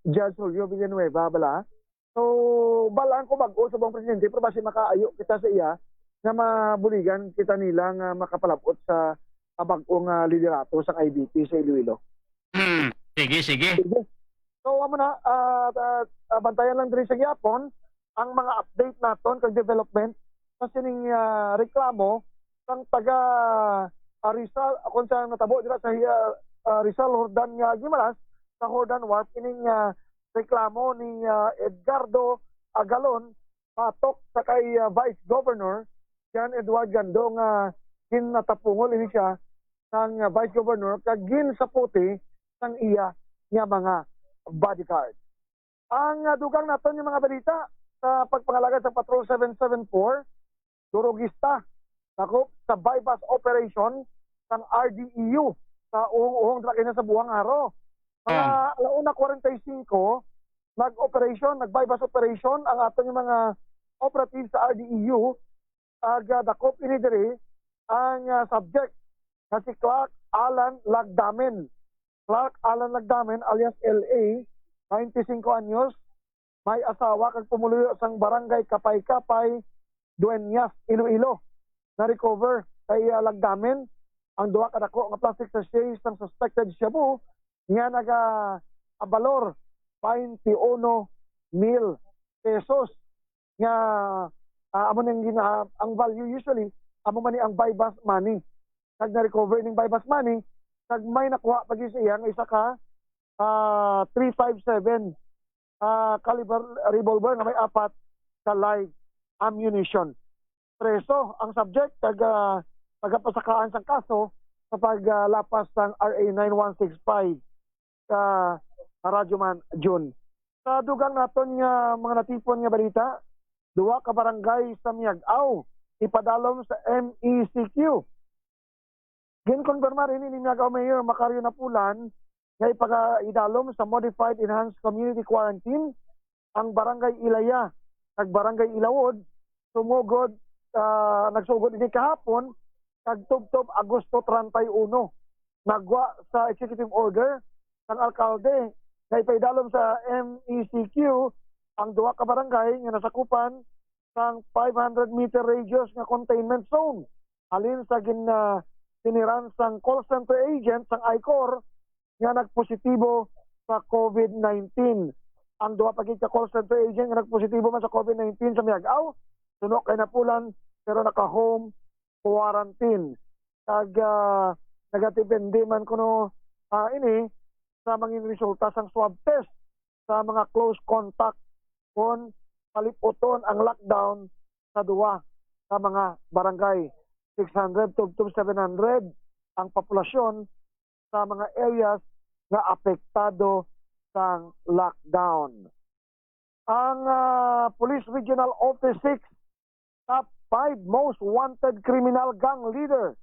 Judge Julio Villanueva bala. So balaan ko bago sa bang presidente pero basi makaayo kita sa iya nga mabuligan kita nila nga makapalabot sa bag-ong liderato sa IBP sa Iloilo. Sige. So amo na bantayan lang diri sa gyapon ang mga update naton kag development kasi ning reklamo sang taga Rizal kung sa natabo dira sa Rizal Hordan nga Gimaras sa Hordan Wharf ining reklamo ni Edgardo Agalon patok sa kay Vice Governor Jan Edward Gando nga ginatapungol ini siya ng Vice Governor kag ginsaputi sang iya nga mga bodyguard. Ang dugang naton yung mga balita sa pagpangalagad sa Patrol 774, durugista sakop sa bypass operation ng RDEU sa uhong dra na sa buwang araw. Mga alauna 45, nag-bypass operation ang aton yung mga operative sa RDEU ag dakop ini diri ang subject na si Clark Alan Lagdamen. Clark Alan Lagdamen alias LA, 25 anyos, may asawa kag pumuluyo sang barangay Kapay-Kapay, Dueñas, Iloilo. Na-recover kay Lagdamen ang duha ka dako nga plastic sachets ng suspected shabu nga naga-abalor 21,000 pesos nga amo nang ang value usually amo man ni ang bypass money. Kag na-recover ning bypass money, kag may nakuha pag siya nga isa ka 357 caliber revolver na may 4 ka live ammunition. Preso ang subject kag pagapasakaan sang kaso sa paglapas ng RA 9165 sa Radyoman June. Sa dugang naton nga mga natipon nga balita, duwa ka barangay sa Miag-Aw ipadalom sa MECQ. Ginkonfirma rin ni Miag-Aw Mayor Macario Napulan nga ipag-idalom sa Modified Enhanced Community Quarantine ang barangay Ilaya kag barangay Ilawod sumugod nagsugod ini kahapon kag tubtob Agosto 31 nagwa sa executive order ng alkalde nga ipaidalom sa MECQ ang duha ka barangay nga nasakupan sang 500 meter radius nga containment zone halin sa tiniran sang call center agent sang ICOR nga nagpositibo sa COVID-19. Ang duha pa ka call center agent nga nagpositibo man sa COVID-19 sa Miag-Aw sunok kay Napulan pero naka-home quarantine. Kag nagatipende man kuno ini sa mga resulta sang swab test sa mga close contact kon paliputon ang lockdown sa duwa sa mga barangay. 600 to 700 ang populasyon sa mga areas na apektado sang lockdown. Ang Police Regional Office 6 top 5 most wanted criminal gang leader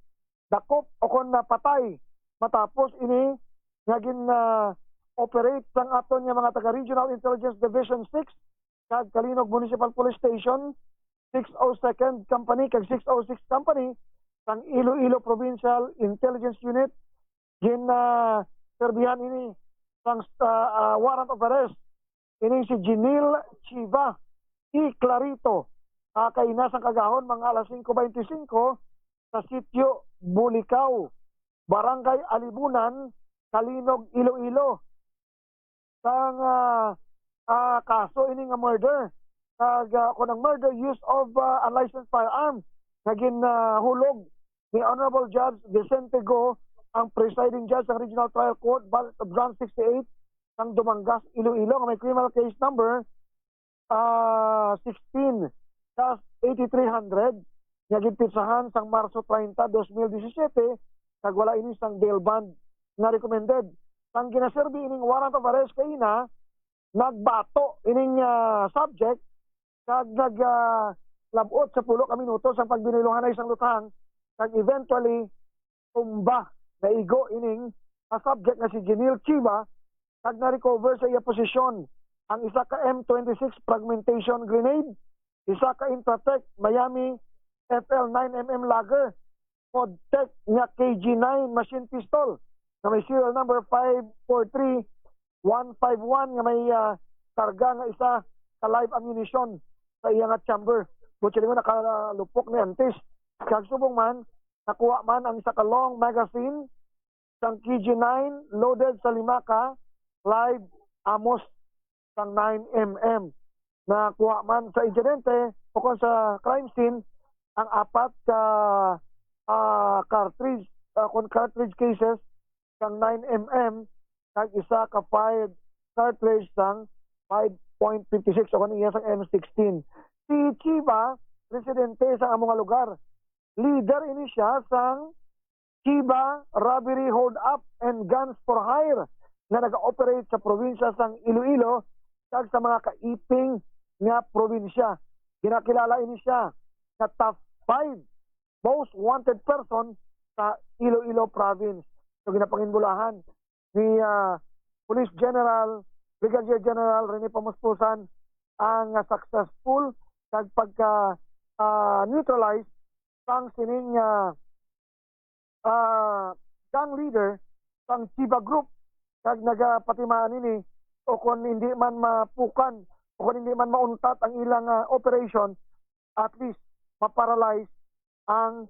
dakop o kon napatay matapos ini naging operate sang aton nga mga taga Regional Intelligence Division 6 kag Kalinog Municipal Police Station 602nd Company kag 606 Company sang Iloilo Provincial Intelligence Unit gin serbihan ini sang warrant of arrest ini si Jinil Chiva I Clarito kay nasang kagahon mga alas 5:25 sa sitio Bulicao, Barangay Alibunan, Kalinog, Iloilo. Sang kaso ini nga murder kag kunang murder use of unlicensed firearm naging hulog ni Honorable Judge Vicente Go ang presiding judge ng Regional Trial Court Branch 68 ng Dumangas, Iloilo nga may criminal case number 16-8300 nga gipitsahan sang Marso 30, 2017 kag wala ini sang bail bond nga recommended. Sang ginaserbi ining warrant of arrest kay nagbato ining subject kag naglabot sa 10 ka minuto sa pagbinilungan na isang lutang kag eventually tumba na igo ining subject nga si Jinil Chiva kag na-recover sa iya posisyon ang isa ka M26 fragmentation grenade, isa ka Intratec Miami FL9mm lager, Podtech nga KG9 machine pistol na may serial number 543151 nga may karga nga isa ka live ammunition sa iya nga chamber. Butsi mo nakalupok ni Antis. Kag subong man, nakuha man ang isa ka long magazine sang KG9 loaded sa 5 ka live amos sang 9mm. Nakuha man sa insidente o kung sa crime scene ang 4 ka cartridge cases sang 9mm kag isa ka 5 cartridge sang 5.56 o kaniyas ang M16. Si Chiba, presidente sa among nga lugar. Leader ini siya sang Chiba Robbery Hold Up and Guns for Hire na nag-operate sa probinsya sang Iloilo kag sa mga kaiping nga probinsya. Ginakilala ini siya na top 5 most wanted person sa Iloilo province. So ginapangingulahan ni Police General Brigadier General Rene Pamuspusan ang successful kag pagka neutralize sang sining gang leader sang Chiba Group kag nagapatimaan ini o kung hindi man mapukan o kung hindi man mauntat ang ilang operation, at least maparalyze ang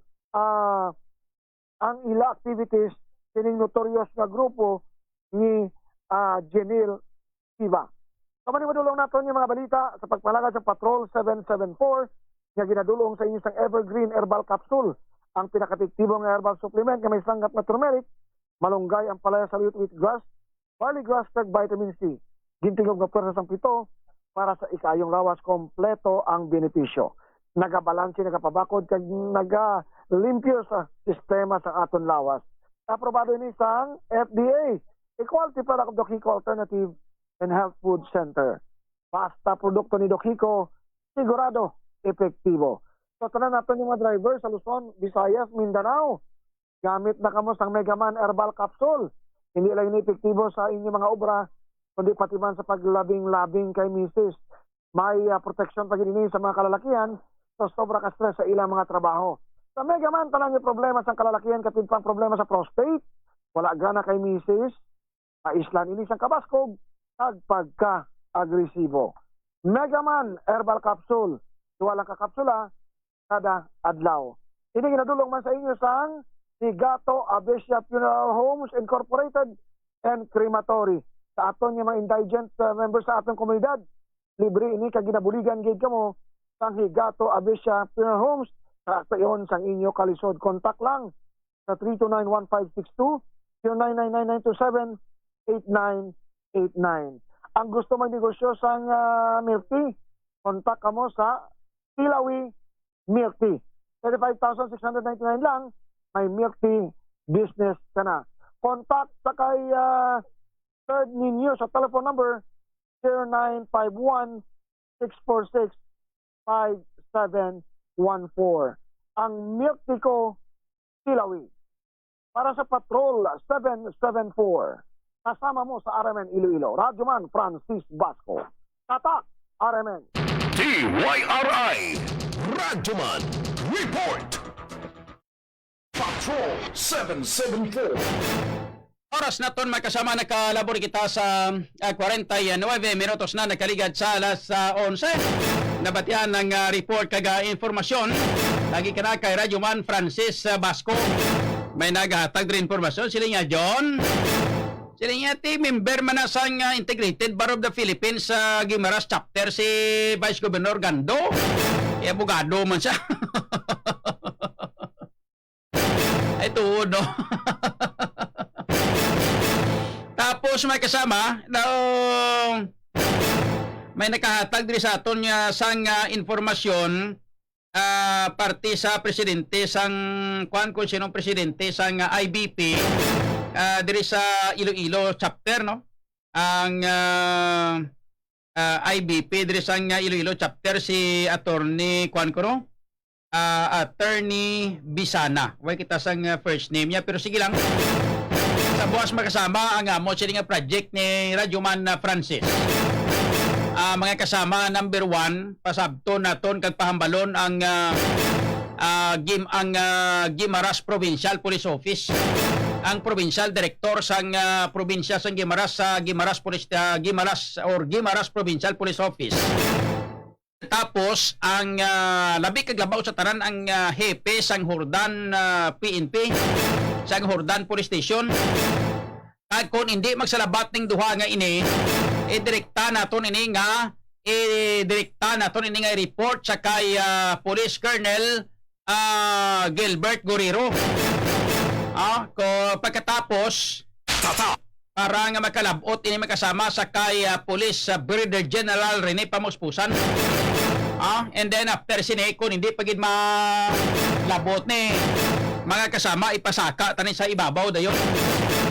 ila activities sining notorious nga grupo ni Genil Chiba. Kamani madulong naton yung mga balita sa pagpalagad sa Patrol 774 nga ginadulong sa inyong Evergreen Herbal Capsule, ang pinakatiktibong herbal supplement nga may sangkap na turmeric, malunggay ang palaya sa with grass, barley grass kag vitamin C. Gintingog nga pwersa sang pito para sa ikayong lawas, kompleto ang benepisyo. Nagabalanse, nagapabakod kag nagalimpyo sa sistema sa aton lawas. Aprobado ini sang FDA, Equality Product of Dohico Alternative and Health Food Center. Basta produkto ni Dohico, sigurado epektibo. So tanan natin yung mga driver sa Luzon, Visayas, Mindanao. Gamit na kamo sang Megaman Herbal Capsule. Hindi lang ini epektibo sa inyong mga obra, kundi pati man sa paglabing-labing kay misis. May protection pa gini sa mga kalalakihan, so sobra ka stress sa ilang mga trabaho. Sa Megaman, talang yung problema sa kalalakihan, kapit pang problema sa prostate, wala gana kay misis, paislan ini sang kabaskog, at pagka-agresibo. Megaman Herbal Capsule, duwalang kakapsula kada adlaw. Ini ginadulong man sa inyo sang Higato Abesia Funeral Homes Incorporated and Crematory. Sa aton yung mga indigent members sa atong komunidad, libre ini kag ginabuligan gid kamo sang Higato Abesia Funeral Homes sa ayon sang inyo kalisod. Contact lang sa 329-1562, 099927-8989. Ang gusto magnegosyo sang milk tea, contact kamo sa Tilawi Milk Tea. 35,699 lang, may milk tea business ka na. Contact sa kay third ninyo sa telephone number 0951-646-5714. Ang milk tea ko, Tilawi. Para sa Patrol 774, kasama mo sa RMN Iloilo, Radyoman Francis Basco. Tatak, RMN. TYRI Radyoman Report Patrol 774. Oras na ton magkasama nakalabor kita sa 49 minutos na nakaligad sa alas 11. Nabatian ng report kaga informasyon. Lagi ka na kay Radyoman Francis Basco. May naghatag rin informasyon. Sila nga John. Sila nga member man na sang Integrated Bar of the Philippines sa Guimaras chapter si Vice Governor Gando. Abogado man siya. Ay tuod no. Tapos may kasama na may nakahatag diri sa aton nga sang informasyon parte sa presidente sang kuan kung sinong presidente sang IBP diri sa Iloilo chapter no. Ang IBP diri sang Iloilo chapter si attorney kuan ko no. Attorney Bisana. Way kita sang first name niya pero sige lang. Sa buwas makasama ang amo sila nga project ni Radyoman Francis. Mga kasama number 1 pasabto naton kag pahambalon ang Guimaras Provincial Police Office. Ang provincial director sang probinsya sang Guimaras sa Guimaras Provincial Police Office. Tapos ang labi kag labaw sa tanan ang hepe sang Hordan PNP sang Hordan Police Station. Kag kung hindi magsalabat ning duha nga ini, direkta naton ini nga report sa kay Police Colonel Gilbert Guerrero. Ko pagkatapos para nga makalabot ini makasama sa kay Police Brigadier General Rene Pamuspusan. And then after sini kung hindi pagid malabot ni mga kasama ipasaka tani sa ibabaw dayon.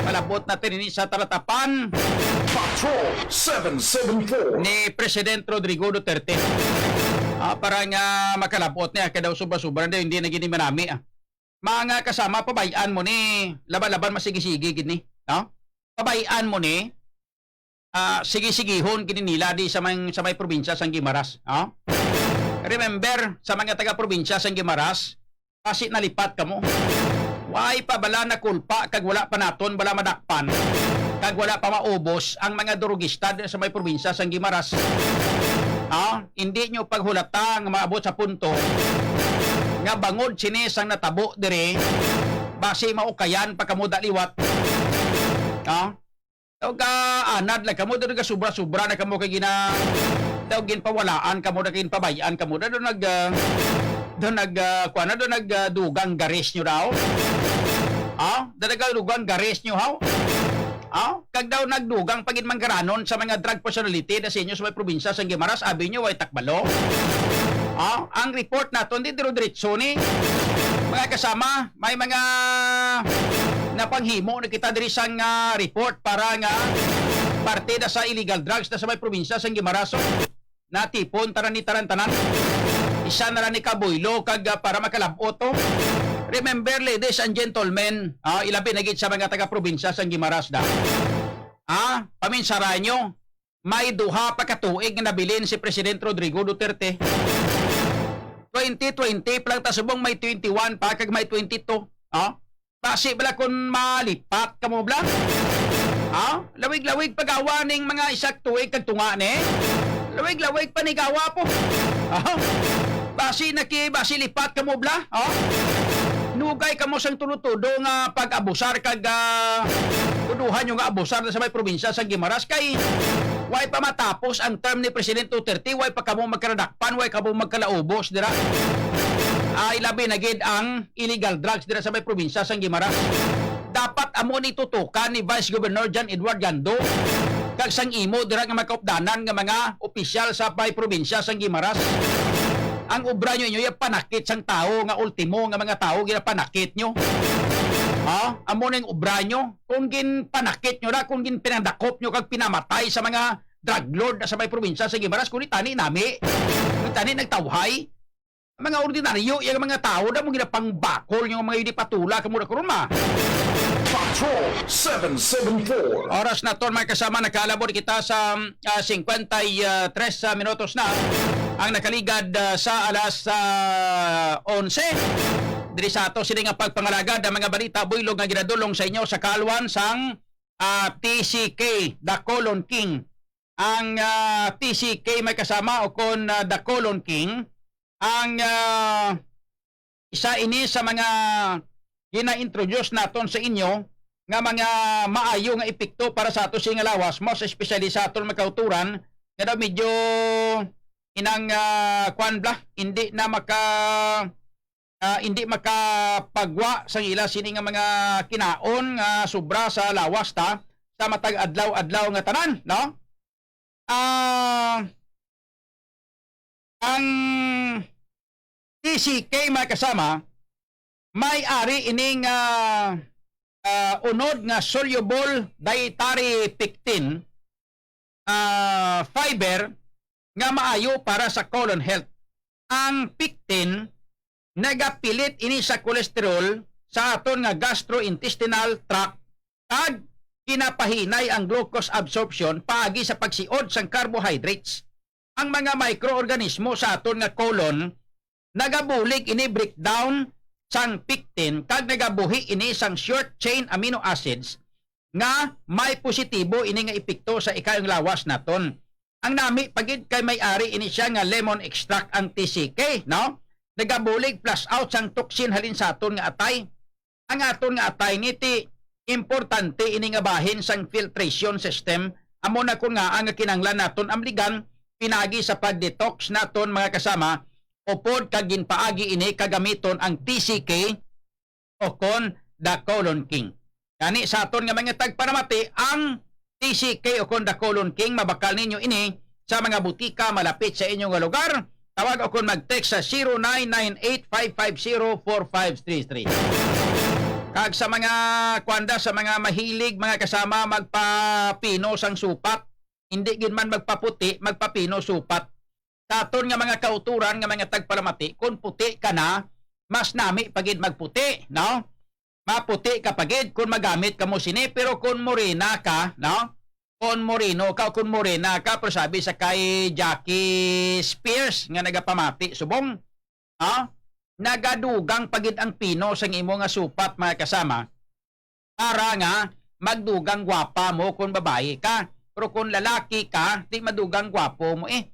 Malabot natin ini sa talatapan Patrol 774. ni President Rodrigo Duterte. Para nga makalabot niya kadaw sobra-sobra daw hindi na gini manami. Mga kasama pabayaan mo ni laban-laban masigi-sige gini, no? Pabayaan mo ni sige-sigihon gini nila di sa may probinsya sang Guimaras, no? Remember sa mga taga-probinsya sang Guimaras, kasi nalipat kamo. Why pa bala na kulpa kag wala pa naton bala madakpan. Kag wala pa maubos ang mga durugista sa may probinsya sang Guimaras. Hindi nyo paghulata nga maabot sa punto nga bangod sinis ang natabo dire base maukayan pa kamo daliwat. Daw ka anad lang kamo daw ka sobra-sobra na kamo kay gina daw ginpawalaan kamo na ginpabayaan kamo daw nagdugang garis nyo daw. Dugang garis nyo haw. Kag daw nagdugang pagin manggaranon sa mga drug personality na sa inyo sa may probinsya sa Guimaras, abi nyo ay takbalo. Ang report naton di diretso ni mga kasama, may mga napanghimo na kita diri sang report para nga parte na sa illegal drugs na sa may probinsya sa Guimaras. Natipon taran ni tarantanan. Isa na lang ni Kaboylo kag para makalabot to. Remember, ladies and gentlemen, ilabi na gid sa mga taga-probinsya sa Guimaras da. Paminsara nyo, may duha pa katuig na nabilin si Presidente Rodrigo Duterte. 2020 lang tasubong may 21 pa kag may 22. Basi bala kung malipat ka mo bla? Lawig-lawig pagawa ning mga isak tuig kag tunga ni. Lawig-lawig panigawa po. Basi lipat ka mo bla? Nugay ka mo sang tulo-tudo nga pag-abusar kag tuduhan yung nga abusar na sa may probinsya sa Guimaras kay way pa matapos ang term ni Presidente Duterte, way pa kamo magkaradakpan, way kamo magkalaubos dira. Ilabi na gid ang illegal drugs dira sa may probinsya sa Guimaras. Dapat amo ni tutukan ni Vice Governor John Edward Gando kag sang imo dira nga makaupdanan nga mga opisyal sa may probinsya sa Guimaras. Ang obra nyo yung panakit sang tao nga ultimo nga mga tao ginapanakit nyo. Amo na yung obra nyo. Kung ginpanakit nyo na, kung ginpinandakop nyo kag pinamatay sa mga drug lord na sa may probinsya sa Guimaras, kung itani nami, kung itani nagtawhay, mga ordinaryo, yung mga tao na mong ginapangbakol yung mga yun patula kamura kuruma. Patrol 774. Oras na to mga kasama, nakalabot kita sa 53 minutos na ang nakaligad sa alas 11. Diri sa ato sila nga pagpangalagad ang mga balita buylog nga ginadulong sa inyo sa kalwan sang TCK, The Colon King. Ang TCK may kasama o kon The Colon King, ang isa ini sa mga gina-introduce naton sa inyo nga mga maayo nga epekto para sa ato sing lawas, most especially sa aton makauturan nga daw medyo inang hindi makapagwa sa ila sini nga mga kinaon nga sobra sa lawas ta sa matag adlaw-adlaw nga tanan, no? Ang TCK mga kasama may ari ining unod nga soluble dietary pectin fiber nga maayo para sa colon health. Ang pectin nagapilit ini sa kolesterol sa aton nga gastrointestinal tract kag kinapahinay ang glucose absorption paagi sa pagsiod sang carbohydrates. Ang mga microorganismo sa aton nga colon nagabulig ini breakdown sang pectin kag nagabuhi ini sang short chain amino acids nga may positibo ini nga epekto sa ikayong lawas naton. Ang nami pagid kay may-ari ini siya nga lemon extract ang TCK, no? Nagabulig plus out sang toxin halin sa aton nga atay. Ang aton nga atay niti importante ini nga bahin sang filtration system. Amo na kun nga ang kinanglan naton amligan pinagi sa pag-detox naton mga kasama upod kag ginpaagi ini kagamiton ang TCK o kon The Colon King. Gani sa aton nga mga tagpanamati ang TCK o Konda Colon King mabakal ninyo ini sa mga butika malapit sa inyong nga lugar. Tawag o kung mag-text sa 0998-550-4533. Kag sa mga kwanda, sa mga mahilig, mga kasama magpapino sang supat, hindi gid man magpaputi, magpapino supat. Sa aton nga mga kauturan nga mga tagpalamati, kung puti ka na, mas nami pagid magputi, no? Maputi ka pagid kung magamit ka mo sini, pero kung morena ka, no? Kung moreno ka o kung morena ka, pero sabi sa kay Jackie Spears nga nagapamati, subong, nagadugang pagid ang pino sa imo nga supat mga kasama, para nga magdugang gwapa mo kung babae ka. Pero kung lalaki ka, di madugang gwapo mo eh.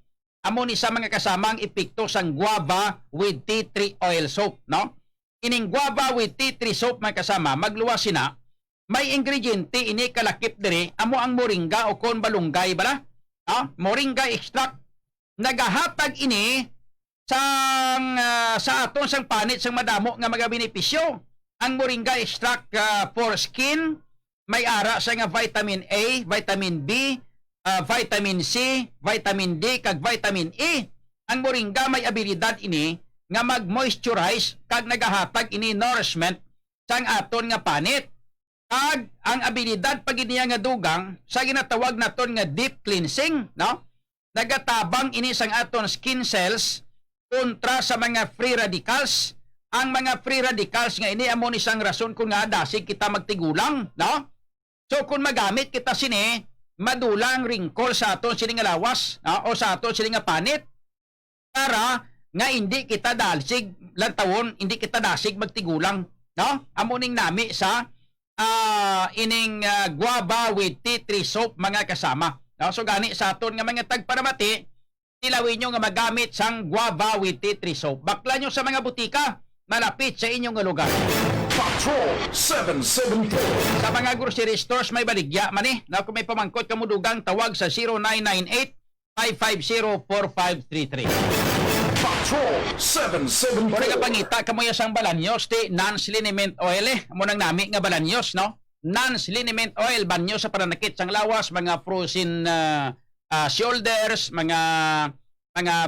Amo ni sa mga kasama ang epekto sang guava with tea tree oil soap, no? Ining guava with tea tree soap mga kasama, magluwas sina, may ingrediente ini kalakip diri, amo ang moringa o kon balunggay bala. Moringa extract. Nagahatag ini sa aton sang panit sang madamo nga mga benepisyo. Ang moringa extract for skin, may ara sa nga vitamin A, vitamin B, vitamin C, vitamin D, kag vitamin E. Ang moringa may abilidad ini nga mag-moisturize kag nagahatag ini nourishment sang aton nga panit. Kag ang abilidad pag iniya nga dugang sa ginatawag naton nga deep cleansing, no? Nagatabang ini sang aton skin cells kontra sa mga free radicals. Ang mga free radicals nga ini amo ni sang rason kung nga dasig kita magtigulang, no? So kung magamit kita sini, madulang wrinkle sa aton sini nga lawas, no? O sa aton sini nga panit, para nga hindi kita dasig lantawon, hindi kita dasig magtigulang, no? Amo ning nami sa ining guava with tea tree soap mga kasama. No? So gani sa aton nga mga tagparamati, tilawin nyo nga magamit sang guava with tea tree soap. Bakla nyo sa mga butika malapit sa inyong lugar. Patrol 774. Sa mga grocery stores may baligya man eh. Na kung may pamangkot kamudugang, tawag sa 0998-550-4533. Patrol 774. Kung pangita kamoy sang balanyos ti non-liniment oil eh. Amo nang nami nga balanyos, no? Non-liniment oil banyo sa pananakit sang lawas, mga frozen shoulders, mga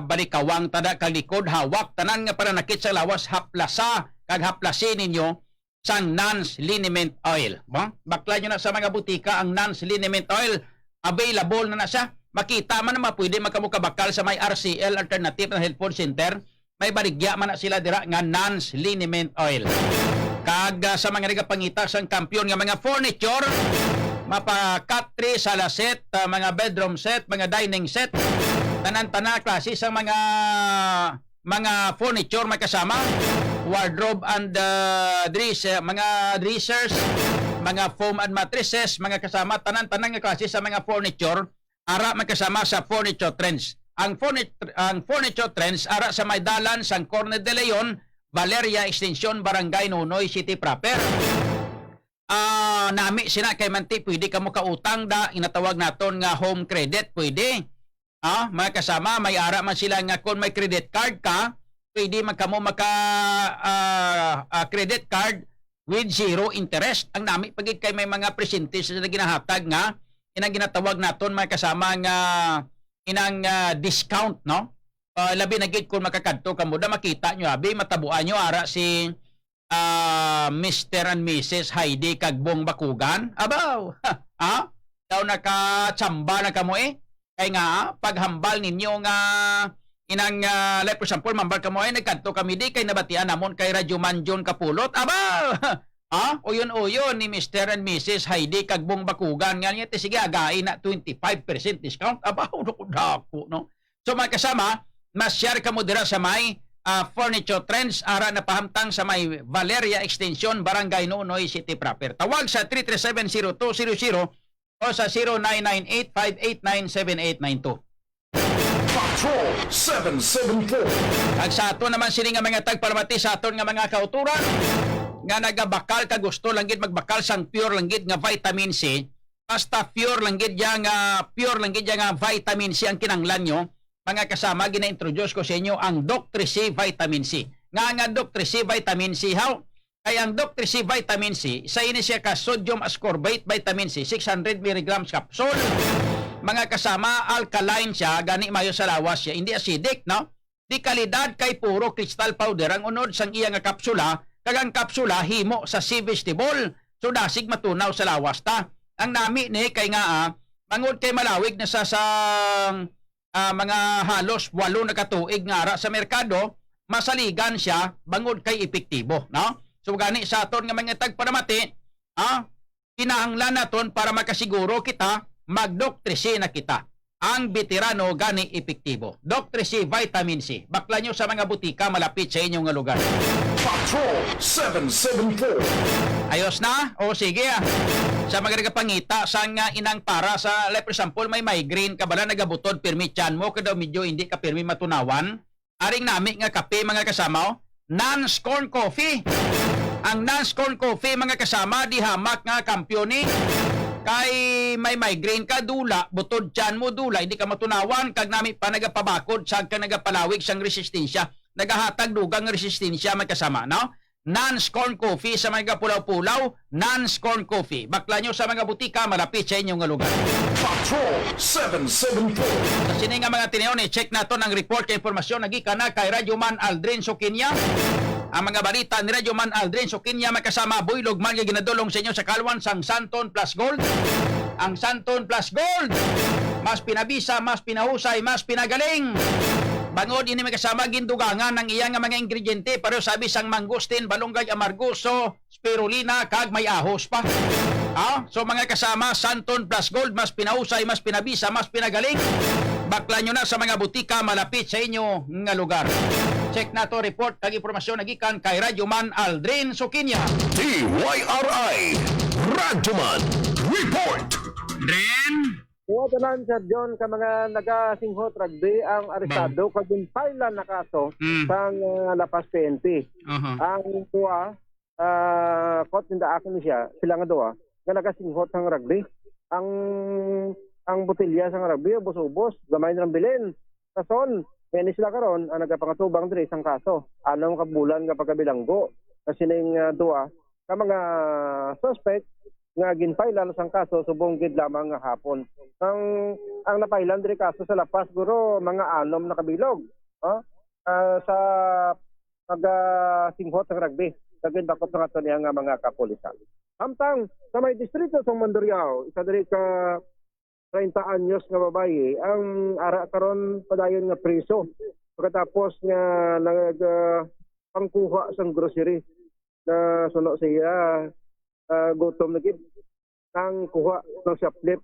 balikawang tada kag likod, hawak tanan nga pananakit sa lawas, haplasa kag haplasin ninyo sang non-liniment oil. Bakla nyo na sa mga butika ang non-liniment oil. Available na siya. Makita man naman pwede magkamukabakal sa may RCL Alternative na Health Food Center. May baligya man na sila dira nga non-liniment oil. Kag sa mga nagapangita sang kampiyon nga mga furniture, mapa-cutlery, sala set, mga bedroom set, mga dining set, tanan-tana klase sa mga furniture may kasama, wardrobe and mga dressers, mga foam and mattresses, mga kasama, tanan-tanan nga klase sa mga furniture, ara magkasama sa Furniture Trends. Ang Furniture Trends ara sa may dalan sang Corner de Leon, Valeria Extension, Barangay Nunoy City proper. Nami sina kay manti pwede ka mo kautang da inatawag naton nga home credit, pwede. Mga kasama may ara man sila nga kung may credit card ka, pwede man kamo credit card with zero interest. Ang nami pagid kay may mga percentage na ginahatag nga inang ginatawag naton may kasama nga inang discount, no? Labi na gid kung makakadto kamo da makita nyo abi matabuan nyo ara si Mr. and Mrs. Heidi Kagbong Bakugan. Abaw. Daw nakatsamba na kamo eh. Kay nga paghambal ninyo nga inang like for example mambal kamo eh nagkadto kami di kay nabatian namon kay Radyo Manjon Kapulot. Abaw. Uyon ni Mr. and Mrs. Heidi Kagbong Bakugan nga niya, sige again na 25% discount. Abaw, dako, no? So mga kasama, mas-share ka mo dira sa may Furniture Trends, ara na pahamtang sa may Valeria Extension, Barangay Nunoy City proper. Tawag sa 337-0200 o sa 0998-589-7892. Patrol 774. At sa ato naman sini nga mga tagparamati sa aton nga mga kauturan, nga nagabakal ka gusto langgit magbakal sang pure langgit nga vitamin C, basta pure langgit nga vitamin C ang kinanglan nyo, mga kasama gina-introduce ko sa inyo ang Dr. C vitamin C. Nga Dr. C vitamin C how Kaya ang Dr. C vitamin C, sa ini siya ka sodium ascorbate vitamin C, 600 mg capsule. Mga kasama, alkaline siya, gani mayo sa lawas siya, hindi acidic, no? Di kalidad kay puro crystal powder ang unod sang iya nga kapsula, kagang kapsula himo sa sea vegetable. So dasig matunaw sa lawas ta. Ang nami ni kay nga mangod kay malawig na sa sang mga halos 8 na katuig nga ara sa merkado, masaligan siya bangod kay epektibo, no? So gani sa aton nga mga tagpanamati, kinahanglan naton para makasiguro kita mag-Dr. C na kita. Ang veterano gani epektibo. Dr. C vitamin C. Bakla nyo sa mga butika malapit sa inyong lugar. Patrol 774. Ayos na? O sige Sa mga nagapangita sa nga inang para sa, like for example, may migraine ka bala nagabutod pirmi tiyan mo kada medyo hindi ka pirmi matunawan. Aring nami nga kape mga kasama, non-scorn coffee. Ang non-scorn coffee mga kasama di hamak nga kampyon kay may migraine ka dula, butod tiyan mo dula, hindi ka matunawan kag nami pa nagapabakod sa ka nagapalawig sang resistensya, nagahatag dugang resistensya mga kasama, no? Non-scorn coffee sa mga pulaw-pulaw, non-scorn coffee. Bakla nyo sa mga butika malapit sa inyong lugar. Patrol 774. Sa sini nga mga tiniyon, check nato ang report kay informasyon nagika na kay Radyo Man Aldrin Sokinya. Ang mga balita ni Radyo Man Aldrin Sokinya makasama Buylog man nga ginadulong sa inyo sa Kalwan sang Santon Plus Gold. Ang Santon Plus Gold, mas pinabisa, mas pinahusay, mas pinagaling. Bangod ini makasama gindugangan ng iyang mga ingrediente pero sabi sang mangustin, balunggay amargoso, spirulina kag may ahos pa. So mga kasama, Santon Plus Gold, mas pinahusay, mas pinabisa, mas pinagaling. Bakla nyo na sa mga butika malapit sa inyo nga lugar. Check na to report kag impormasyon nagikan kay Radyo Man Aldrin Sokinya. TYRI Radyoman Report. Dren, Tanan Sir John ka mga nagasinghot rugby ang arestado kag ginpailan na kaso sang lapas PNP. Ang tuwa kot ninda akin siya sila nga duwa nga nagasinghot sang rugby. Ang botelya sang rugby ubos-ubos gamay nang bilin. Kason kani sila karon ang nagapangatubang diri sang kaso. Anong kabulan nga pagkabilanggo kasi ning duwa ka mga suspect nga ginpailan sang kaso subong gid lamang nga hapon. Ang napailan diri kaso sa lapas guro mga 6 na kabilog. Sa singhot ng rugby. Kagin bakot nga to niya nga mga kapulisan. Samtang sa may distrito sa Mandurriao, isa diri ka 30 anyos nga babae ang ara karon padayon nga priso. Pagkatapos nga pangkuha sang grocery na suno siya gutom na gid ang kuha ng shoplift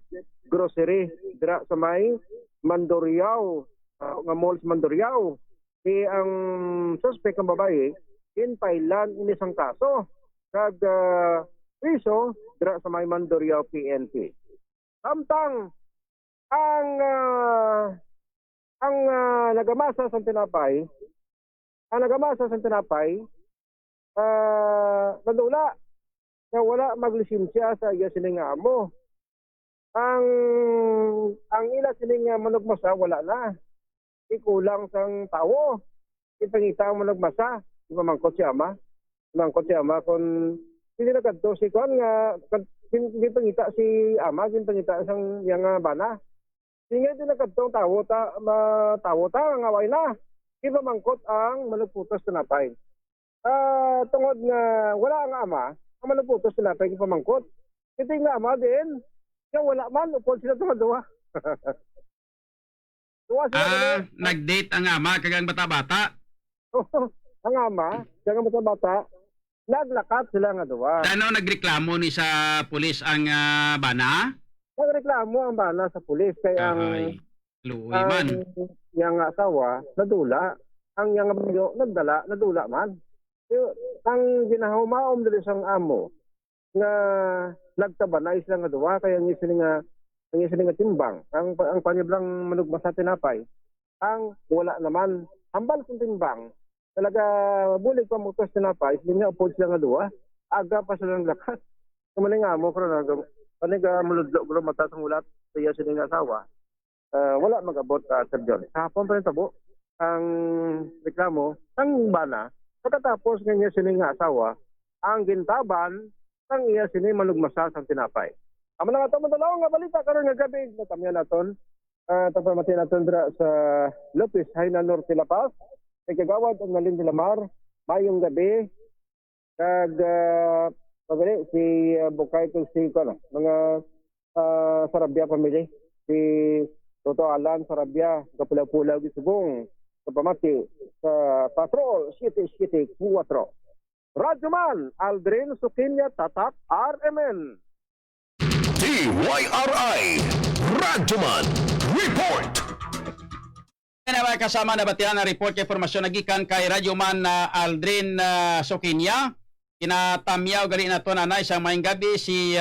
grocery dira sa may Mandurriao nga mall sa Mandurriao. Ang suspect ang babae inpailan ini sang kaso kag priso dira sa may Mandurriao PNP. Samtang ang nagamasa sa tinapay nadula na wala maglisensya sa iya sining amo. Ang ila sining manugmasa wala na. Ikulang sang tawo. Ipangita ang manugmasa, di mamangkot si ama. Mamangkot si ama kung hindi na kadto si kuan nga ipangita si ama, ipangita sang yang bana. Singa din na kadto tawo ta nga way na. Di mamangkot ang manugputos tinapay. Tungod nga wala ang ama, ang maluputos sila pwede pamangkot. Ito yung ama din. Kaya wala man, upod sila duwa. Duwa sila. Nag-date ang ama kagang bata-bata. Ang ama, kagang bata-bata, naglakat sila nga duwa. Ano nagreklamo ni sa pulis ang bana? Nagreklamo ang bana sa pulis. Kaya ang yang asawa, nadula. Ang yang bayo, nadula man. Ang ginahumaom dali sang amo nga nagtabanay sila nga duwa kaya ang isa nga timbang ang paniblang manugmasa tinapay ang wala naman hambal sa timbang talaga bulig pa mutos tinapay sila nga upod sila nga duwa aga pa sila ng lakas kumaling amo karon paniga muludlo guro matatong ulat sa iya sila nga asawa wala magabot Sir John hapon pa rin tabo ang reklamo ang bana. Pagkatapos kanya sining asawa, ang gintaban sang iya sini manugmasa sang tinapay. Amo na nga ito madalaw nga balita karon nga gabi natamyan naton. Tagpamatin naton dira sa Lopez, Haina Norte, La Paz. Kay kagawad ang Nalin de la Mar, mayong gabi. Kag pagani si Bukay to si kana mga Sarabia family. Si Toto Alan Sarabia, kapula-pula gisubong sa pamati sa Patrol 774. Radyoman Aldrin Sukinya Tatak RMN. TYRI Radyoman Report. Na mga kasama na batihan na report kay informasyon nagikan kay Radyoman Aldrin Sukinya. Kinatamyaw gali na to nanay sa maing gabi si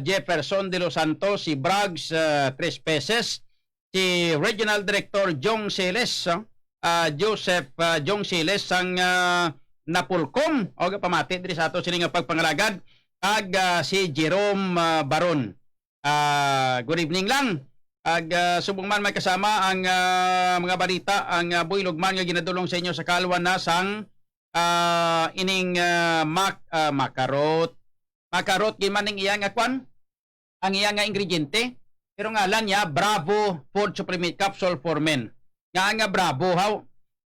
Jefferson de los Santos, si Braggs 3 pesos, si Regional Director Jong Siles, Joseph Jong Siles sang Napulcom o pamati diri sa ato sini nga pagpangalagad ag si Jerome Baron. Good evening lang. Ag subong man may kasama ang mga balita ang builog man nga ginadulong sa inyo sa kalwan na sang ining makarot gimaning iya nga kwan ang iya nga ingrediente pero ngalan niya Bravo Food Supplement Capsule for Men nga Bravo haw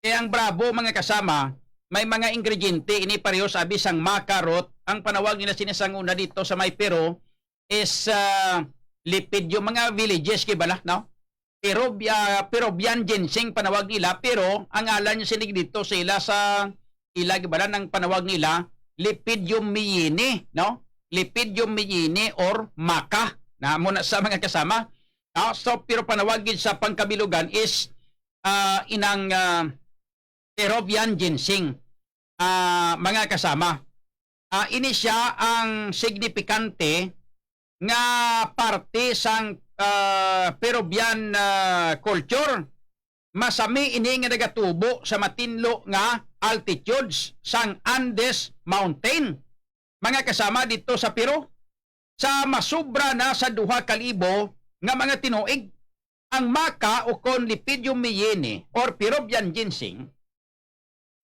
kaya ang Bravo mga kasama may mga ingrediente ini pareho sabi sang makarot ang panawag nila sinisang una dito sa may Peru is lipid yung mga villages kibala no Peruvian ginseng panawag nila pero ang ngalan niya sinig dito sila sa ilagbalan ng panawag nila Lipidium miyini, no? Lipidium miyini or maca na muna sa mga kasama. So pero panawagin sa pangkabilugan is inang Peruvian ginseng. Mga kasama. Ini siya ang signifikante nga parte sang Peruvian culture. Masami ini nga nagatubo sa matinlo nga altitudes sang Andes Mountain. Mga kasama dito sa Peru, sa masubra na sa 2,000 nga mga tinuig, ang maca o kon Lipidium miyini or Peruvian ginseng,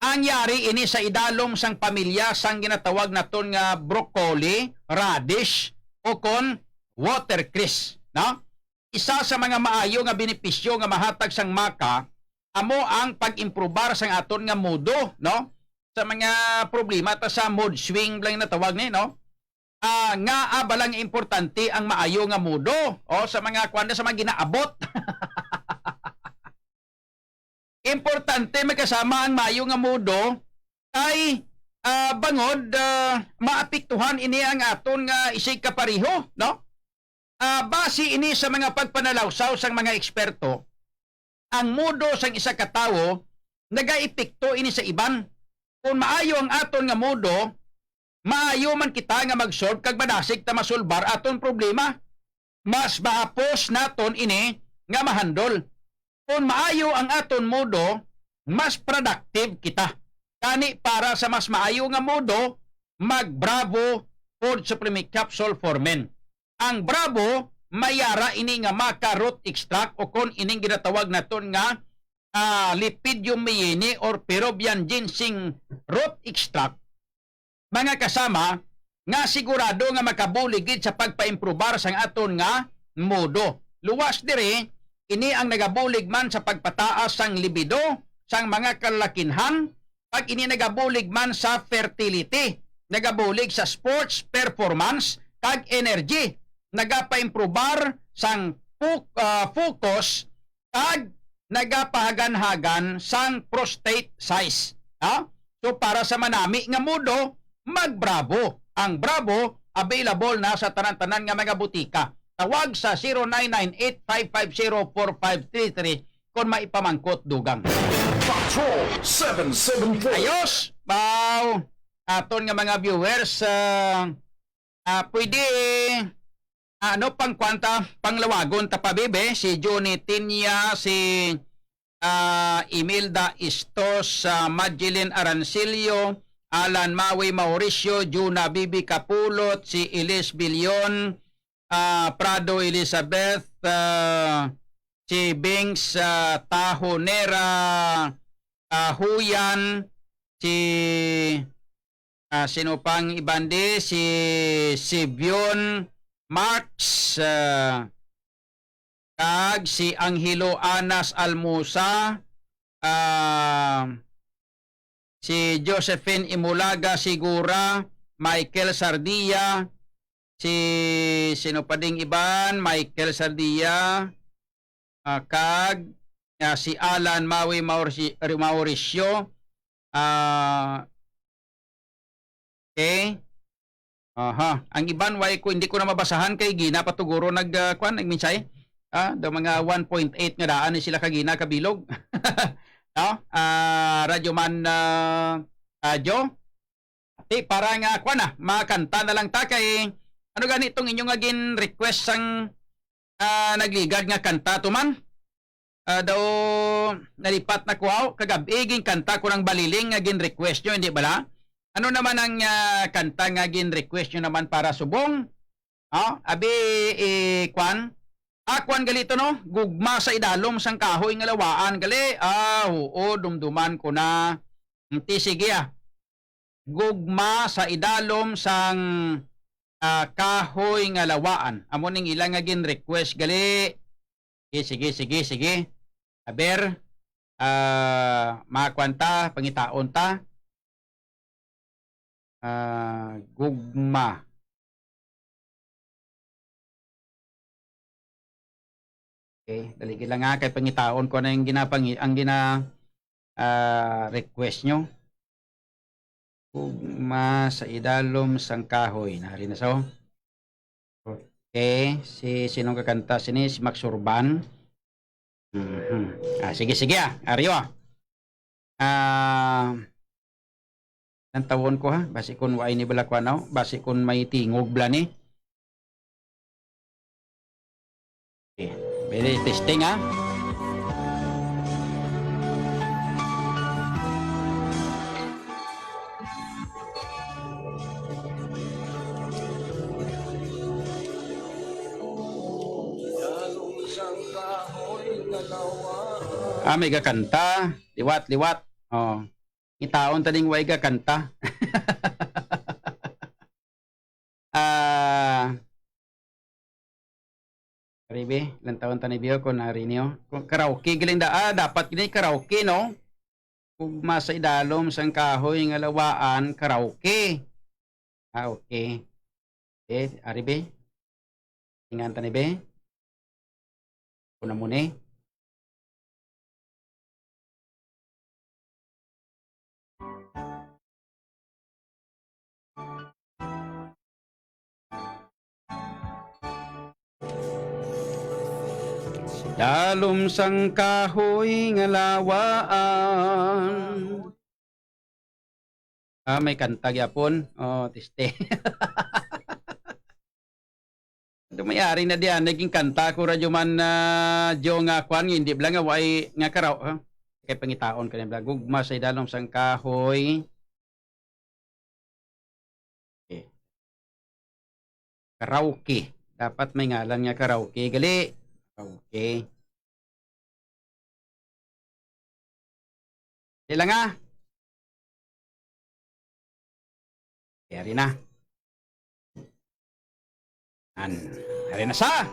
ang yari ini sa idalom sang pamilya sang ginatawag naton nga broccoli, radish o kon watercress, no? Isa sa mga maayo nga benepisyo nga mahatag sang maca amo ang pag-improbar sang aton nga mudo, no? Sa mga problema ta sa mood swing lang na tawag ni, no? Nga balang importante ang maayo nga mudo o sa mga kwanda sa mga ginaabot. Importante magkasama ang maayo nga mudo ay bangod maapektuhan ini ang aton nga isig kapariho, no? Base ini sa mga pagpanalawsaw sang mga eksperto, ang mudo sang isa ka tawo nagaepekto ini sa iban. Kung maayo ang aton nga mudo, maayo man kita nga mag-solve kag madasig ta masulbar aton problema. Mas maapos naton ini nga mahandol. Kung maayo ang aton mudo, mas productive kita. Kani para sa mas maayo nga mudo, mag-Bravo Food Supplement Capsule for Men. Ang Bravo mayara ini nga maca root extract o kon ining ginatawag naton nga Lipidium miyini or Peruvian ginseng root extract. Mga kasama nga sigurado nga makabuligid sa pagpaimprobar sang aton nga mudo. Luwas dire ini ang nagabulig man sa pagpataas sang libido sang mga kalakinhan, pag ini nagabulig man sa fertility, nagabulig sa sports performance kag energy, nagapaimprobar sang focus kag nagapahagan-hagan sang prostate size. So para sa manami nga mudo, mag-Bravo. Ang Bravo available na sa tanan-tanan nga mga butika. Tawag sa 0998-550-4533 kung maipamangkot dugang. Patrol 774. Ayos! Bao! Aton nga mga viewers, pwede ano pang kwanta panglawagon tapabibe si Johnny Tinya, si Imelda Istos, Madeline Arancilio, Alan Maui Mauricio, Juna Bibi Capulot, si Elis Bilion, Prado Elizabeth, si Bings Tahonera, Huyan, si Sino pang ibandi? Si Bion Marx, kag si Angelo Anas Almusa, si Josephine Imulaga Sigura, Michael Sardia, sino pa ding iban? Michael Sardia, kag si Alan Mauricio, okay. Ang iban hindi ko na mabasahan kay gina patuguro nagminsay. Do mga 1.8 nga daan ni sila kagina kabilog. No? Radyo man Joe. Para nga makanta na lang ta kay ano gani itong inyong agin request sang nagligad nga kanta tuman. Daw nalipat na kuaw kagabi ging kanta ko ng baliling nga gin request nyo, hindi bala? Ano naman ang kanta nga gin request nyo naman para subong? Kwan galito no, gugma sa idalom sang kahoy nga lawaan gali. Oo, dumduman ko na. Sige gugma sa idalom sang kahoy nga lawaan. Amo ning ilang nga gin request gali. Sige. Aber makwanta pangitaon ta. Gugma. Okay, dali lang nga kay pangitaon ko na yung request nyo. Gugma sa idalom sang kahoy. Nari na so. Okay, sinong kakanta sini? Si Max Urban. Sige Aryo. Ang tawon ko ha, basi kun waay ni balakwanaw, basi kun may tingog blani. Okay, very testing ha. May kakanta, liwat. Itaon taning way kakanta. Ribe, ilang taon tanibiyo ko nari niyo. Karaoke galing dapat gini karaoke no. Kung masa idalom sang kahoy nga lawaan, karaoke. Okay. Aribe. Tingan tanibe. Kuna muna. Dalom sang kahoy nga lawaan. May kanta gyapon. Tiste. Dumayari na diyan naging kanta ko radyo man jo nga kwan hindi blang nga way nga karaw kay pangitaon kanila gugma sa dalom sang kahoy. Okay. Karaoke. Dapat may ngalan nga karaoke gali. Okay. Sila nga. Ari na. Ari na sa.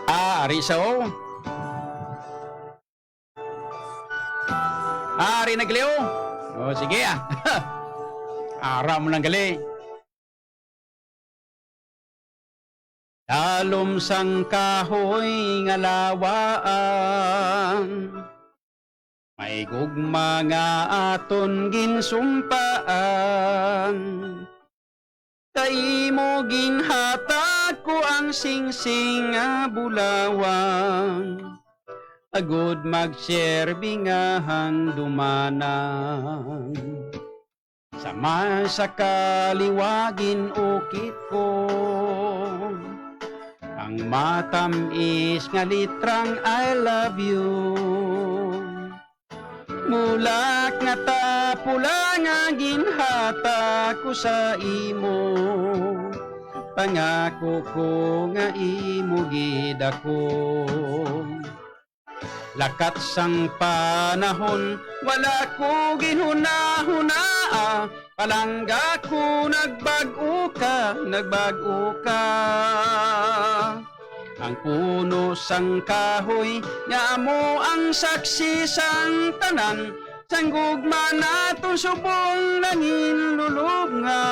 Ari sa o. Ari na gali o. Sige Aram lang gali. Dalom sang kahoy nga lawaan, may gugma nga aton ginsumpaan. Kay mo ginhatag ko ang singsing nga bulawang, agod magserbi nga hangdumanang. Sama sa kaliwagin ukit ko, ang matamis nga litrang I love you. Mulak nga tapula nga ginhata ko sa imo, pangako ko nga imo gid ako. Lakat sang panahon wala ko ginhuna-huna, Palangga ko nagbago ka, nagbago ka. Ang puno sang kahoy, nga mo ang saksi sang tanan, sang gugma naton subong nangin lulubnga.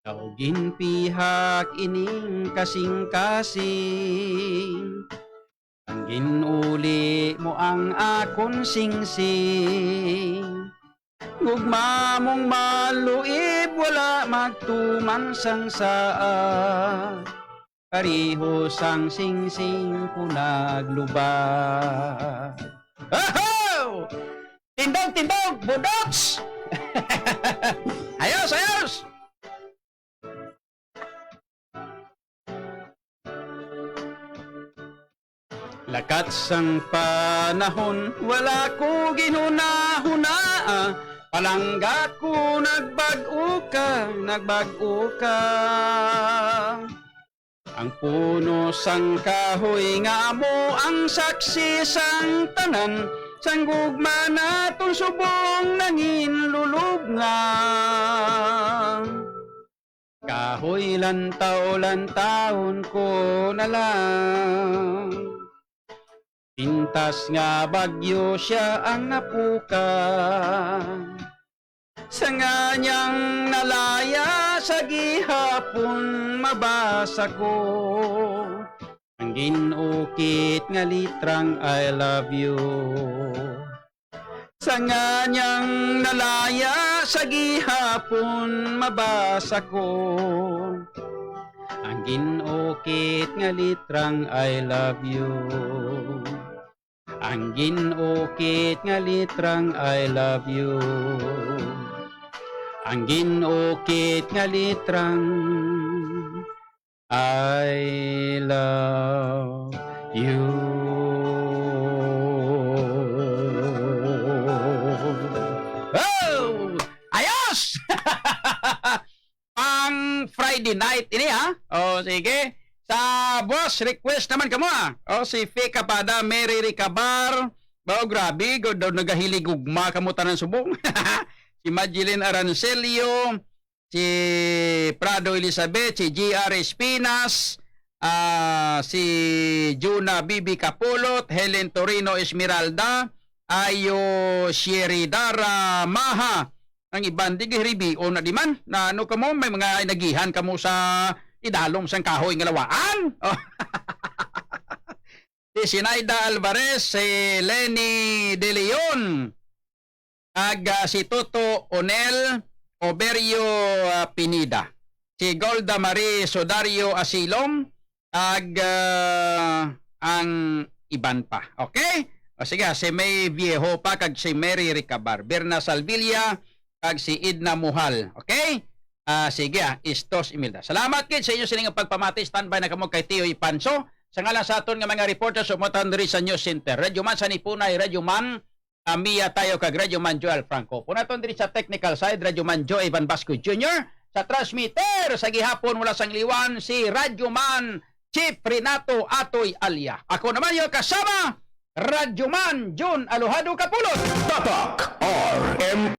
Ikaw ginpihak ining kasing-kasing, ang ginuli mo ang akon singsing. Gugma mong maluib, wala magtuman sang saa. Pariho sang singsing ko naglubad. Aho! Tindog, tindog, budots! Ayos, ayos! Lakat sang panahon, wala ko ginuna-huna. Palangga ko nagbago ka, nagbago ka. Ang puno sang kahoy, nga mo ang saksi sang tanan, sang gugma naton subong nangin lulubnga. Kahoy lantaw-lantawon ko na lang, pintas nga bagyo siya ang napuka. Sa nga niyang nalaya sa gihapon mabasa ko, ang ginukit nga litrang I love you. Sa nga niyang nalaya sa gihapon mabasa ko, ang ginukit nga litrang I love you. Ang ginukit nga litrang I love you. Ang ginukit nga litrang I love you. Oh! Ayos! Pang Friday night ini ha. O sige. Sa boss request naman kamo ha. O si Fika Pada, Mary Ricabar. Bao grabe, go daw nagahilig ugma kamo tanan subong. Si Madeline Arancelio, si Prado Elizabeth, si GR Espinas, si Juna Bibi Capulot, Helen Torino Esmeralda, Ayo Sheridara Maha, ang iban di gihribi o na di man na ano kamo may mga nagihan kamo sa idalom sang kahoy nga lawaan. Si Sinaida Alvarez, si Lenny De Leon, si Toto Onel Oberio Pinida, si Golda Marie Sodario Asilom, ang iban pa. Okay? O sige, si May Viejo pa, kag si Mary Ricabar, Berna Salvilla, kag si Idna Muhal. Okay? Sige, istos Imelda. Salamat kid sa inyo sining pagpamati. Standby na kamo kay Tio Ipanso. Sa ngalan sa aton nga mga reporters sumatan diri sa News Center. Radyo Man sa Nipunay, Radyo Man Mia tayo kag Radyo Man Joel Franco. Punaton diri sa technical side, Radyo Man Joe Ivan Vasco Jr. Sa transmitter, sa gihapon mula sang liwan, si Radyo Man Chief Renato Atoy Alia. Ako naman yung kasama, Radyo Man Jun Alojado Capulot. Tatak